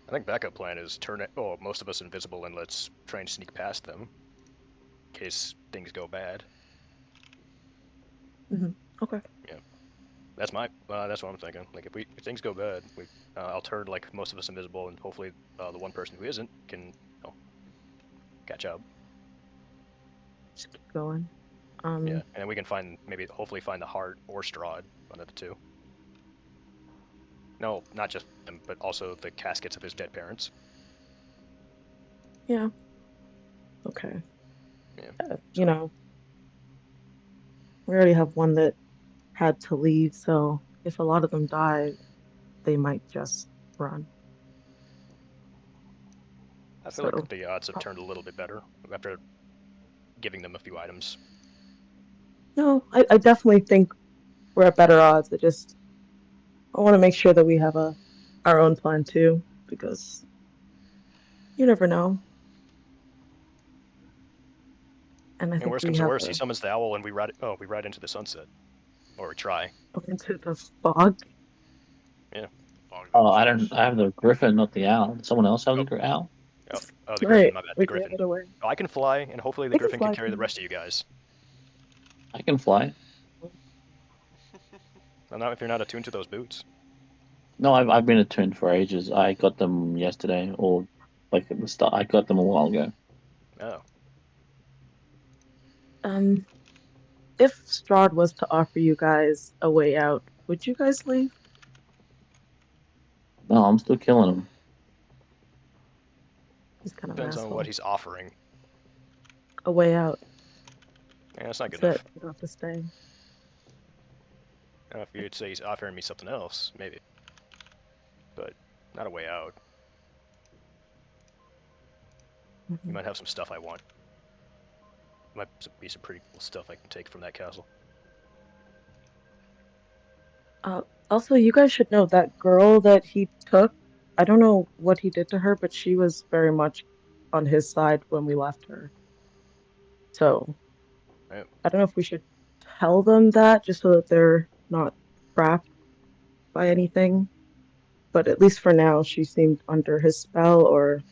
C: I think backup plan is turn it, oh, most of us invisible and let's try and sneak past them in case things go bad.
B: Okay.
C: Yeah, that's what I'm thinking. Like if things go bad, I'll turn like most of us invisible and hopefully the one person who isn't can catch up.
B: Just keep going.
C: Yeah, and then we can hopefully find the heart or Strahd, one of the two. No, not just him, but also the caskets of his dead parents.
B: Yeah. Okay.
C: Yeah.
B: You
C: So
B: know, we already have one that had to leave, so if a lot of them die, they might just run.
C: I feel like
B: So,
C: the odds have turned a little bit better after giving them a few items.
B: no, I definitely think we're at better odds. I want to make sure that we have our own plan too, because you never know. And I
C: And
B: think
C: worst
B: we
C: comes to
B: have
C: worst, he summons the owl and we ride into the sunset. Or we try.
B: into the fog.
C: Yeah.
A: Fog that
F: Oh, I don't.
A: chills.
F: I have the griffin, not the owl. Does someone else have
C: Oh,
F: the owl?
C: the griffin,
B: Right,
C: my bad. The
B: we gave
C: griffin.
B: it away.
C: Oh, I can fly, and hopefully the
B: They can
C: griffin can
B: fly
C: carry the
B: too.
C: rest of you guys.
F: I can fly.
C: Well, not if you're not attuned to those boots.
F: No, I've been attuned for ages. I got them yesterday, or like at the start. I got them a while ago.
C: Oh,
B: Um, if Strahd was to offer you guys a way out, would you guys leave?
F: No, I'm still killing them.
B: He's kind of an
C: depends on what
B: asshole.
C: he's offering.
B: A way out.
C: Yeah, that's not good
B: That's it.
C: enough.
B: You don't have to stay.
C: If you'd say he's offering me something else, maybe, but not a way out. You
B: Mhm.
C: might have some stuff I want. Might be some pretty cool stuff I can take from that castle.
B: Also, you guys should know that girl that he took. I don't know what he did to her, but she was very much on his side when we left her. So
C: Right?
B: I don't know if we should tell them that just so that they're not trapped by anything. But at least for now, she seemed under his spell, or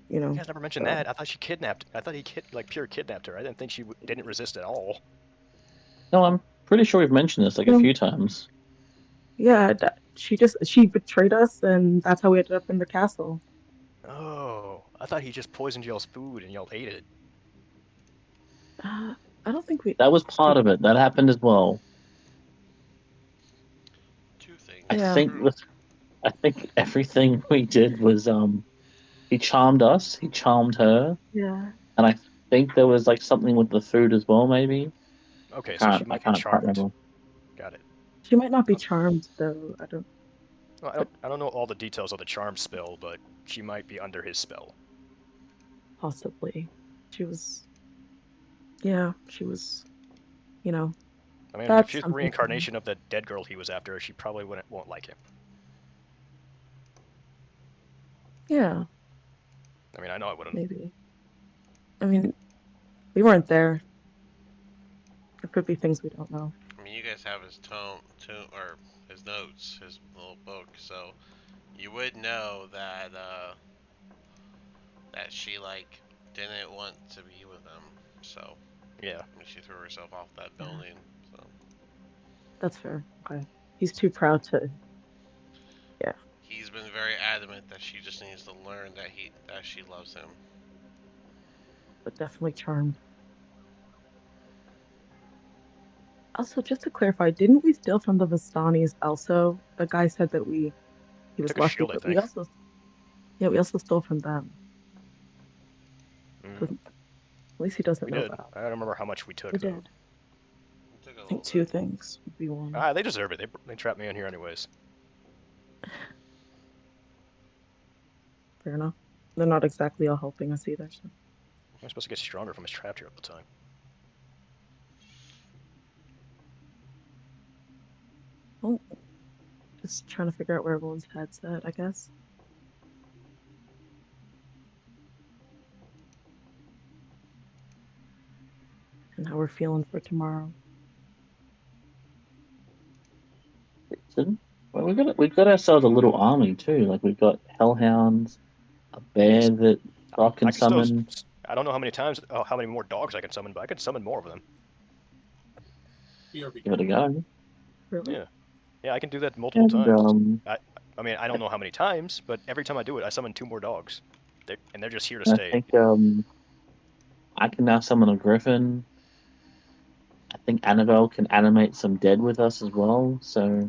C: You guys never mentioned
B: so
C: that. I thought she kidnapped. I thought he like pure kidnapped her. I didn't think she didn't resist at all.
F: No, I'm pretty sure we've mentioned this like a
B: no,
F: few times.
B: yeah, she betrayed us, and that's how we ended up in the castle.
C: Oh, I thought he just poisoned y'all's food and y'all ate it.
B: I don't think we.
F: That was part of it. That happened as well.
A: Two
F: I
A: things are
B: Yeah,
F: think
A: true.
F: with I think everything we did was he charmed us, he charmed her,
B: yeah.
F: and I think there was like something with the food as well. Maybe
C: Okay, so she
F: I
C: might be
F: can't quite
C: charmed.
F: remember.
C: Got it.
B: She might not be
A: Uh,
B: charmed though. I don't.
C: Well,
B: But
C: I don't know all the details of the charm spell, but she might be under his spell.
B: possibly, she was. Yeah, she was. You know,
C: I mean, if
B: that's
C: she's the
B: something to know.
C: reincarnation of the dead girl he was after, she probably won't like him.
B: Yeah,
C: I mean, I know I wouldn't.
B: maybe. I mean, we weren't there. There could be things we don't know.
A: I mean, you guys have his tone, or his notes, his little book, so you would know that she like didn't want to be with him. So
C: Yeah.
A: I mean, she threw herself off that
B: Yeah,
A: building. So
B: that's fair. Okay, he's too proud to. Yeah,
A: he's been very adamant that she just needs to learn that she loves him.
B: but definitely charmed. Also, just to clarify, didn't we steal from the Vistanis also? The guy said that he
C: We
B: was
C: took a
B: lucky,
C: shield, I
B: but we
C: think.
B: also yeah, we also stole from them. So
C: Mm,
B: at least he doesn't
C: we
B: know
C: did.
B: that.
C: I don't remember how much we
B: We
C: took, though.
B: did.
A: He took a
B: I think
A: little
B: two
A: bit.
B: things would be one.
C: Ah, they deserve it. They trapped me in here anyways.
B: Fair enough. They're not exactly all helping us either, so.
C: I'm supposed to get stronger from his trapped here all the time.
B: Well, just trying to figure out where everyone's head's at, I guess. And how we're feeling for tomorrow.
F: So, well, we've got ourselves a little army too. Like we've got hellhounds, a bear
C: Yes,
F: that Rock
C: I
F: can
C: can still.
F: summon.
C: I don't know how many times, oh, how many more dogs I can summon, but I can summon more of them.
E: Here we
F: Give it a
E: go.
F: go.
B: Really?
C: Yeah, yeah, I can do that multiple
F: And
C: times. I mean, I don't know how many times, but every time I do it, I summon 2 more dogs. They're just here to
F: I
C: stay.
F: think I can now summon a griffin. I think Annabelle can animate some dead with us as well. So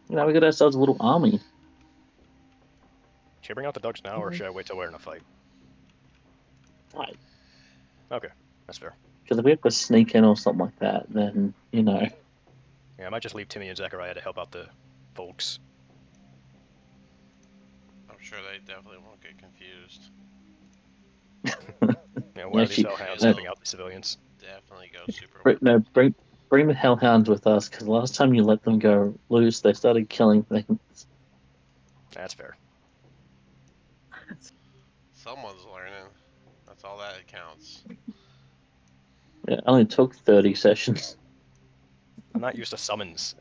F: we got ourselves a little army.
C: Should I bring out the dogs now, or
B: Mhm.
C: should I wait till we're in a fight?
F: Right.
C: Okay, that's fair.
F: Because if we have to sneak in or something like that, then
C: Yeah, I might just leave Timmy and Zachariah to help out the folks.
A: I'm sure they definitely won't get confused.
C: You know, why
F: yeah,
C: are these
F: she
C: hellhounds
F: no,
C: helping out the civilians?
A: Definitely go super
F: br-
A: with
F: no
A: them.
F: bring the hellhounds with us. Because last time you let them go loose, they started killing things.
C: That's fair.
A: Someone's learning. That's all that counts.
F: It only took 30 sessions.
C: I'm not used to summons.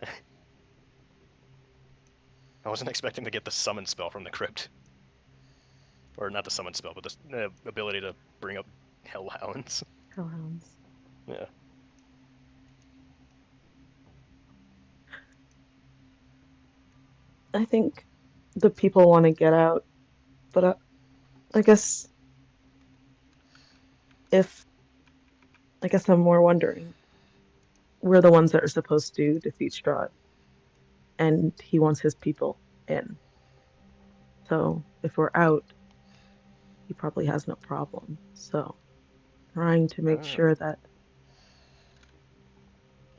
C: I wasn't expecting to get the summon spell from the crypt. Or not the summon spell, but the ability to bring up hellhounds.
B: Hellhounds.
C: Yeah.
B: I think the people want to get out But I guess if I guess I'm more wondering, we're the ones that are supposed to defeat Strahd, and he wants his people in. So if we're out, he probably has no problem. So trying to make
C: Oh.
B: sure that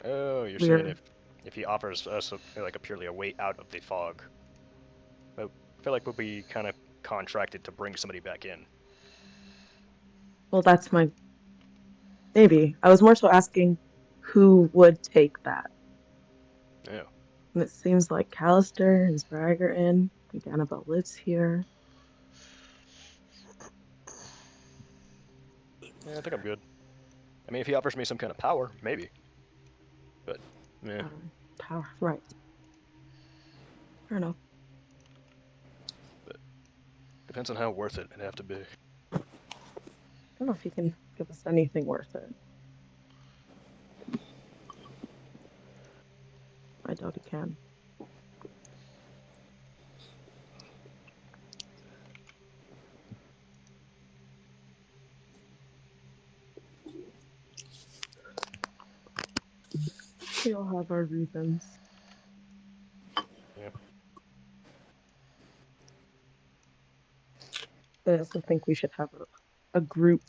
C: Oh, you're saying
B: we're
C: if he offers us like a purely a way out of the fog, I feel like we'll be kind of contracted to bring somebody back in.
B: well, that's my maybe. I was more so asking who would take that.
C: Yeah.
B: And it seems like Callister and Sprague are in. I think Annabelle lives here.
C: Yeah, I think I'm good. I mean, if he offers me some kind of power, maybe. But, yeah,
B: Power, right. Fair enough.
C: but depends on how worth it it'd have to be.
B: I don't know if he can give us anything worth it. I doubt he can. We all have our reasons.
C: Yeah.
B: But I also think we should have a group,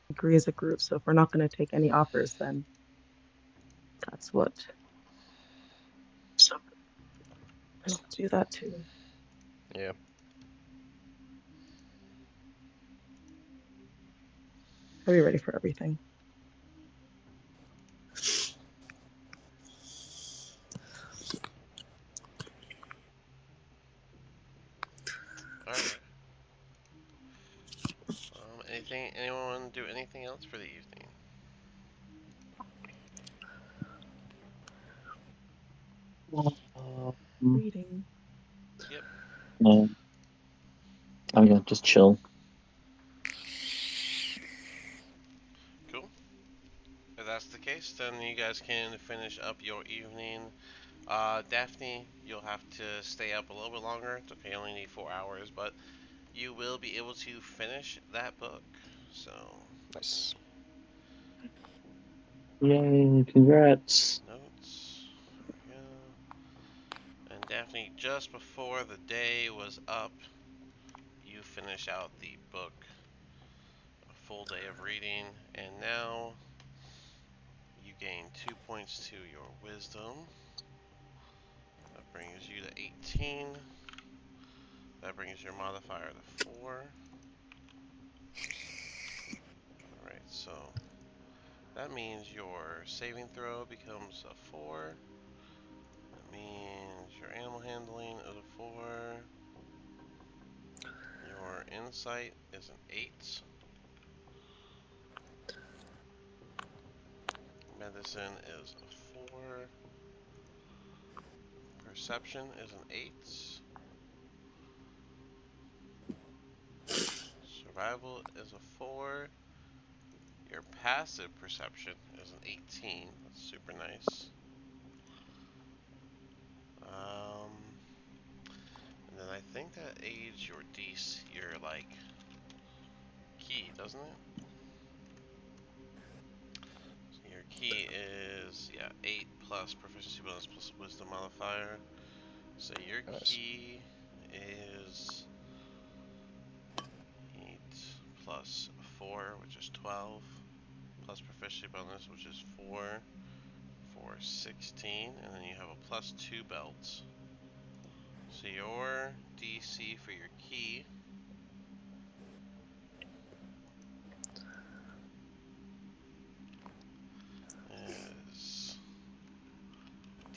B: agree as a group. So if we're not going to take any offers, then that's what. I'll do that too.
C: Yeah.
B: Are we ready for everything?
A: All right. Anyone do anything else for the evening?
B: Reading.
A: Yep.
F: No, I'm gonna just chill.
A: Cool. If that's the case, then you guys can finish up your evening. Daphne, you'll have to stay up a little bit longer. It's okay, you only need 4 hours, but you will be able to finish that book. So,
C: Nice.
F: Yay! Congrats.
A: notes. There we go. And Daphne, just before the day was up, you finish out the book. A full day of reading, and now you gain 2 points to your wisdom. That brings you to 18. That brings your modifier to 4. Alright, so that means your saving throw becomes a 4. That means your animal handling is a 4. Your insight is an 8. Medicine is a 4. Perception is an 8. Survival is a 4. Your passive perception is an 18. That's super nice. Um, and then I think that aids your DC, your like key, doesn't it? So your key is 8 plus proficiency bonus plus wisdom modifier. So your
C: Nice.
A: key is 8 plus 4, which is 12, plus proficiency bonus, which is 4 for 16, and then you have a plus 2 belt. So your DC for your key is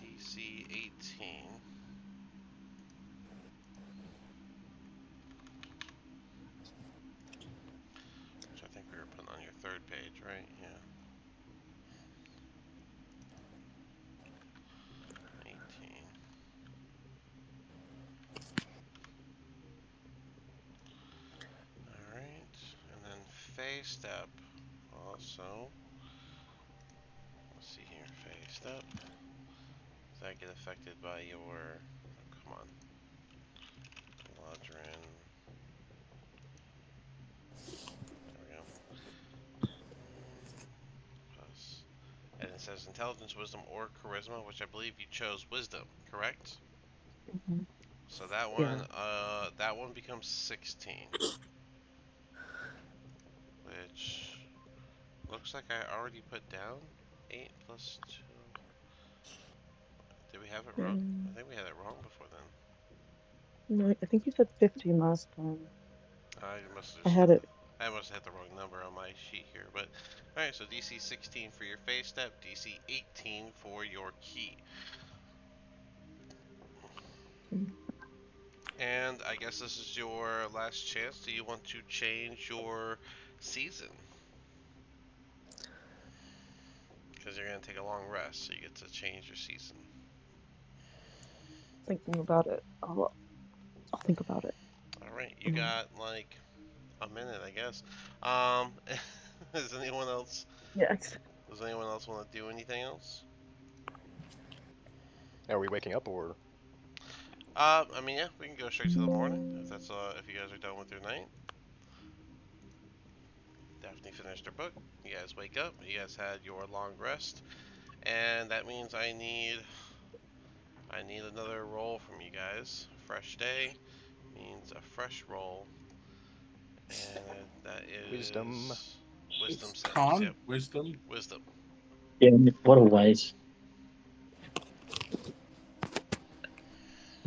A: DC 18, which I think we were putting on your third page, right? Yeah. 18. Alright. And then Phase Step also. Let's see here. Phase Step. Does that get affected by your. Oh, come on. Squadron. There we go. Plus, and it says intelligence, wisdom, or charisma, which I believe you chose wisdom, correct?
B: Mhm.
A: So
B: Yeah.
A: that one becomes 16, which looks like I already put down 8 plus 2. Did we have it wrong? I
B: Mm,
A: think we had it wrong before then.
B: no, I think you said 15 last time.
A: I must have
B: I
A: just
B: had
A: hit
B: it.
A: I must have hit the wrong number on my sheet here. But alright, so DC 16 for your phase step, DC 18 for your key.
B: Mm,
A: And I guess this is your last chance. Do you want to change your season? Because you're going to take a long rest, so you get to change your season.
B: Thinking about it. I'll think about it.
A: Alright, you
B: Mm,
A: got like a minute, I guess. Um, does anyone else
B: yeah.
A: want to do anything else?
C: Are we waking up or?
A: I mean, yeah, we can go straight to the morning if you guys are done with your night. Daphne finished her book. You guys wake up. You guys had your long rest, and that means I need another roll from you guys. Fresh day means a fresh roll, and that
C: Wisdom.
A: is wisdom
E: It's
A: saves. Yep,
E: con wisdom.
A: wisdom.
F: Yeah, what a waste.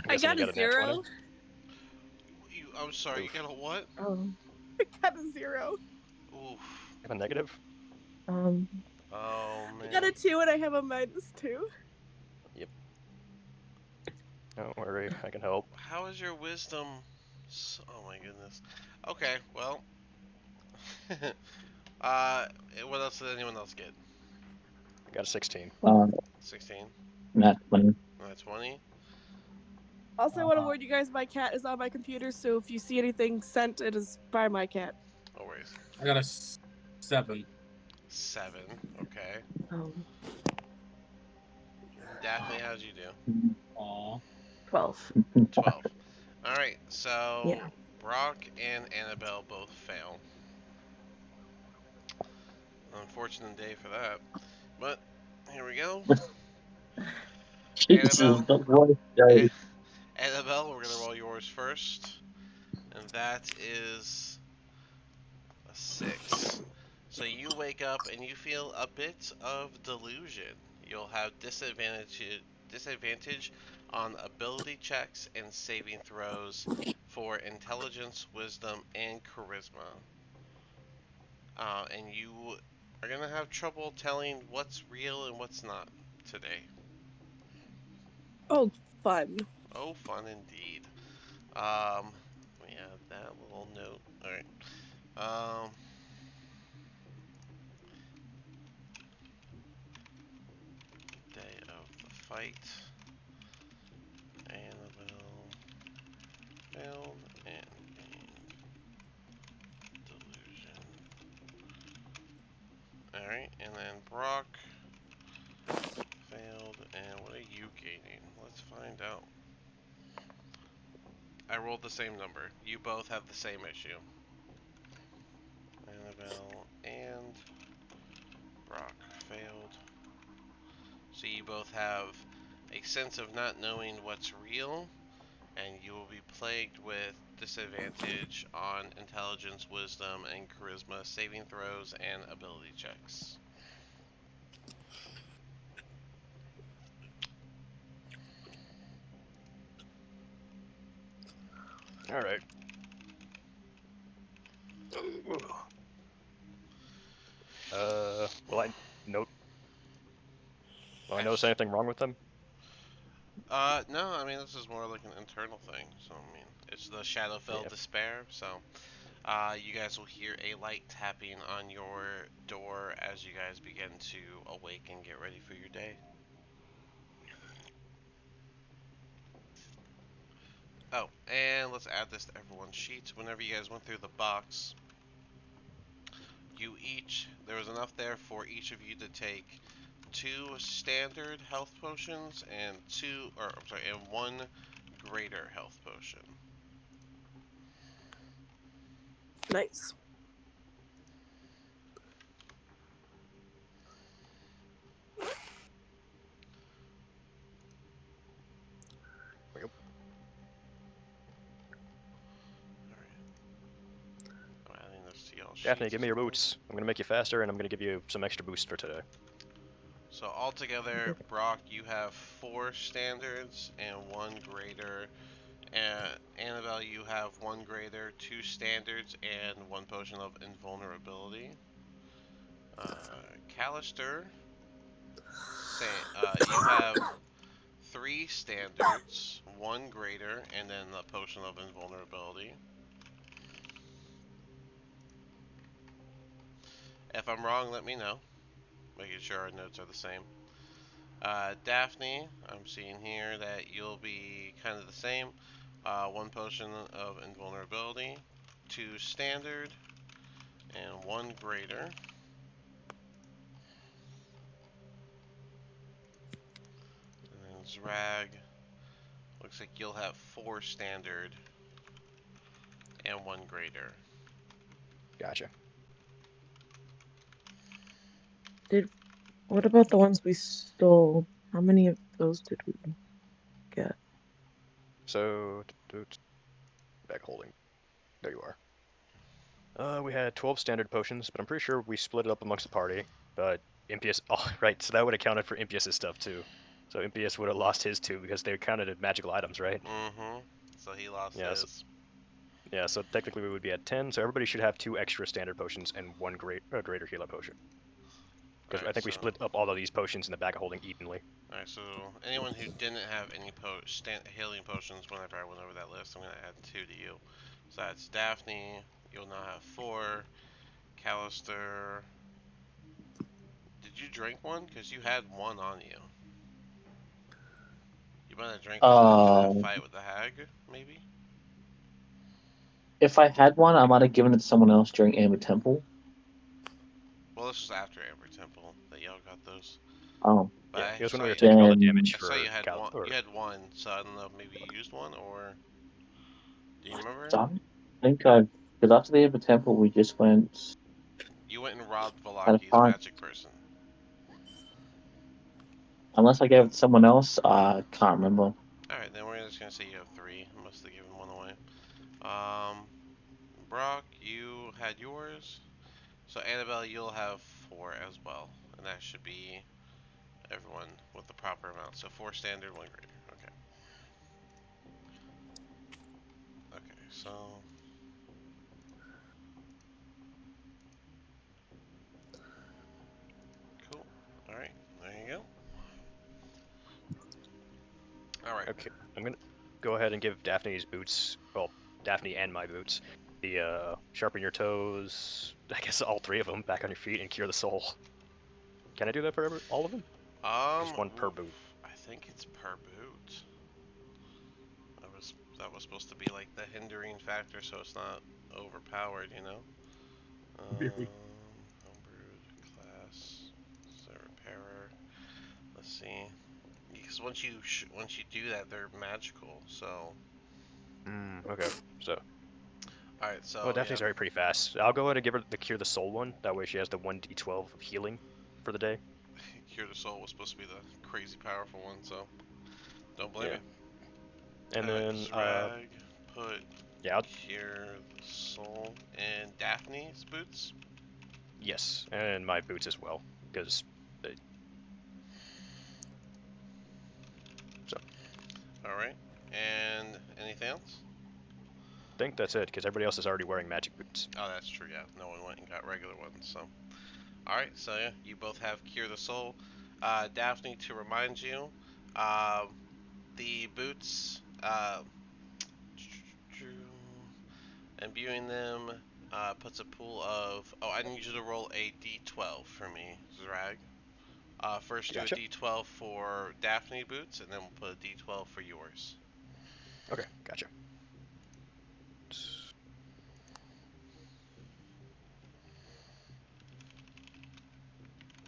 C: I'm
D: I
C: guessing you
D: got a
C: got a nat 20.
D: 0.
A: I'm sorry. You
C: Oof.
A: got a what?
B: Um,
D: I got a 0.
A: Oof.
C: You have a negative?
B: um,
A: Oh
D: I got
A: man.
D: a 2 and I have a -2.
C: Yep. Don't worry, I can help.
A: How is your wisdom? Oh my goodness. Okay. Well. uh, what else did anyone else get?
C: I got a 16.
A: 16.
F: Nat 20.
A: 20.
D: Also, I want to
E: Uh,
D: warn you guys, my cat is on my computer, so if you see anything sent, it is by my cat.
A: No worries.
E: I got a 7.
A: 7. Okay.
B: um,
A: Daphne, how'd you do?
E: Aw.
B: 12.
A: 12. Alright,
B: Yeah.
A: so Brock and Annabelle both fail. Unfortunate day for that. But here we go.
F: Jesus,
A: Annabelle,
F: the worst day.
A: Annabelle, we're gonna roll yours first, and that is a 6. So you wake up and you feel a bit of delusion. You'll have disadvantage on ability checks and saving throws for intelligence, wisdom, and charisma. And you are gonna have trouble telling what's real and what's not today.
D: Oh, fun.
A: Oh, fun indeed. Um, we add that little note. All right. Day of the fight. Annabelle failed and gained delusion. All right, and then Brock failed, and what are you gaining? Let's find out. I rolled the same number. You both have the same issue. Annabelle and Brock failed. So you both have a sense of not knowing what's real, and you will be plagued with disadvantage on intelligence, wisdom, and charisma saving throws and ability checks.
C: Alright. Will I note? Will I notice
A: Actually,
C: anything wrong with them?
A: no, I mean, this is more like an internal thing. So, I mean, it's the Shadowfell
C: Yeah.
A: Despair. So, you guys will hear a light tapping on your door as you guys begin to awake and get ready for your day. Oh, and let's add this to everyone's sheets. Whenever you guys went through the box, there was enough there for each of you to take 2 standard health potions and and one greater health potion.
D: Nice.
C: Yep.
A: I'm adding this to y'all
C: Daphne,
A: sheets
C: give me
A: as
C: your
A: well.
C: boots. I'm gonna make you faster, and I'm gonna give you some extra boost for today.
A: So altogether, Brock, you have 4 standards and 1 greater. And Annabelle, you have 1 greater, 2 standards, and 1 potion of invulnerability. Callister, you have 3 standards, 1 greater, and then a potion of invulnerability. If I'm wrong, let me know. Making sure our notes are the same. Daphne, I'm seeing here that you'll be kind of the same. 1 potion of invulnerability, 2 standard, and 1 greater. And then Zrag, looks like you'll have 4 standard and 1 greater.
C: Gotcha.
B: What about the ones we stole? How many of those did we get?
C: So, back holding. There you are. We had 12 standard potions, but I'm pretty sure we split it up amongst the party. But Impious, oh, right, so that would have counted for Impious's stuff too. So Impious would have lost his too because they counted as magical items, right?
A: Mm-hmm. So he lost
C: Yeah,
A: his.
C: yeah, so technically we would be at 10, so everybody should have 2 extra standard potions and 1 greater healer potion. Because I
A: Alright,
C: think we
A: so.
C: split up all of these potions in the bag of holding evenly.
A: Alright, so anyone who didn't have any healing potions whenever I went over that list, I'm going to add 2 to you. So that's Daphne, you'll now have 4. Callister, did you drink one? Because you had 1 on you. You might have drank one after
F: Uh,
A: that fight with the hag, maybe?
F: if I had one, I might have given it to someone else during Amber Temple.
A: Well, this was after Amber Temple that y'all got those.
F: Oh,
A: But
C: Yeah,
A: I
C: it was when we
A: saw
C: were
A: you,
C: taking all the
F: then
C: damage
A: I saw you
C: for
A: had
C: Cal,
A: one.
C: or
A: You had 1, so I don't know if maybe you used one or do you remember?
F: so I think because after the Amber Temple, we just went
A: You went and robbed
F: at a
A: Valaki's
F: fight.
A: magic person.
F: Unless I gave it to someone else, I can't remember.
A: Alright, then we're just gonna say you have 3. Must have given 1 away. Um, Brock, you had yours. So Annabelle, you'll have 4 as well, and that should be everyone with the proper amount. So 4 standard, 1 greater. Okay. Okay. So cool. All right. There you go. All right.
C: okay, I'm gonna go ahead and give Daphne's boots, well, Daphne and my boots, the sharpen your toes, I guess all 3 of them back on your feet and cure the soul. Can I do that for all of them? Just 1 per
A: Oof,
C: boot.
A: I think it's per boot. That was supposed to be like the hindering factor, so it's not overpowered, you know. Homebrewed class, so repairer. Let's see. Because once you do that, they're magical. So,
C: Okay, so,
A: all right.
C: well,
A: So yeah,
C: Daphne's already pretty fast. I'll go ahead and give her the cure the soul one. That way she has the 1d12 of healing for the day.
A: cure the soul was supposed to be the crazy powerful one. So don't blame
C: Yeah.
A: me.
C: And
A: All right,
C: then,
A: Zrag, put
C: yeah,
A: cure the soul in Daphne's boots.
C: yes, and my boots as well, because, so,
A: All right, and anything else?
C: I think that's it, because everybody else is already wearing magic boots.
A: Oh, that's true. Yeah, no one went and got regular ones. So, all right. So yeah, you both have cure the soul. Daphne, to remind you, uh, the boots. Imbuing them puts a pool of. Oh, I need you to roll a d12 for me, Zrag. First do a
C: Gotcha.
A: d12 for Daphne boots, and then we'll put a d12 for yours.
C: Okay, gotcha.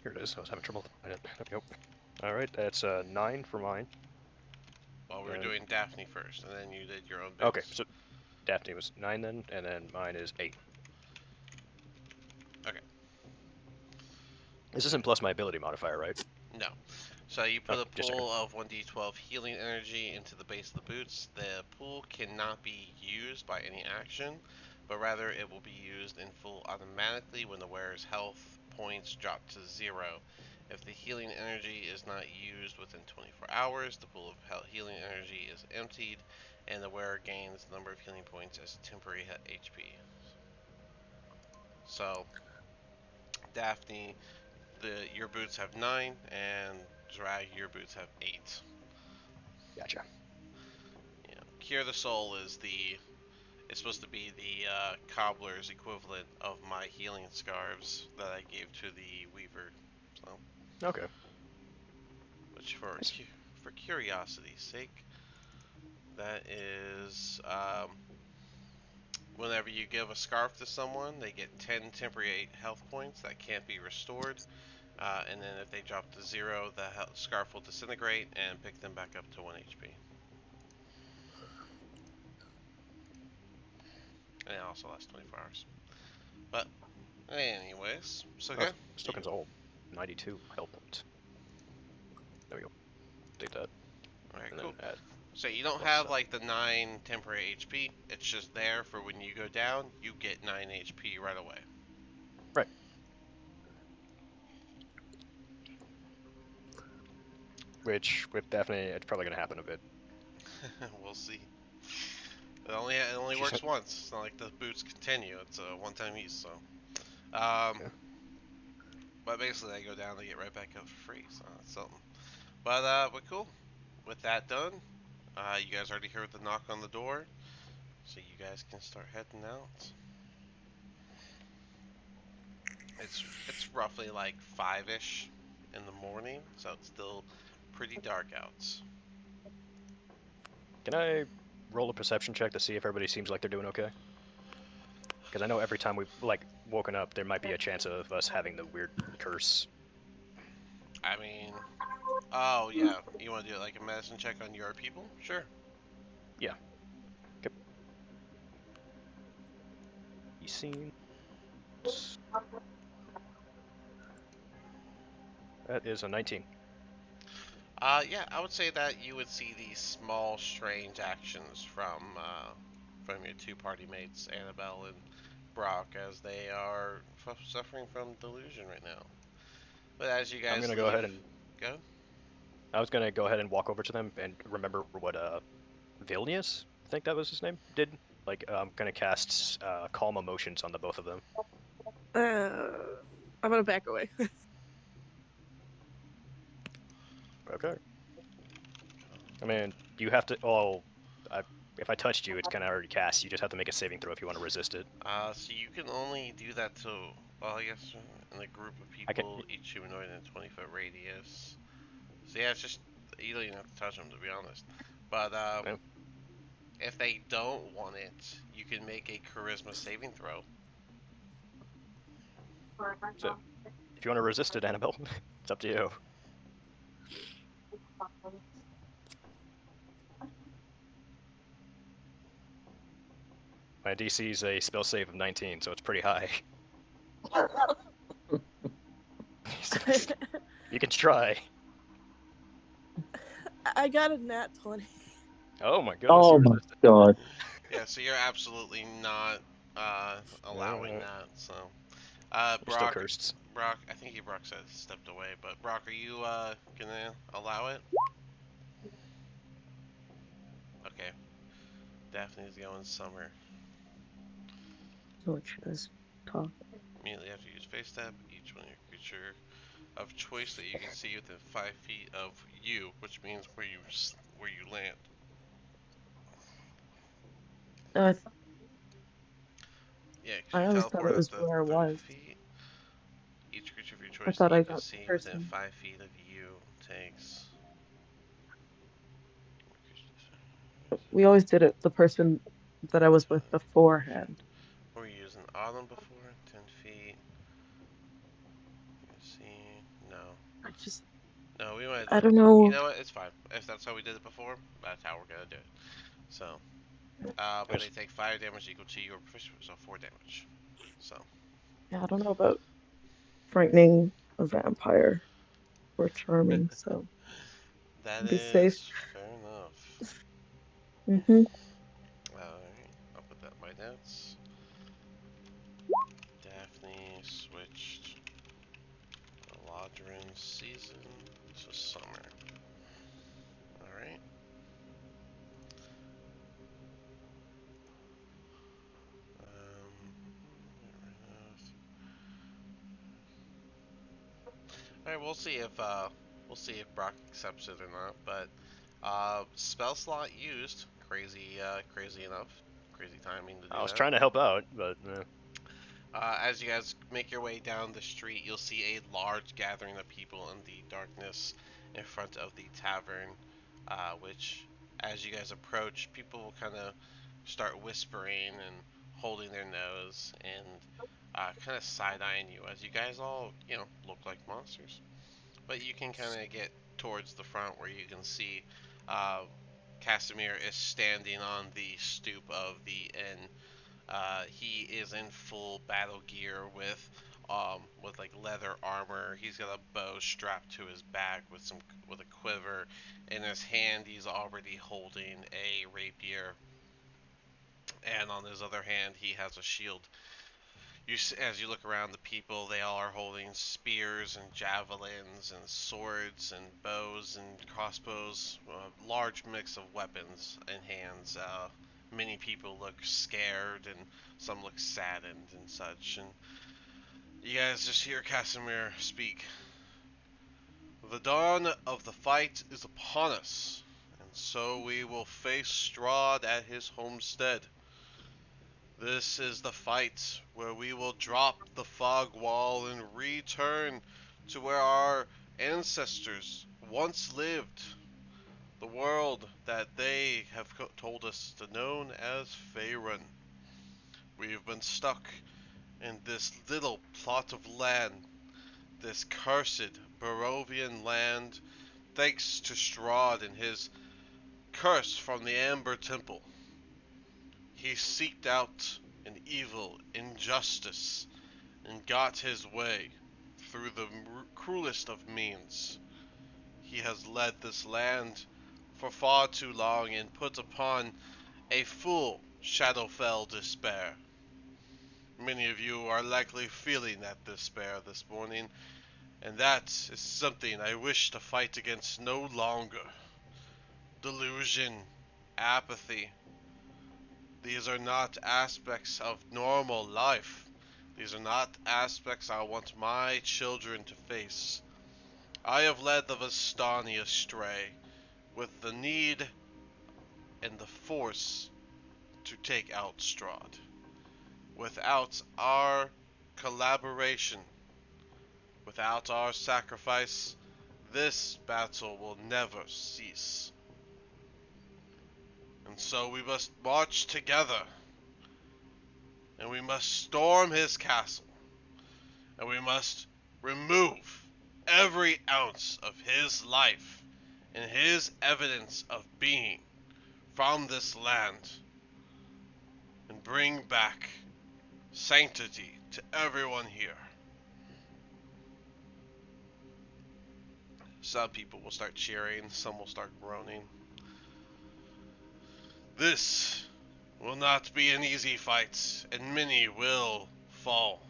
C: Here it is. I was having trouble finding it. There we go. All right, that's 9 for mine.
A: Well, we were
C: And
A: doing Daphne first, and then you did your own
C: okay,
A: boots.
C: so Daphne was 9 then, and then mine is 8. This isn't plus my ability modifier, right?
A: No. So you put
C: Okay,
A: a
C: just checking.
A: pool of 1d12 healing energy into the base of the boots. The pool cannot be used by any action, but rather it will be used in full automatically when the wearer's health points drop to 0. If the healing energy is not used within 24 hours, the pool of healing energy is emptied, and the wearer gains the number of healing points as temporary HP. So, Daphne, your boots have 9, and Drag, your boots have 8.
C: Gotcha.
A: Cure the Soul is the it's supposed to be the cobbler's equivalent of my healing scarves that I gave to the weaver. So,
C: Okay.
A: which
C: Nice.
A: for curiosity's sake, that is whenever you give a scarf to someone, they get 10 temporary health points that can't be restored. And then if they drop to 0, the scarf will disintegrate and pick them back up to 1 HP. And it also lasts 24 hours. But anyways, so
C: Oh,
A: okay.
C: this token's all 92 health points. There we go. Take that,
A: Alright,
C: and then
A: cool.
C: add
A: So you don't
C: plus.
A: have like the 9 temporary HP. It's just there for when you go down, you get 9 HP right away.
C: Right. Which with Daphne, it's probably gonna happen a bit.
A: We'll see. It only
C: She's
A: works once. It's not like the boots continue. It's a one-time use. So, um,
C: okay.
A: but basically they go down, they get right back up for free. So that's something. But cool. With that done, you guys already heard the knock on the door, so you guys can start heading out. It's roughly like 5-ish in the morning, so it's still pretty dark out.
C: Can I roll a perception check to see if everybody seems like they're doing okay? Because I know every time we've like woken up, there might be a chance of us having the weird curse.
A: I mean, oh yeah, you want to do like a medicine check on your people? Sure.
C: Yeah. Okay. You seen? That is a 19.
A: Yeah, I would say that you would see these small, strange actions from your two party mates, Annabelle and Brock, as they are suffering from delusion right now. But as you
C: I'm
A: guys
C: gonna go
A: leave,
C: ahead and
A: go.
C: I was gonna go ahead and walk over to them and remember what Vilnius, I think that was his name, did. Like, I'm gonna cast calm emotions on the both of them.
D: I'm gonna back away.
C: Okay. I mean, you have to. Oh, I, if I touched you, it's kind of already cast. You just have to make a saving throw if you want to resist it.
A: So you can only do that to, well, I guess in a group of
C: I can.
A: people, each humanoid in a 20-foot radius. So yeah, it's just you don't even have to touch them to be honest. But
C: Yeah.
A: if they don't want it, you can make a charisma saving throw.
C: So, if you want to resist it, Annabelle, it's up to you. My DC is a spell save of 19, so it's pretty high. You can try.
D: I got a nat 20.
C: Oh my goodness,
F: Oh
C: you
F: my
C: resisted.
F: god.
A: Yeah, so you're absolutely not allowing
C: Alright.
A: that. So,
C: You're still
A: Brock,
C: cursed.
A: I think Brock said stepped away, but Brock, are you gonna allow it? Okay. Daphne's going summer.
B: So it should us talk.
A: Immediately after you use face step, each one of your creature of choice that you can see within 5 feet of you, which means where you land.
B: No,
A: Yeah, because
B: I
A: you
B: always thought
A: teleport
B: it
A: up
B: was
A: to
B: where I
A: 30
B: was.
A: feet. Each creature of your
B: I
A: choice that
B: thought
A: you
B: I
A: can
B: got the
A: see within
B: person.
A: 5 feet of you takes.
B: We always did it. The person that I was with beforehand.
A: Were you using autumn before? 10 feet. Let's see. No.
B: I just,
A: No, we might have
B: I
A: done.
B: don't
A: You
B: know.
A: know what? It's fine. If that's how we did it before, that's how we're gonna do it. So, but they
C: There's,
A: take fire damage equal to your proficiency, so 4 damage. So,
B: Yeah, I don't know about frightening. a vampire or charming, so
A: That
B: be safe.
A: is fair enough.
B: Mm-hmm.
A: Alright, I'll put that in my notes. Daphne switched Eladrin season to summer. Alright. Alright, we'll see if Brock accepts it or not, but spell slot used. Crazy enough. Crazy timing to
C: I
A: do
C: was
A: that.
C: trying to help out, but
A: As you guys make your way down the street, you'll see a large gathering of people in the darkness in front of the tavern, which, as you guys approach, people will kind of start whispering and holding their nose and kind of side-eyeing you as you guys all, look like monsters. But you can kind of get towards the front where you can see uh, Casimir is standing on the stoop of the inn. He is in full battle gear with like leather armor. He's got a bow strapped to his back with a quiver. In his hand, he's already holding a rapier, and on his other hand, he has a shield. As you look around, the people they all are holding spears and javelins and swords and bows and crossbows, a large mix of weapons in hands. Many people look scared and some look saddened and such. And you guys just hear Casimir speak. The dawn of the fight is upon us, and so we will face Strahd at his homestead. This is the fight where we will drop the fog wall and return to where our ancestors once lived. The world that they have told us to know as Faerun. We've been stuck in this little plot of land, this cursed Barovian land, thanks to Strahd and his curse from the Amber Temple. He seeked out an evil injustice and got his way through the cruelest of means. He has led this land for far too long and put upon a full Shadowfell despair. Many of you are likely feeling that despair this morning, and that is something I wish to fight against no longer. Delusion, apathy, these are not aspects of normal life. These are not aspects I want my children to face. I have led the Vistani astray with the need and the force to take out Strahd. Without our collaboration, without our sacrifice, this battle will never cease. And so we must march together, and we must storm his castle, and we must remove every ounce of his life and his evidence of being from this land and bring back sanctity to everyone here. Some people will start cheering, some will start groaning. This will not be an easy fight, and many will fall.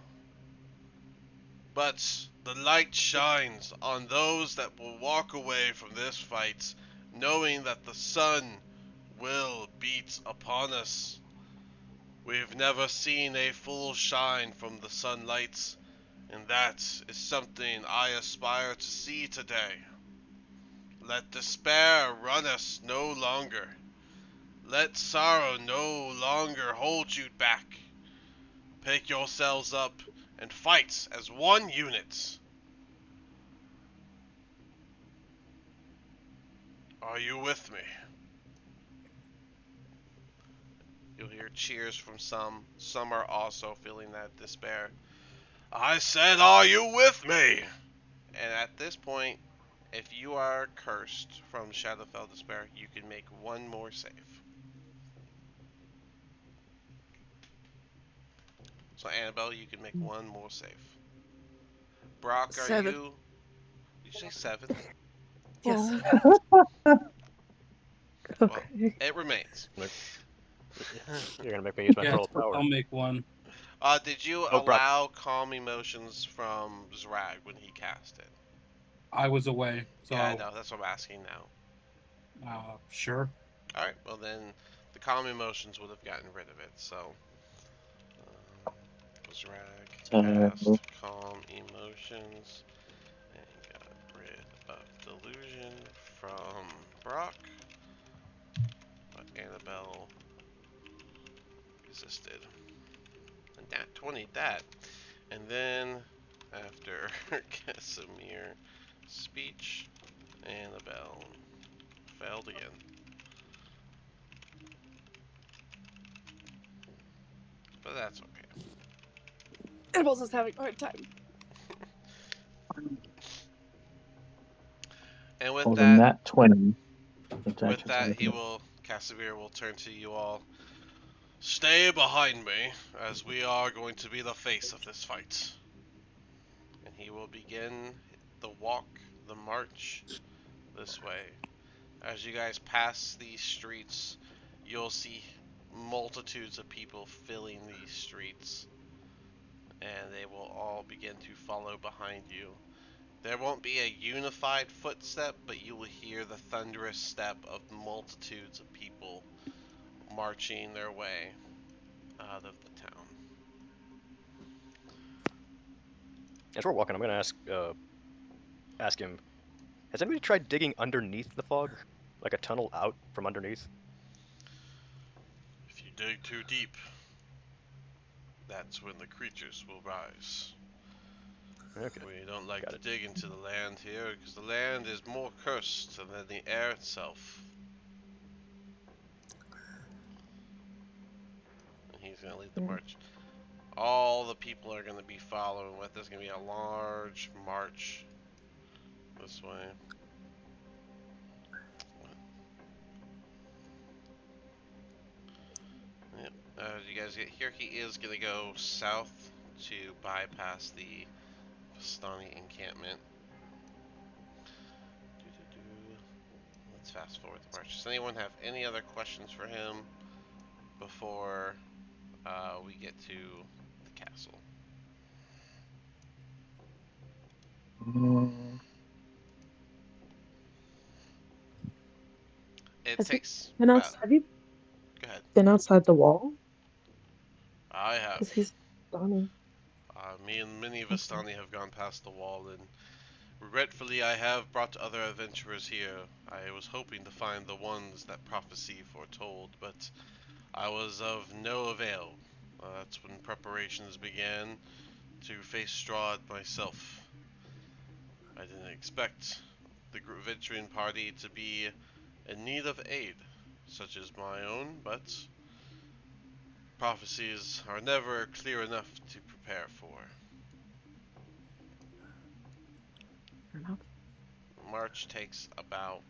A: But the light shines on those that will walk away from this fight, knowing that the sun will beat upon us. We've never seen a full shine from the sunlight, and that is something I aspire to see today. Let despair run us no longer. Let sorrow no longer hold you back. Pick yourselves up and fight as one unit. Are you with me? You'll hear cheers from some. Some are also feeling that despair. I said, are you with me? And at this point, if you are cursed from Shadowfell Despair, you can make one more save. So Annabelle, you can make one more save. Brock, are
D: 7.
A: you? Did you say 7?
D: Yes.
A: Well,
B: Okay.
A: it remains.
C: You're gonna make me use my
E: Yes,
C: full power.
E: I'll make one.
A: Did you
C: Oh, Brock.
A: allow calm emotions from Zrag when he cast it?
E: I was away,
A: Yeah, I
E: so
A: know. That's what I'm asking now.
E: sure.
A: All right. Well, then the calm emotions would have gotten rid of it. So, Zrag
F: So
A: cast calm emotions and got rid of delusion from Brock, but Annabelle resisted. And that 20 that. And then after Casimir speech, Annabelle failed again. But that's okay.
D: Annabelle's just having a hard time.
A: And with
F: causing
A: that,
F: that 20
A: with
F: protections.
A: that, Casimir will turn to you all. Stay behind me, as we are going to be the face of this fight. And he will begin the walk, the march this way. As you guys pass these streets, you'll see multitudes of people filling these streets, and they will all begin to follow behind you. There won't be a unified footstep, but you will hear the thunderous step of multitudes of people marching their way out of the town.
C: As we're walking, I'm gonna ask him. Has anybody tried digging underneath the fog, like a tunnel out from underneath?
A: If you dig too deep, that's when the creatures will rise.
C: Okay,
A: We don't like
C: got
A: to
C: it.
A: dig into the land here because the land is more cursed than the air itself. And he's going to lead the march. All the people are going to be following with. There's going to be a large march this way. Yep. As you guys get here, he is going to go south to bypass the Vistani encampment. Let's fast forward the march. Does anyone have any other questions for him before we get to the castle? It
B: Has he
A: takes
B: been
A: about.
B: outside? Have you
A: Go ahead.
B: been outside the wall?
A: I have.
B: Because he's Donnie.
A: Me and many of
B: Okay.
A: Vistani have gone past the wall, and regretfully, I have brought other adventurers here. I was hoping to find the ones that prophecy foretold, but I was of no avail. That's when preparations began to face Strahd myself. I didn't expect the venturing party to be in need of aid, such as my own, but prophecies are never clear enough to prepare for.
B: Fair enough.
A: March takes about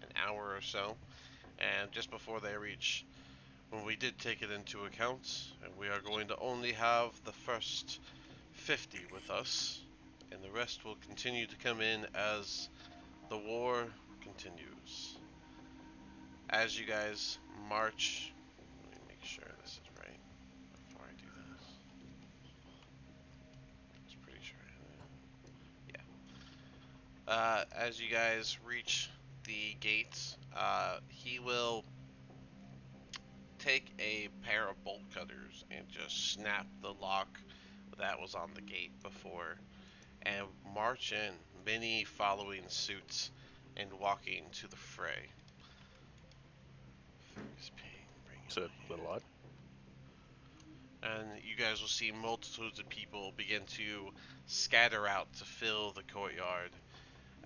A: an hour or so, and just before they reach, when we did take it into account, and we are going to only have the first 50 with us, and the rest will continue to come in as the war continues. As you guys march, let me make sure this is right before I do this. I was pretty sure. Yeah. As you guys reach the gate, he will take a pair of bolt cutters and just snap the lock that was on the gate before and march in, many following suit and walking to the fray. Focus ping, bring
C: It's
A: him
C: a little odd.
A: and you guys will see multitudes of people begin to scatter out to fill the courtyard.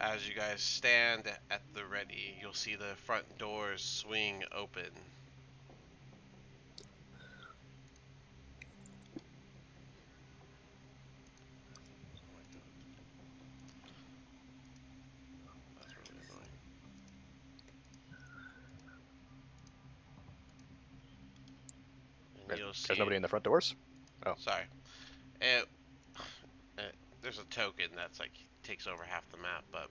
A: As you guys stand at the ready, you'll see the front doors swing open. Oh my god, that's really annoying. And you'll
C: There's
A: see,
C: nobody in the front doors. Oh,
A: sorry, and, there's there's a token that's like takes over half the map, but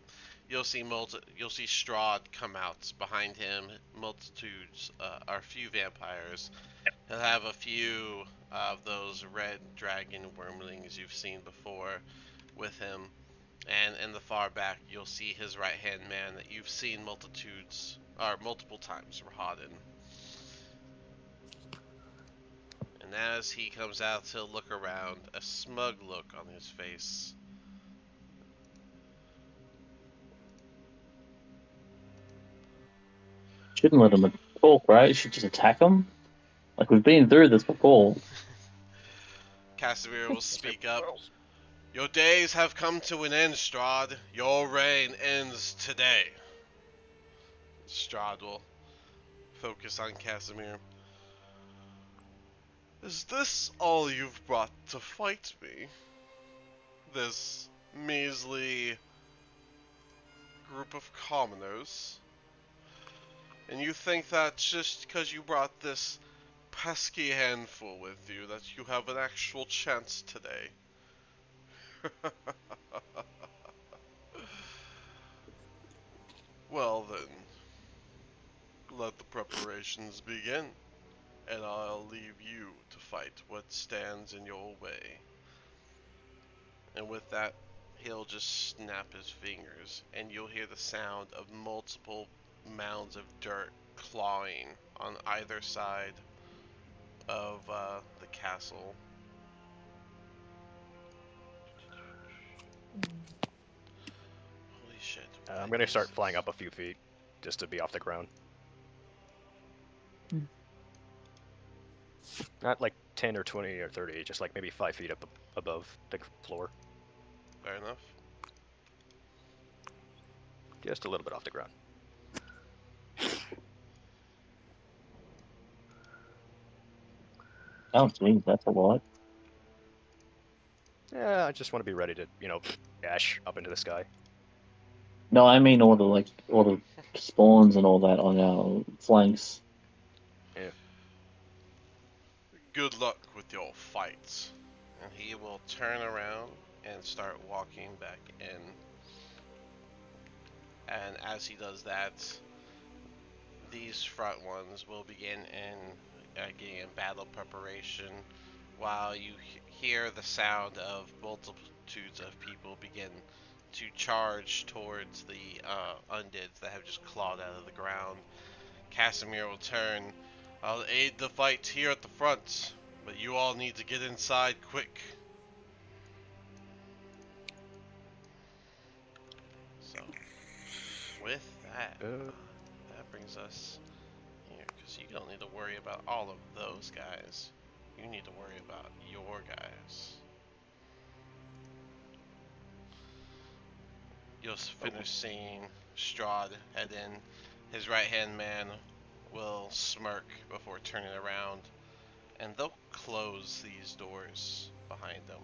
A: you'll see Strahd come out behind him, multitudes or a few vampires. He'll have a few of those red dragon wormlings you've seen before with him, and in the far back you'll see his right hand man that you've seen multiple times, Rahadin. And as he comes out, he'll look around, a smug look on his face.
F: Shouldn't let him talk, right? You should just attack him. Like we've been through this before.
A: Casimir will speak up. Your days have come to an end, Strahd. Your reign ends today. Strahd will focus on Casimir. Is this all you've brought to fight me? This measly group of commoners? And you think that just because you brought this pesky handful with you that you have an actual chance today? Well then, let the preparations begin, and I'll leave you to fight what stands in your way. And with that, he'll just snap his fingers, and you'll hear the sound of multiple mounds of dirt clawing on either side of the castle. Holy shit.
C: I'm gonna start flying up a few feet, just to be off the ground.
B: Hmm.
C: Not like 10 or 20 or 30, just like maybe 5 feet up above the floor.
A: Fair enough.
C: Just a little bit off the ground.
F: Oh, geez, that's a lot.
C: Yeah, I just want to be ready to, dash up into the sky.
F: No, I mean all the spawns and all that on our flanks.
C: Yeah.
A: Good luck with your fights. And he will turn around and start walking back in. And as he does that, these front ones will begin getting in battle preparation while you hear the sound of multitudes of people begin to charge towards the undeads that have just clawed out of the ground. Casimir will turn. I'll aid the fight here at the front, but you all need to get inside quick. So, with that, that brings us here, because you don't need to worry about all of those guys. You need to worry about your guys. You'll finish seeing Strahd head in. His right-hand man will smirk before turning around, and they'll close these doors behind them.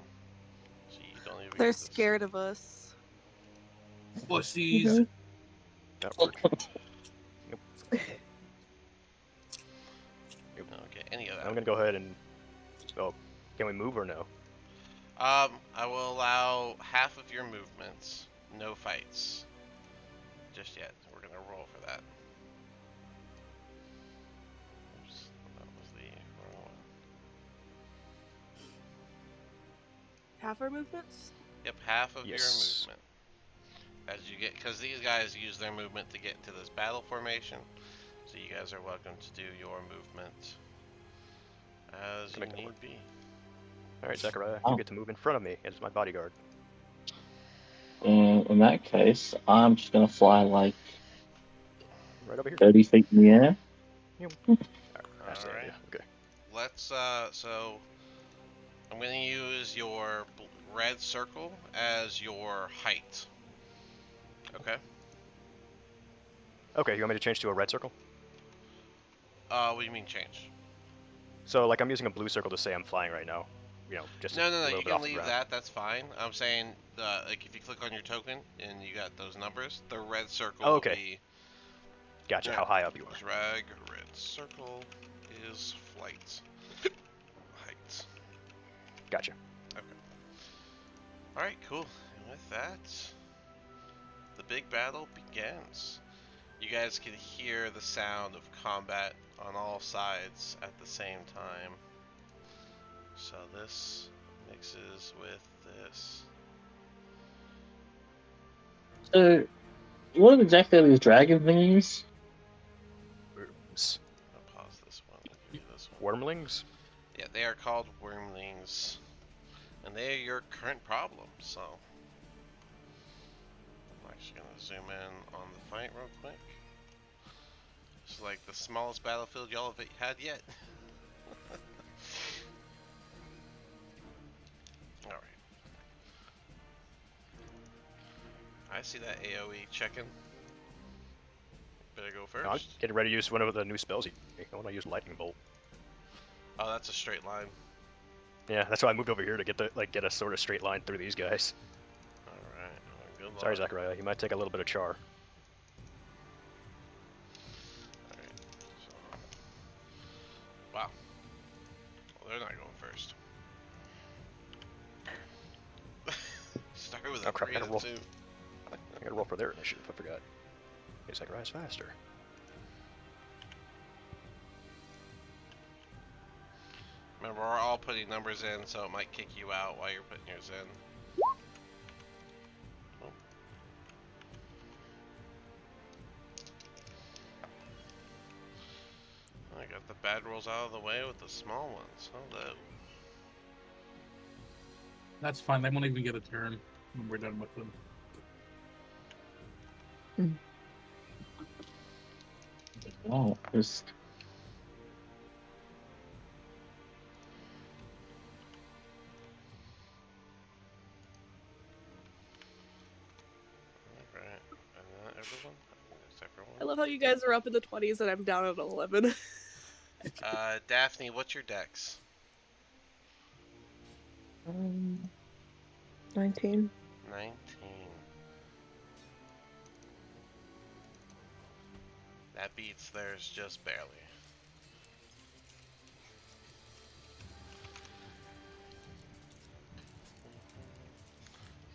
A: So you don't even
D: They're
A: get to see.
D: scared of us.
E: Pussies.
C: That worked.
A: Okay, any of that.
C: I'm gonna go ahead and... Oh, can we move or no?
A: I will allow half of your movements. No fights. Just yet. We're gonna roll for that. Oops, that was the wrong one.
D: Half our movements?
A: Yep, half of
C: Yes.
A: your movement. As you get, because these guys use their movement to get into this battle formation. So you guys are welcome to do your movement as you need be.
C: Alright, Zachariah,
F: Oh.
C: you get to move in front of me as my bodyguard.
F: In that case, I'm just gonna fly like
C: Right over here.
F: 30 feet in the air.
C: That's the idea. Okay.
A: Let's, so I'm going to use your red circle as your height. Okay?
C: Okay, you want me to change to a red circle?
A: What do you mean change?
C: So, like, I'm using a blue circle to say I'm flying right now. Just a
A: No,
C: little
A: you
C: bit off
A: can
C: the
A: leave
C: ground.
A: that, that's fine. I'm saying, like, if you click on your token and you got those numbers, the red circle will be...
C: Gotcha, how high up you are.
A: Drag red circle is flight height.
C: Gotcha.
A: Okay. Alright, cool. And with that, the big battle begins. You guys can hear the sound of combat on all sides at the same time. So this mixes with this.
F: So, what exactly are these dragon thingies?
C: Worms.
A: I'll pause this one. I'll give you this one.
C: Wormlings?
A: Yeah, they are called wormlings. And they are your current problem, so. I'm actually gonna zoom in on the fight real quick. It's like the smallest battlefield y'all have had yet. Alright. I see that AoE checking. Better go
C: I'm
A: first.
C: getting ready to use one of the new spells. I want to use lightning bolt.
A: Oh, that's a straight line.
C: Yeah, that's why I moved over here to get a sort of straight line through these guys.
A: Alright, well, good luck.
C: Sorry, Zachariah, you might take a little bit of char.
A: Alright, so. Wow. Well, they're not going first. Start with a
C: Oh crap!
A: 3
C: I gotta
A: and a
C: roll.
A: 2.
C: I gotta roll for their initiative. I forgot. Okay, Zachariah's faster.
A: Remember, we're all putting numbers in, so it might kick you out while you're putting yours in. Oh. I got the bad rolls out of the way with the small ones. Hello.
E: That's fine. They won't even get a turn when we're done with them.
F: Oh, there's
A: Alright. And everyone? That's everyone.
D: I love how you guys are up in the 20s and I'm down at 11.
A: Daphne, what's your dex?
B: 19.
A: 19. That beats theirs just barely.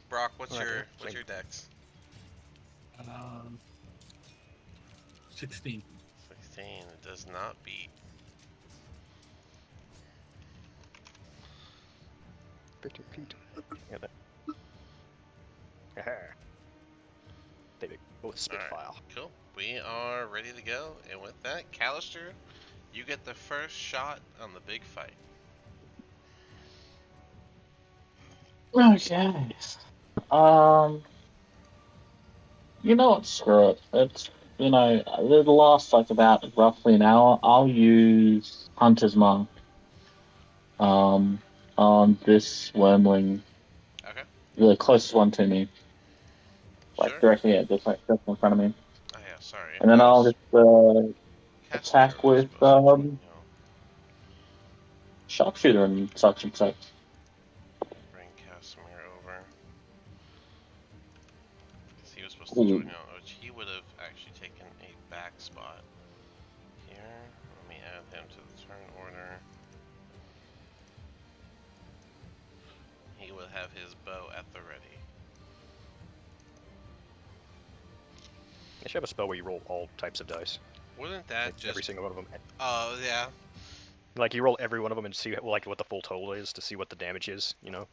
A: Brock, what's
C: Alright,
A: your dex?
E: 16.
A: 16. It does not beat.
C: Pete. Yeah, that. They both spitfire.
A: Alright, cool. We are ready to go, and with that, Callister, you get the first shot on the big fight.
F: okay. You know what? Screw it. It's it'll last like about roughly an hour. I'll use Hunter's Mark. On this wormling,
A: Okay,
F: the closest one to me, like
A: sure.
F: directly at just in front of me,
A: Oh yeah, sorry.
F: and then
A: I
F: I'll
A: was
F: just
A: Casimir
F: attack
A: was
F: with
A: supposed to join you.
F: sharpshooter and such and such.
A: Bring Casimir over. Because he was supposed to
F: Ooh.
A: join you, which he would have actually taken a back spot. Here, let me add him to the turn order. He would have his bow at the ready.
C: I should have a spell where you roll all types of dice.
A: Wouldn't that
C: Like
A: just...
C: every single one of them.
A: Oh, yeah.
C: Like you roll every one of them and see like what the full total is to see what the damage is. You know.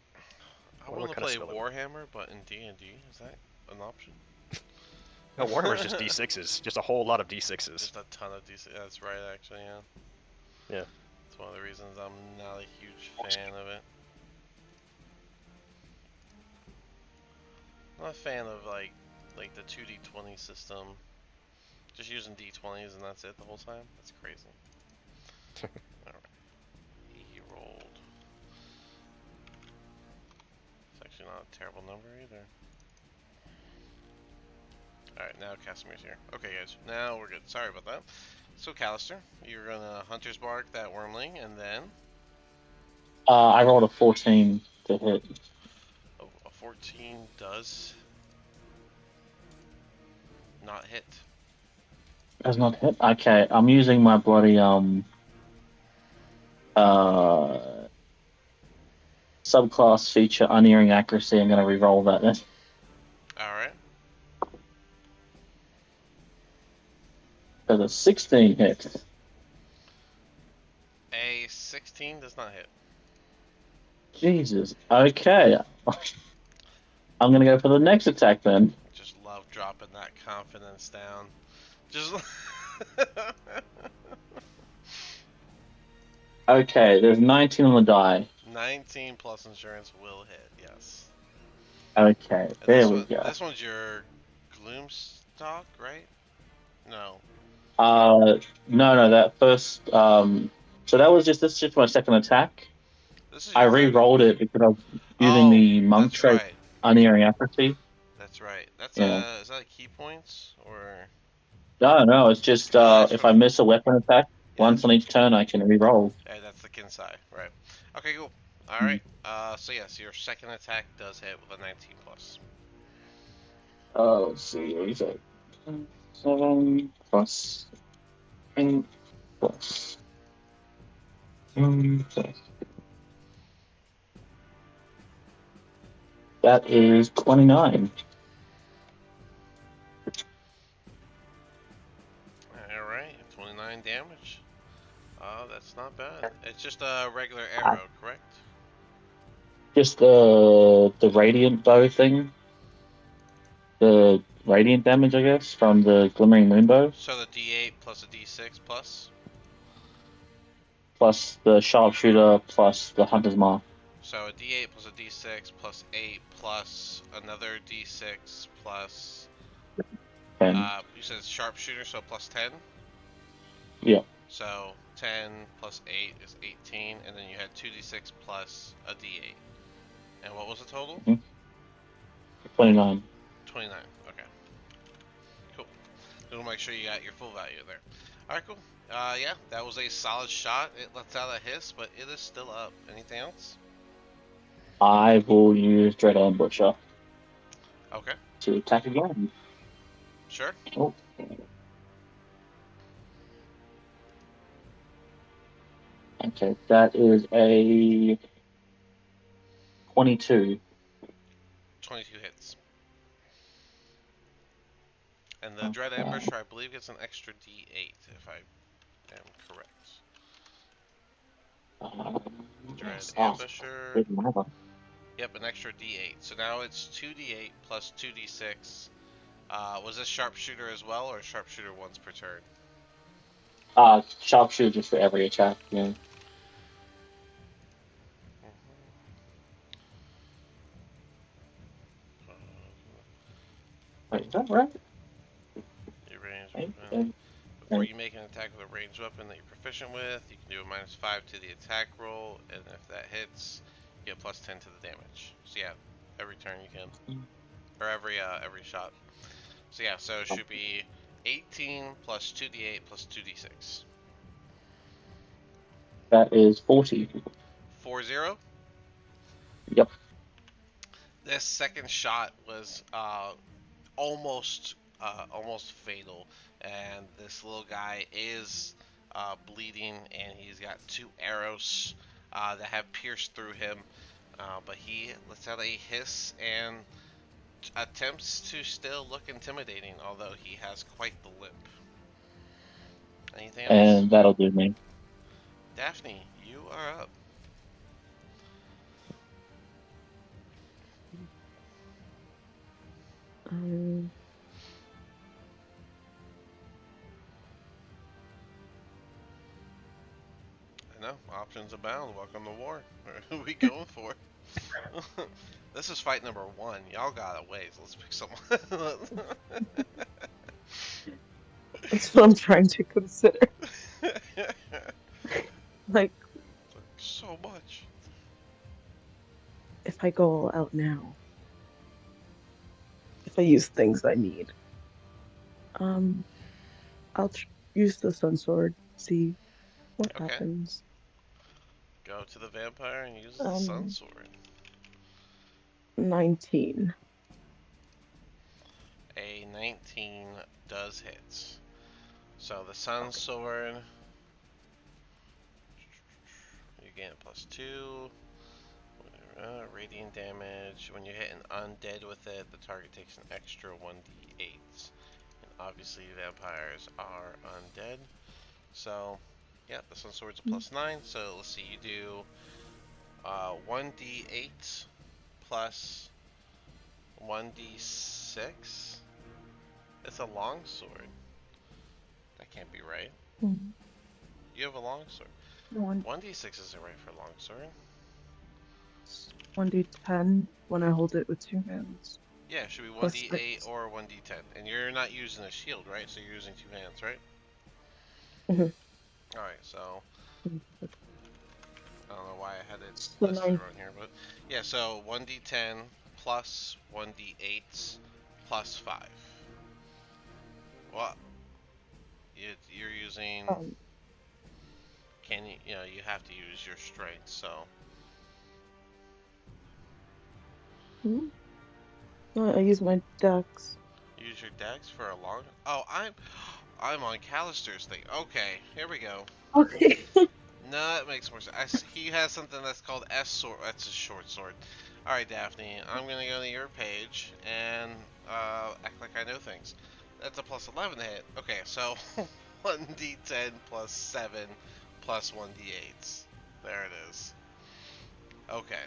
A: I
C: What
A: want to
C: kind of
A: play
C: spell it-
A: Warhammer, but in D&D, is that an option?
C: No, Warhammer's just d6s. Just a whole lot of d6s.
A: Just a ton of D6. That's right, actually, yeah.
C: Yeah.
A: It's one of the reasons I'm not a huge fan of it. I'm not a fan of like the 2d20 system. Just using d20s and that's it the whole time. That's crazy. Alright. He rolled. It's actually not a terrible number either. Alright, now Casimir's here. Okay guys, now we're good. Sorry about that. So Callister, you're gonna Hunter's Bark that wormling and then
F: I rolled a 14 to hit.
A: a 14 does not hit.
F: Does not hit. Okay, I'm using my bloody subclass feature unerring accuracy. I'm going to re-roll that then.
A: Alright.
F: So the 16 hits.
A: A 16 does not hit.
F: Jesus. Okay. I'm going to go for the next attack then.
A: Just love dropping that confidence down. Just.
F: Okay, there's 19 on the die.
A: 19 plus insurance will hit, yes.
F: Okay,
A: And
F: there we go.
A: this one's your Gloomstalk, right? No.
F: No, that first, so this is just my second attack.
A: This is
F: I
A: your third.
F: re-rolled it because I was using
A: Oh,
F: the monk
A: that's
F: trait
A: right.
F: unerring accuracy.
A: That's right. That's
F: Yeah.
A: is that key points or?
F: No, it's just
A: Oh, that's
F: if I
A: from.
F: miss a weapon attack
A: Yeah,
F: once on each turn, I can re-roll.
A: yeah, that's the Kinsai, right? Okay, cool. All right. So yes, your second attack does hit with a 19 plus.
F: Let's see, what is it? 7 plus 8 plus 1 plus. That is 29.
A: All right, 29 damage. That's not bad. It's just a regular arrow, correct?
F: Just the radiant bow thing. The radiant damage, I guess, from the glimmering moonbow,
A: So the D8 plus a D6 plus.
F: plus the sharpshooter, plus the hunter's mark.
A: So a D8 plus a D6 plus 8 plus another D6 plus.
F: 10.
A: You said sharpshooter, so plus 10.
F: Yeah.
A: So 10 plus 8 is 18, and then you had 2d6 plus a d8. And what was the total?
F: 29.
A: 29. Okay. Cool. Just make sure you got your full value there. Alright, cool. Yeah, that was a solid shot. It lets out a hiss, but it is still up. Anything else?
F: I will use Dread Ambusher
A: Okay.
F: to attack again.
A: Sure.
F: Oh. Okay, that is a 22.
A: 22 hits. And the Dread
F: Okay.
A: Ambusher, I believe, gets an extra d8, if I am correct. Dread
F: Yes.
A: Ambusher.
F: Good mother.
A: Yep, an extra d8. So now it's 2d8 plus 2d6. Was this sharpshooter as well, or sharpshooter once per turn?
F: Sharpshooter just for every attack, yeah. Wait, is that right?
A: Your ranged
F: Wait,
A: weapon. Before you make an attack with a ranged weapon that you're proficient with, you can do a -5 to the attack roll, and if that hits, you get plus 10 to the damage. So yeah, every turn you can, or every shot. So yeah, so it should be 18 plus 2d8 plus 2d6.
F: That is 40.
A: 40.
F: Yep.
A: This second shot was almost fatal, and this little guy is bleeding, and he's got 2 arrows that have pierced through him, but he lets out a hiss and attempts to still look intimidating, although he has quite the limp. Anything else?
F: And that'll do me.
A: Daphne, you are up.
B: Um,
A: I know, options abound. Welcome to war. Who are we going for? This is fight number 1. Y'all got a ways. Let's pick someone.
B: that's what I'm trying to consider. Like,
A: So much.
B: if I go all out now, if I use things I need, um, I'll use the sun sword, see what
A: Okay.
B: happens.
A: Go to the vampire and use the sun sword.
B: 19.
A: A 19 does hit. So the sun sword, you gain a +2. Radiant damage. When you hit an undead with it, the target takes an extra 1d8. And obviously, vampires are undead. So, yeah, the Sun Sword's a +9. So let's see, you do 1d8 plus 1d6. It's a long sword. That can't be right.
B: Mhm.
A: You have a long sword.
B: One
A: 1d6 isn't right for a long sword.
B: 1d10 when I hold it with 2 hands.
A: Yeah, it should be
B: Plus
A: 1d8
B: 6.
A: or 1d10. And you're not using a shield, right? So you're using 2 hands, right?
B: Mhm.
A: Alright, so I don't know why I had it
B: So
A: listed
B: 9.
A: wrong here, but yeah, so 1d10 plus 1d8 plus 5. Well, you're using.
B: Um,
A: Can you? You know, you have to use your strength, so.
B: hmm? No, I use my dex.
A: Use your dex for a long. Oh, I'm on Callister's thing. Okay, here we go.
B: Okay.
A: No, it makes more sense. He has something that's called S sword. That's a short sword. All right, Daphne. I'm gonna go to your page and act like I know things. That's a +11 to hit. Okay, so 1d10 plus 7 plus 1d8. There it is. Okay.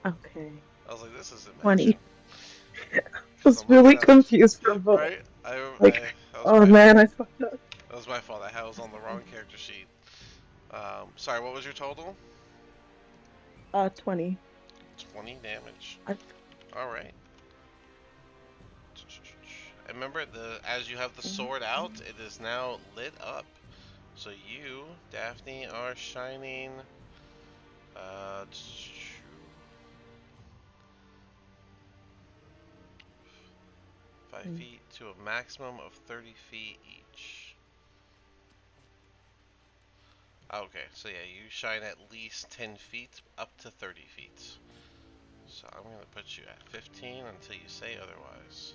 B: Okay.
A: I was like, this isn't matching.
B: 20. I
A: Because
B: was
A: I'm looking
B: really
A: at it.
B: confused for a moment.
A: Right?
B: Like,
A: That was
B: oh
A: my
B: man, I fucked up.
A: that was my fault. I was on the wrong character sheet. Sorry, what was your total?
B: 20.
A: 20 damage.
B: I,
A: Alright. And remember, as you have the sword out, it is now lit up. So you, Daphne, are shining. Uh, 5 feet to a maximum of 30 feet each. Okay, so yeah, you shine at least 10 feet up to 30 feet. So I'm going to put you at 15 until you say otherwise.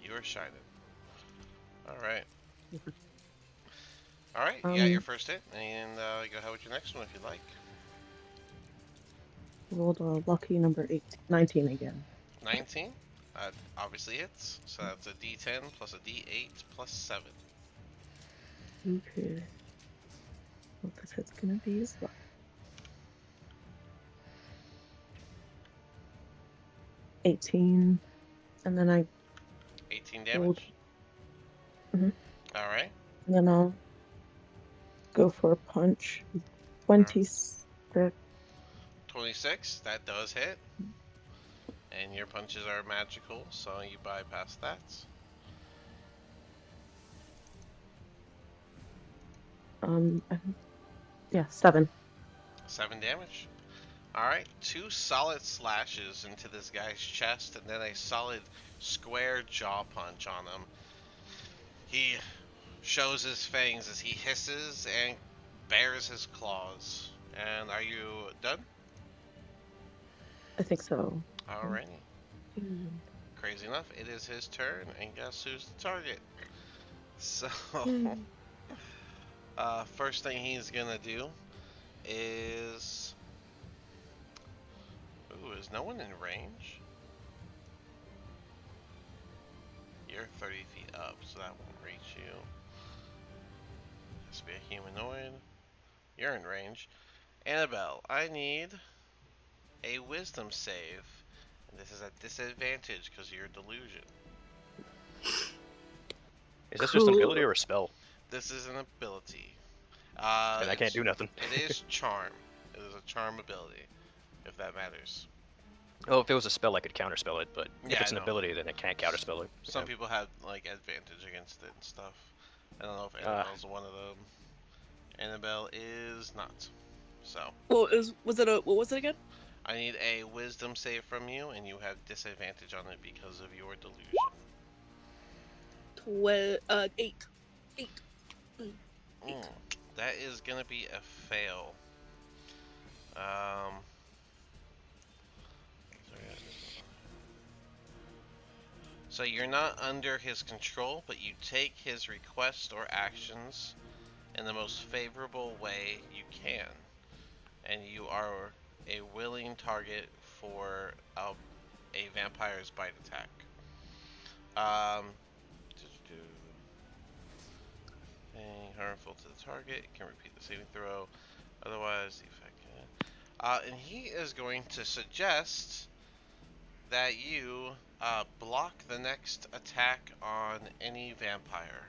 A: You are shining. Alright. Alright, you got your first hit, and go ahead with your next one if you like.
B: rolled a lucky number 19 again.
A: 19. Obviously hits, so that's a d10 plus a d8 plus 7.
B: Okay. What this hit's gonna be is luck. 18. And then I
A: 18
B: rolled.
A: damage.
B: Mhm.
A: Alright.
B: And then I'll go for a punch. 26.
A: 26, that does hit. And your punches are magical, so you bypass that.
B: Yeah, 7.
A: 7 damage. Alright, 2 solid slashes into this guy's chest, and then a solid square jaw punch on him. He shows his fangs as he hisses and bares his claws. And are you done?
B: I think so.
A: Alrighty. Crazy enough, it is his turn, and guess who's the target? So, first thing he's gonna do is... Ooh, is no one in range? You're 30 feet up, so that won't reach you. Has to be a humanoid. You're in range. Annabelle, I need a wisdom save. And this is at disadvantage because of your delusion.
C: Is this just an ability or a spell?
A: This is an ability.
C: And I can't do nothing.
A: It is charm. It is a charm ability, if that matters.
C: Oh, if it was a spell, I could counterspell it, but
A: Yeah,
C: if it's
A: I
C: an
A: know.
C: ability, then it can't counterspell it.
A: Some
C: Yeah.
A: people have like advantage against it and stuff. I don't know if Annabelle's one of them. Annabelle is not. So.
D: What was it again?
A: I need a wisdom save from you, and you have disadvantage on it because of your delusion.
D: 8. 8.
A: That is gonna be a fail. Um. So you're not under his control, but you take his requests or actions in the most favorable way you can. and you are a willing target for a vampire's bite attack. Um, being harmful to the target, it can repeat the saving throw. Otherwise, the effect can. And he is going to suggest that you block the next attack on any vampire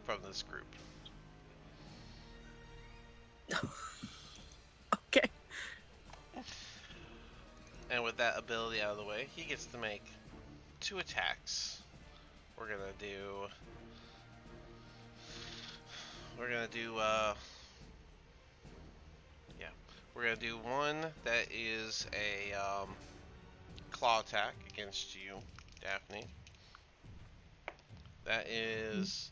A: from this group.
D: Okay.
A: And with that ability out of the way, he gets to make 2 attacks. We're gonna do. We're gonna do. Yeah. We're gonna do one that is a claw attack against you, Daphne. That is.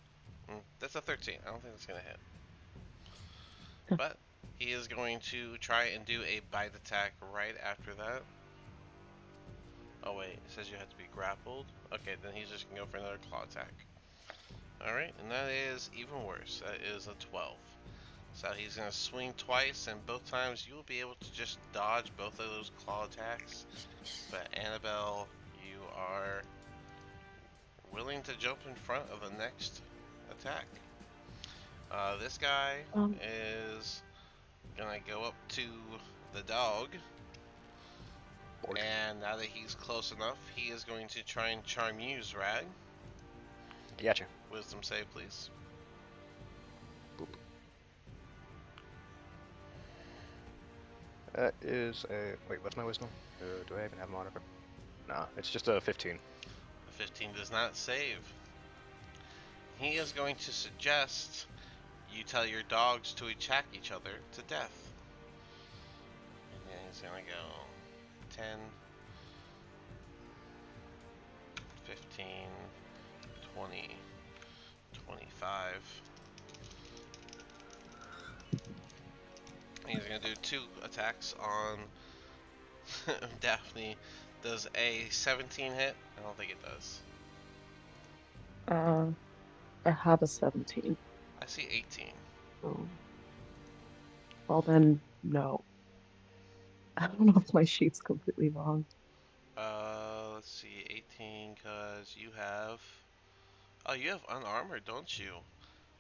A: That's a 13. I don't think that's gonna hit. But he is going to try and do a bite attack right after that. Oh wait, it says you have to be grappled. Okay, then he's just gonna go for another claw attack. Alright, and that is even worse. That is a 12. So he's gonna swing twice, and both times you will be able to just dodge both of those claw attacks. But Annabelle, you are willing to jump in front of the next attack. This guy is gonna go up to the dog. And now that he's close enough, he is going to try and charm you, Strahd.
C: Gotcha.
A: Wisdom save, please.
C: Boop. That is a... Wait, what's my wisdom? Do I even have moniker? Nah, it's just a 15.
A: A 15 does not save. He is going to suggest you tell your dogs to attack each other to death. And then he's gonna go 10, 15, 20, 25. He's gonna do 2 attacks on Daphne. Does a 17 hit? I don't think it does.
B: I have a 17.
A: I see 18.
B: Oh. Well then, no. I don't know if my sheet's completely wrong.
A: Let's see, 18, cause you have... Oh, you have unarmored, don't you?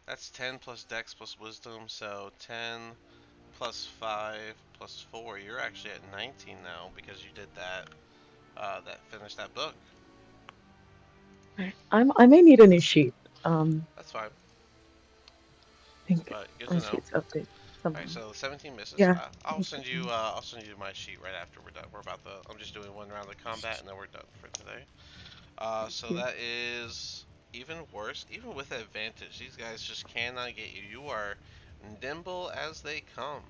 A: That's 10 plus dex plus wisdom, so 10 plus 5 plus 4. You're actually at 19 now because you did that, finished that book.
B: I may need a new sheet.
A: That's fine.
B: I think
A: But good
B: my
A: to know.
B: sheet's updated somehow.
A: Alright, so 17 misses.
B: Yeah.
A: I'll send you my sheet right after we're done. I'm just doing one round of combat and then we're done for today. So that is even worse. Even with advantage, these guys just cannot get you. You are nimble as they come.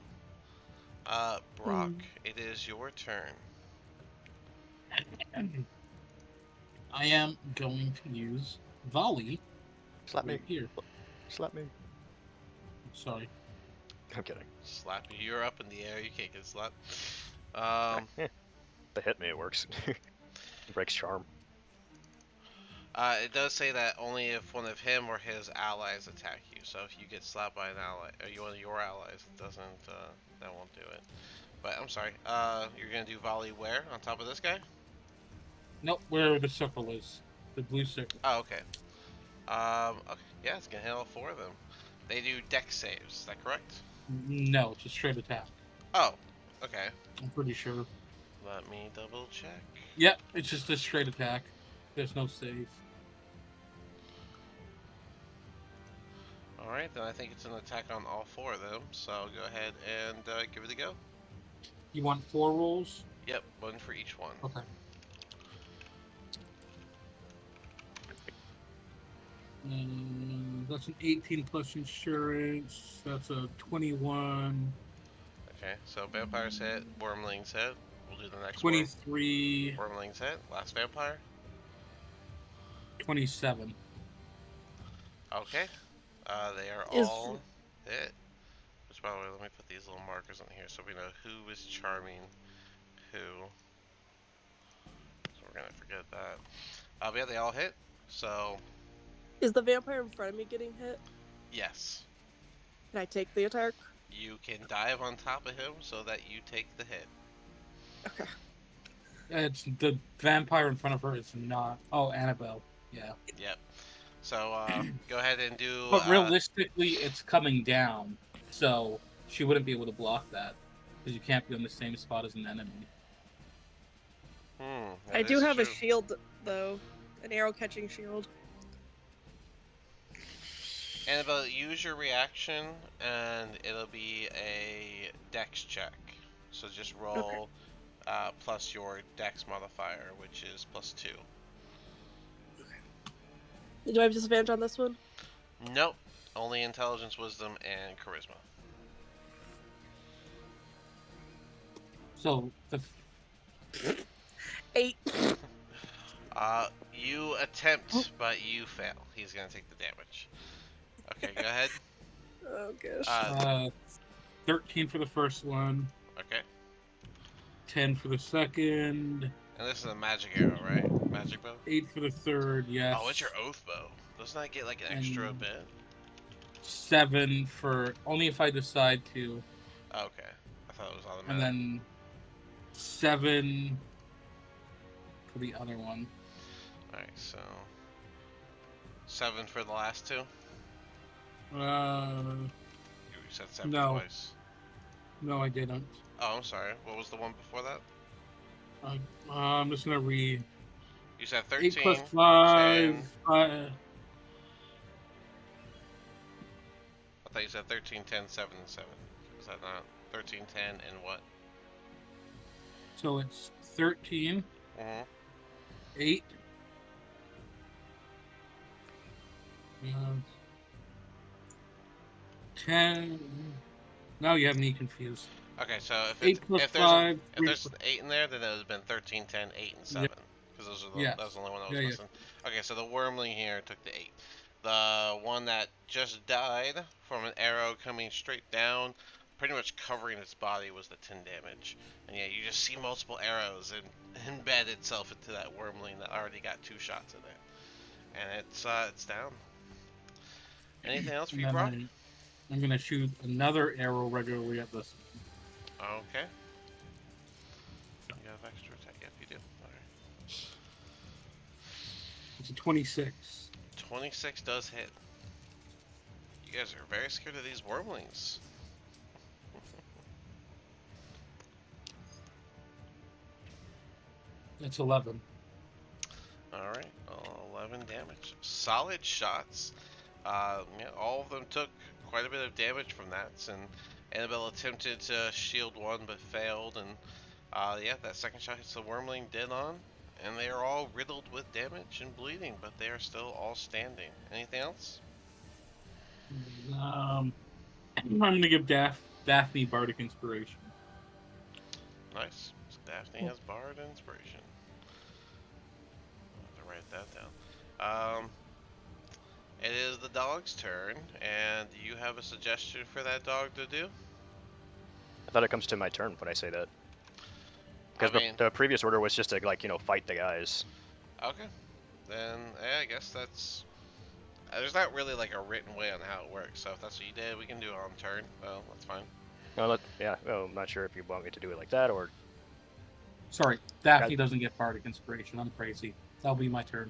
A: Brock, it is your turn.
E: I am going to use volley.
C: Slap me.
E: Right here.
C: Slap me.
E: Sorry.
C: I'm kidding.
A: Slap you. You're up in the air. You can't get slapped.
C: They hit me, it works. It breaks charm.
A: It does say that only if one of him or his allies attack you. So if you get slapped by an ally, or one of your allies, it doesn't. That won't do it. But I'm sorry. You're gonna do volley where? On top of this guy?
E: Nope, where the circle is. The blue circle.
A: Oh, okay. Okay. Yeah, it's gonna hit all 4 of them. They do dex saves. Is that correct?
E: No, it's a straight attack.
A: Oh, okay.
E: I'm pretty sure.
A: Let me double check.
E: Yep, it's just a straight attack. There's no save.
A: Alright, then I think it's an attack on all 4 of them. So go ahead and give it a go.
E: You want 4 rolls?
A: Yep, 1 for each one.
E: Okay. That's an 18 plus insurance. That's a 21.
A: Okay, so vampires hit, wormlings hit. We'll do the next
E: 23.
A: Wormlings hit. Last vampire.
E: 27.
A: Okay. They are all hit. Which, by the way, let me put these little markers on here so we know who is charming who. So we're gonna forget that. But yeah, they all hit. So.
D: Is the vampire in front of me getting hit?
A: Yes.
D: Can I take the attack?
A: You can dive on top of him so that you take the hit.
D: Okay.
E: It's the vampire in front of her is not. Oh, Annabelle. Yeah.
A: Yep. So go ahead and do.
E: But realistically, it's coming down, so she wouldn't be able to block that because you can't be on the same spot as an enemy.
D: I
A: That
D: do
A: is
D: have a
A: true.
D: shield though, an arrow catching shield.
A: Annabelle, use your reaction, and it'll be a dex check. So just
D: Okay.
A: roll plus your dex modifier, which is +2.
D: Do I have disadvantage on this one?
A: Nope. Only intelligence, wisdom, and charisma.
E: So the
D: 8.
A: You attempt, but you fail. He's gonna take the damage. Okay, go ahead.
D: Oh gosh.
E: 13 for the first one,
A: Okay.
E: 10 for the second,
A: And this is a magic arrow, right? Magic bow?
E: 8 for the third, yes.
A: Oh, what's your oath bow? Doesn't that get like an extra
E: And
A: bit?
E: 7 for only if I decide to,
A: Oh, okay. I thought it was automatic.
E: and then 7 for the other one.
A: Alright, so 7 for the last two? You said 7
E: No.
A: twice.
E: No, I didn't.
A: Oh, I'm sorry. What was the one before that?
E: I'm just gonna read
A: You said 13.
E: 8 plus 5.
A: 10. I thought you said 13, 10, 7, and 7. Is that not 13, 10, and what?
E: So it's 13,
A: Mm-hmm.
E: 8. 10. Now you have me confused.
A: Okay, so if
E: 8 plus
A: if there's
E: 5.
A: if there's an 8 in there, then it would have been 13, 10, 8, and 7. Because those are
E: Yes.
A: that was the only one that was
E: Yeah, yeah.
A: missing. Okay, so the wormling here took the 8. The one that just died from an arrow coming straight down, pretty much covering its body, was the 10 damage. And yeah, you just see multiple arrows and embed itself into that wormling that already got 2 shots in it. And it's down. Anything else for
E: And
A: you,
E: then
A: Brock?
E: I'm gonna shoot another arrow regularly at this.
A: Okay. You have extra attack? Yep, you do. Alright.
E: It's a 26.
A: 26 does hit. You guys are very scared of these wormlings.
E: That's 11.
A: Alright, 11 damage. Solid shots. Yeah, all of them took quite a bit of damage from that, and Annabelle attempted to shield one but failed, and yeah, that second shot hits the wormling dead on, and they are all riddled with damage and bleeding, but they are still all standing. Anything else?
E: I'm gonna give Daphne Bardic Inspiration.
A: Nice. So Daphne has Bard Inspiration. I'll have to write that down. It is the dog's turn, and do you have a suggestion for that dog to do?
C: I thought it comes to my turn when I say that.
A: I
C: Because
A: mean,
C: the previous order was just to, like, fight the guys.
A: okay. Then, yeah, I guess that's... there's not really, like, a written way on how it works, so if that's what you did, we can do it on turn. Well, that's fine.
C: Yeah, well, I'm not sure if you want me to do it like that, or...
E: Sorry, Daphne doesn't get Bardic Inspiration. I'm crazy. That'll be my turn.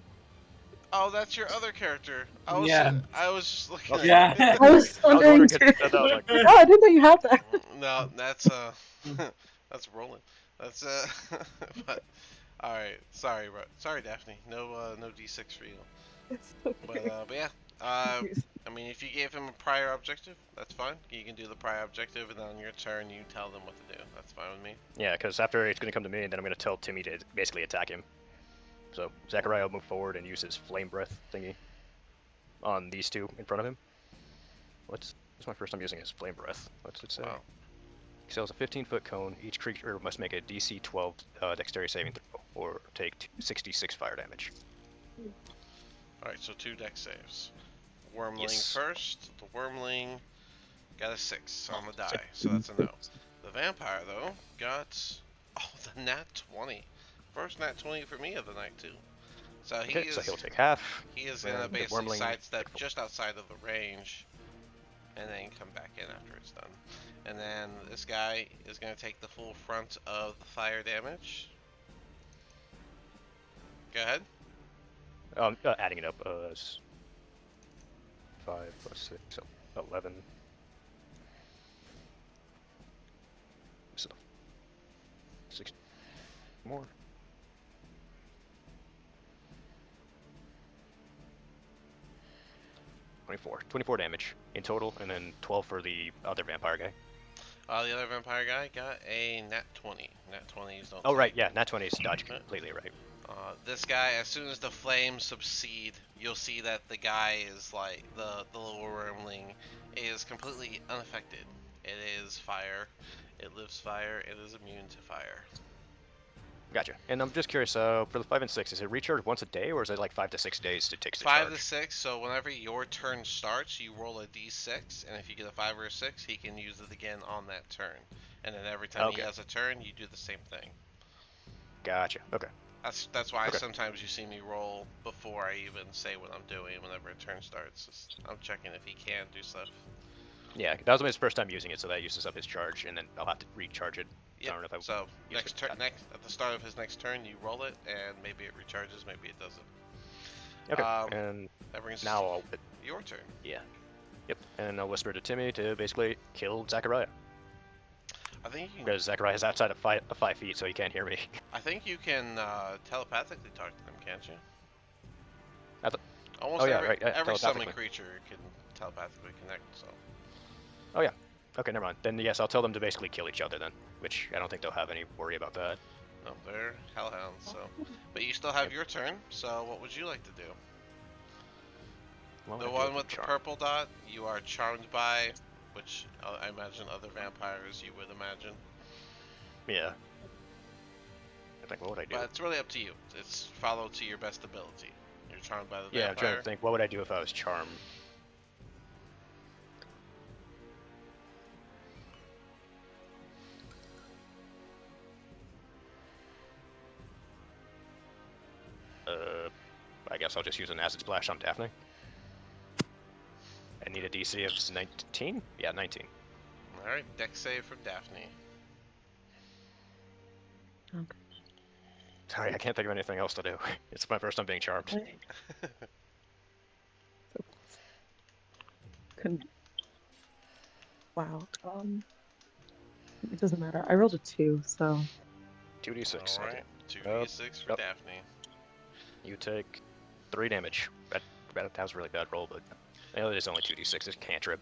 A: Oh, that's your other character. I was just looking at
E: Yeah.
B: I was wondering
C: if
B: too.
C: you said that, I was like,
B: Oh, I didn't know you had that.
A: No, that's, that's rolling. That's, but... Alright, sorry, bro. Sorry, Daphne. No, no D6 for you.
B: It's okay.
A: But yeah. I mean, if you gave him a prior objective, that's fine. You can do the prior objective, and then on your turn, you tell them what to do. That's fine with me.
C: yeah, because after it's going to come to me, and then I'm going to tell Timmy to basically attack him. So Zachariah will move forward and use his flame breath thingy on these two in front of him. It's my first time using his flame breath. What's it say?
A: Wow.
C: Sells a 15-foot cone. Each creature must make a DC 12 dexterity saving throw, or take 66 fire damage.
A: Alright, so 2 dex saves. Wormling
C: Yes.
A: first. The wormling got a 6 on the die, so that's a no. The vampire, though, got... oh, the nat 20. First nat 20 for me of the night, too. So so
C: he'll take half.
A: he is
C: and
A: gonna
C: the
A: basically
C: wormling-
A: sidestep just outside of the range and then come back in after it's done. And then this guy is going to take the full front of the fire damage. Go ahead.
C: Adding it up, it's 5 plus 6, so 11. So 6 more. 24 damage in total, and then 12 for the other vampire guy.
A: The other vampire guy got a nat 20. Nat 20s don't.
C: Oh right, yeah, nat 20 is dodge completely right.
A: This guy, as soon as the flames subside, you'll see that the guy is like the little wormling is completely unaffected. It is fire. It lives fire. It is immune to fire.
C: Gotcha. And I'm just curious, for the 5 and 6, is it recharged once a day, or is it like 5 to 6 days to take the
A: 5
C: charge?
A: to 6. So whenever your turn starts, you roll a d6, and if you get a 5 or a 6, he can use it again on that turn. And then every time he has a turn, you do the same thing.
C: Gotcha. Okay.
A: That's why sometimes you see me roll before I even say what I'm doing. Whenever a turn starts, I'm checking if he can do stuff.
C: Yeah, that was his first time using it, so that uses up his charge, and then I'll have to recharge it.
A: Yep. So next turn, at the start of his next turn, you roll it, and maybe it recharges, maybe it doesn't.
C: Okay. And
A: that brings
C: now
A: your turn.
C: Yeah. Yep. And I'll whisper to Timmy to basically kill Zachariah.
A: I think you can.
C: Because Zachariah is outside of 5 feet, so he can't hear me.
A: I think you can telepathically talk to them, can't you?
C: Almost
A: every summoned creature can telepathically connect. So.
C: Oh yeah. Okay, never mind. Then yes, I'll tell them to basically kill each other then, which I don't think they'll have any worry about that.
A: No, they're hellhounds. So, but you still have your turn. So, what would you like to do? The one with the purple dot, you are charmed by, which I imagine other vampires you would imagine.
C: Yeah. I think, what would I do?
A: But it's really up to you. It's follow to your best ability. You're charmed by the vampire.
C: Yeah, I'm trying to think, what would I do if I was charmed? I guess I'll just use an acid splash on Daphne. I need a DC of 19? Yeah, 19.
A: Alright, dex save from Daphne.
B: Okay.
C: Sorry, I can't think of anything else to do. It's my first time being charmed.
B: Wow. It doesn't matter. I rolled a 2, so.
C: 2d6.
A: Alright, 2d6 for Daphne.
C: You take 3 damage. That was a really bad roll, but it is only 2d6. It's cantrip.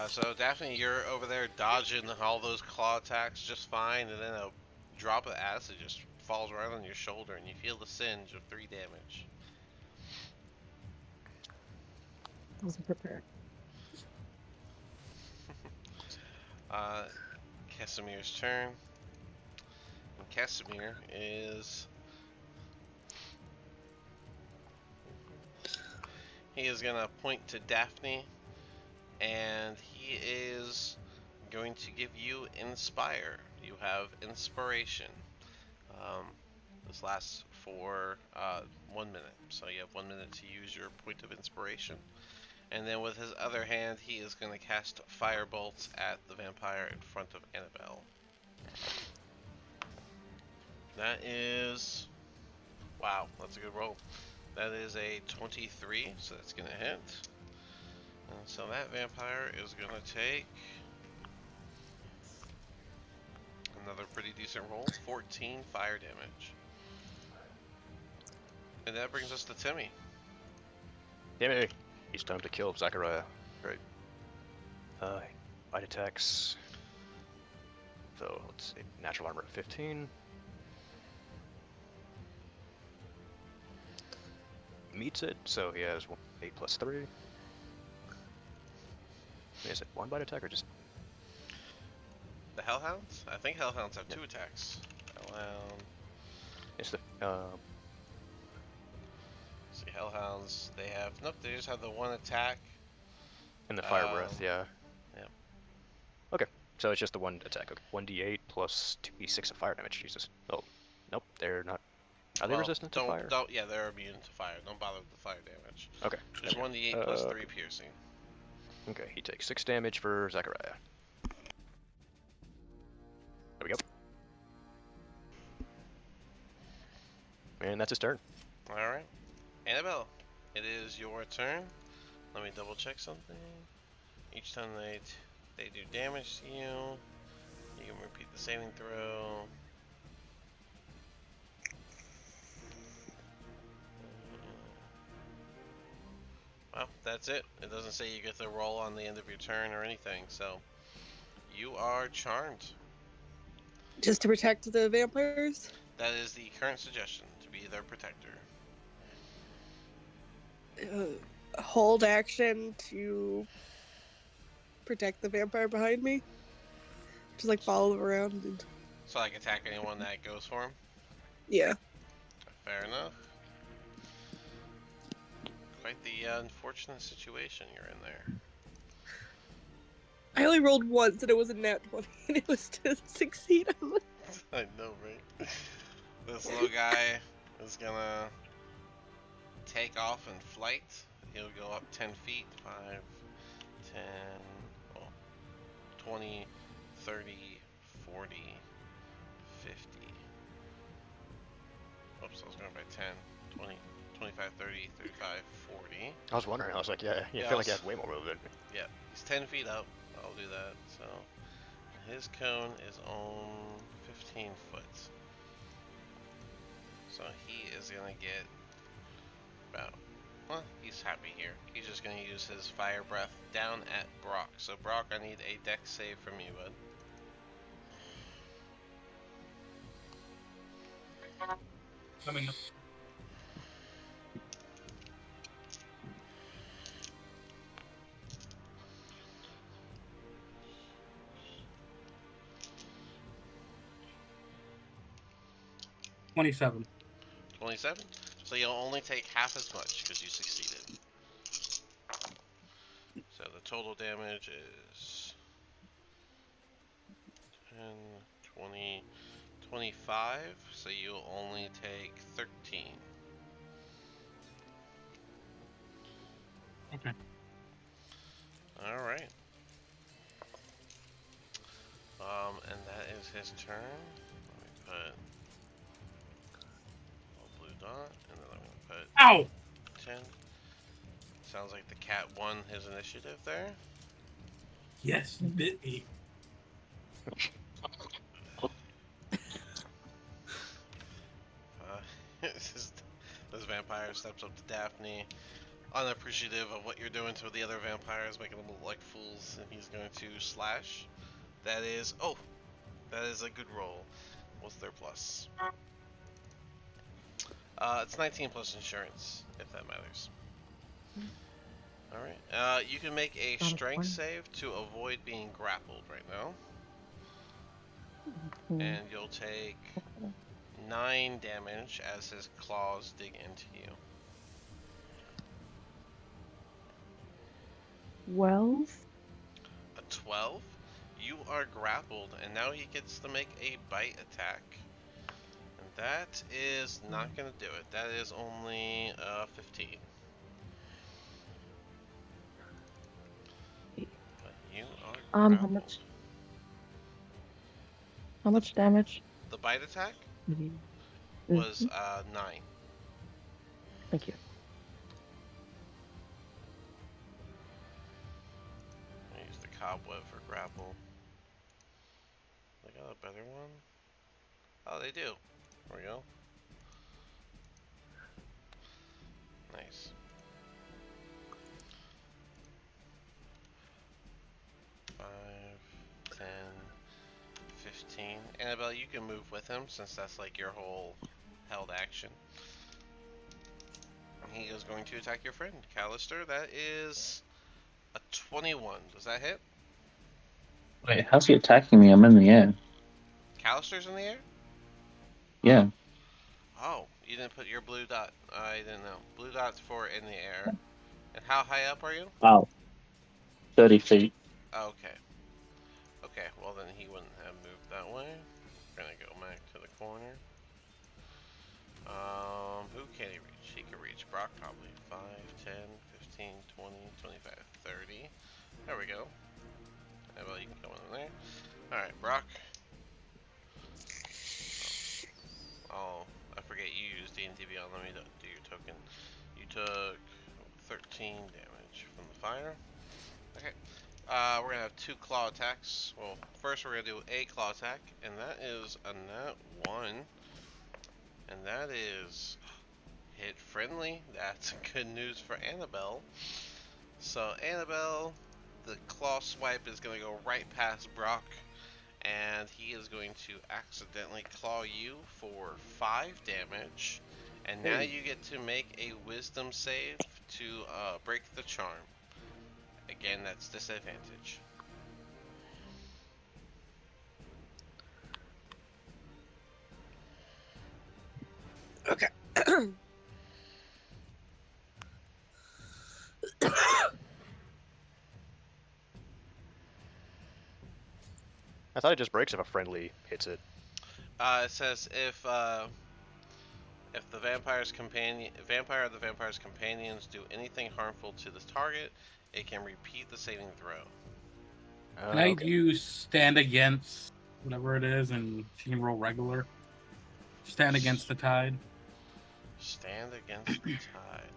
A: So Daphne, you're over there dodging all those claw attacks just fine, and then a drop of acid just falls right on your shoulder, and you feel the singe of 3 damage.
B: I wasn't prepared.
A: Casimir's turn. And Casimir is... He is going to point to Daphne, and he is going to give you Inspire. You have Inspiration. This lasts for 1 minute, so you have 1 minute to use your point of Inspiration. And then with his other hand, he is going to cast Fire Bolts at the vampire in front of Annabelle. That is... Wow, that's a good roll. That is a 23, so that's going to hit. And so that vampire is going to take another pretty decent roll, 14 fire damage. And that brings us to Timmy.
C: Timmy! It's time to kill Zachariah. Right. Bite attacks. So, let's see. Natural armor 15. Meets it, so he has 8 plus 3. Is it 1 bite attack or just...
A: The Hellhounds? I think Hellhounds have 2 attacks. Hellhound...
C: It's the...
A: See, Hellhounds, they have... Nope, they just have the 1 attack.
C: And the fire breath, yeah.
A: Yeah.
C: Okay, so it's just the 1 attack. Okay. 1d8 plus 2d6 of fire damage. Jesus. Oh, nope, they're not... Are they resistant to fire?
A: Yeah, they're immune to fire. Don't bother with the fire damage.
C: Okay.
A: Just 1d8 plus 3 piercing.
C: Okay, he takes 6 damage for Zachariah. There we go. And that's his turn.
A: Alright. Annabelle, it is your turn. Let me double check something. Each time they do damage to you, you can repeat the saving throw. Well, that's it. It doesn't say you get to roll on the end of your turn or anything, so you are charmed.
D: Just to protect the vampires?
A: That is the current suggestion, to be their protector.
D: Hold action to protect the vampire behind me? Just like follow them around and...
A: So like attack anyone that goes for him?
D: Yeah.
A: Fair enough. Quite the unfortunate situation you're in there.
D: I only rolled once and it was a nat 20 and it was to succeed on the...
A: I know, right? This little guy is gonna take off in flight. He'll go up 10 feet. 5, 10, well, 20, 30, 40, 50. Oops, I was going by 10, 20, 25, 30, 35, 40.
C: I was wondering, I was like, yeah, you
A: Yeah,
C: feel like you have way more movement.
A: Yeah, he's 10 feet up. I'll do that. So his cone is on 15 foot. So he is going to get about, well, he's happy here. He's just going to use his fire breath down at Brock. So Brock, I need a dex save from you, bud.
E: Coming up. $27.
A: 27. So you'll only take half as much because you succeeded. So the total damage is 10, 20, 25. So you'll only take 13.
E: Okay.
A: Alright. And that is his turn. Let me put a little blue dot, and then I'm gonna put
E: Ow!
A: 10. Sounds like the cat won his initiative there.
E: Yes, you bit me.
A: This vampire steps up to Daphne, unappreciative of what you're doing to the other vampires, making them look like fools, and he's going to slash. That is, oh, that is a good roll. What's their plus? It's 19 plus insurance, if that matters. Alright, you can make a strength save to avoid being grappled right now. And you'll take 9 damage as his claws dig into you.
B: 12?
A: A 12? You are grappled, and now he gets to make a bite attack. And that is not going to do it. That is only 15. But you are
B: How
A: grappled.
B: much? How much damage?
A: The bite attack
B: Mhm.
A: was 9.
B: Thank you.
A: I use the cobweb for grapple. They got a better one? Oh, they do. There we go. Nice. 5, 10, 15. Annabelle, you can move with him since that's like your whole held action. And he is going to attack your friend, Callister. That is a 21. Does that hit?
F: Wait, how's he attacking me? I'm in the air.
A: Callister's in the air?
F: Yeah.
A: Oh, you didn't put your blue dot. I didn't know. Blue dot's for in the air. And how high up are you?
F: Wow. 30 feet.
A: Okay. Okay, well then he wouldn't have moved that way. We're gonna go back to the corner. Who can he reach? He can reach Brock probably. 5, 10, 15, 20, 25, 30. There we go. Well, you can go in there. Alright, Brock. Oh, I forget you used D&D Beyond. Let me do your token. You took 13 damage from the fire. Okay. We're gonna have 2 claw attacks. Well, first we're gonna do a claw attack, and that is a nat 1. And that is hit friendly. That's good news for Annabelle. So Annabelle, the claw swipe is gonna go right past Brock, and he is going to accidentally claw you for 5 damage. And now you get to make a wisdom save to break the charm. Again, that's disadvantage.
D: Okay.
C: I thought it just breaks if a friendly hits it.
A: It says if the vampire or the vampire's companions do anything harmful to the target, it can repeat the saving throw.
E: Can I
C: Okay.
E: use stand against whatever it is and she can roll regular? Stand against the tide.
A: Stand against the tide.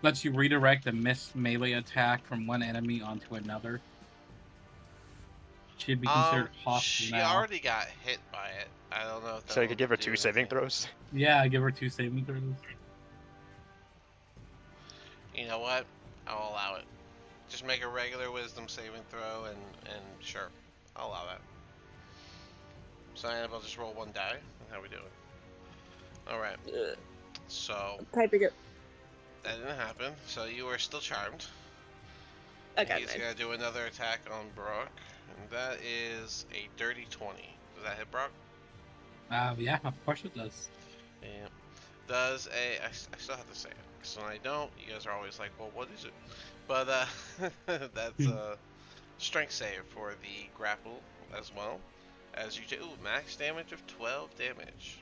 E: Lets you redirect a missed melee attack from one enemy onto another. She'd be considered hostile
A: She
E: now.
A: already got hit by it. I don't know if
C: So you
A: that'll
C: could give her
A: do
C: 2 saving
A: anything.
C: throws?
E: Yeah, I give her 2 saving throws.
A: You know what? I'll allow it. Just make a regular wisdom saving throw, and sure, I'll allow that. So Annabelle, just roll 1 die. How we doing? All right. So
D: Typing it.
A: that didn't happen. So you are still charmed.
D: Okay,
A: He's
D: nice.
A: gonna do another attack on Brock, and that is a dirty 20. Does that hit Brock?
E: Yeah, of course it does.
A: Yeah. Does I still have to say it. So when I don't, you guys are always like, well, what is it? But that's a strength save for the grapple as well. As you do, max damage of 12 damage.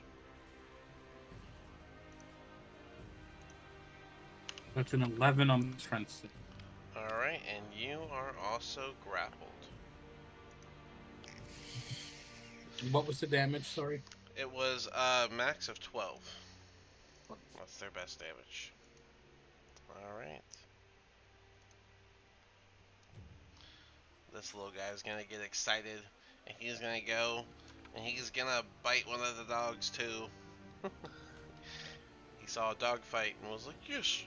E: That's an 11 on the strength save.
A: Alright, and you are also grappled.
E: What was the damage, sorry?
A: It was max of 12. That's their best damage. Alright. This little guy's gonna get excited, and he's gonna go, and he's gonna bite one of the dogs too. He saw a dog fight and was like, yes!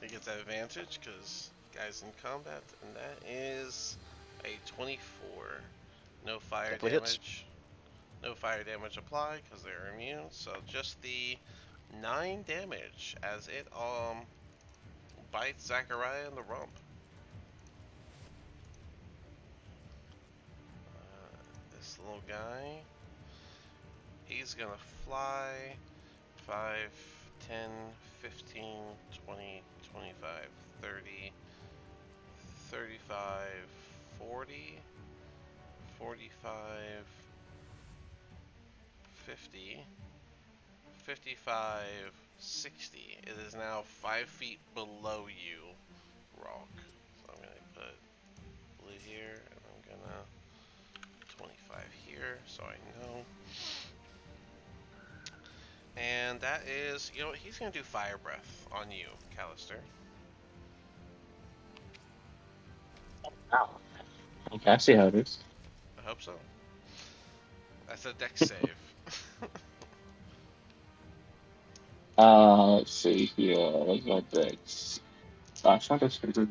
A: He gets that advantage because guy's in combat, and that is a 24. No fire
C: Definitely hits.
A: damage. No fire damage applied because they're immune, so just the 9 damage as it bites Zachariah in the rump. This little guy, he's gonna fly 5, 10, 15, 20, 25, 30, 35, 40, 45, 50, 55, 60. It is now 5 feet below you, Rock. So I'm gonna put blue here, and I'm gonna 25 here, so I know. And that is, you know what, he's gonna do fire breath on you, Callister.
F: Wow. Okay, I see how it is.
A: I hope so. That's a dex save.
F: Let's see here. What's my dex? Gosh, not this good.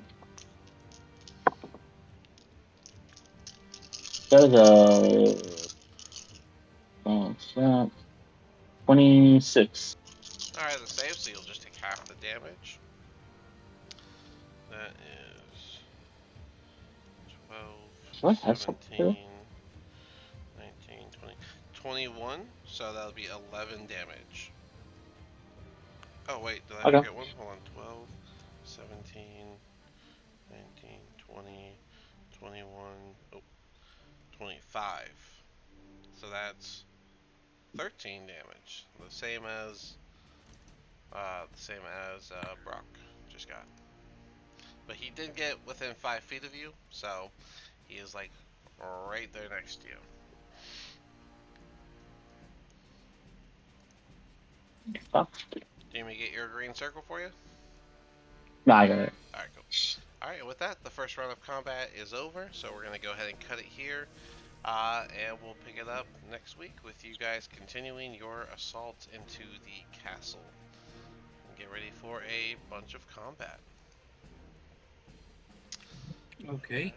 F: There's what's that? 26.
A: Alright, the save, so you'll just take half the damage. That is 12,
F: Do I have something
A: 17,
F: here?
A: 19, 20, 21. So that'll be 11 damage. Oh, wait, did I
F: Okay.
A: forget one? Hold on. 12, 17, 19, 20, 21, oh, 25. So that's 13 damage. The same as Brock just got. But he did get within 5 feet of you, so he is like right there next to you.
F: Fuck.
A: Do you want me to get your green circle for you?
F: Nah, I got it.
A: Alright, cool. Alright, with that, the first round of combat is over, so we're going to go ahead and cut it here. And we'll pick it up next week with you guys continuing your assault into the castle. And get ready for a bunch of combat.
E: Okay.
A: Alright.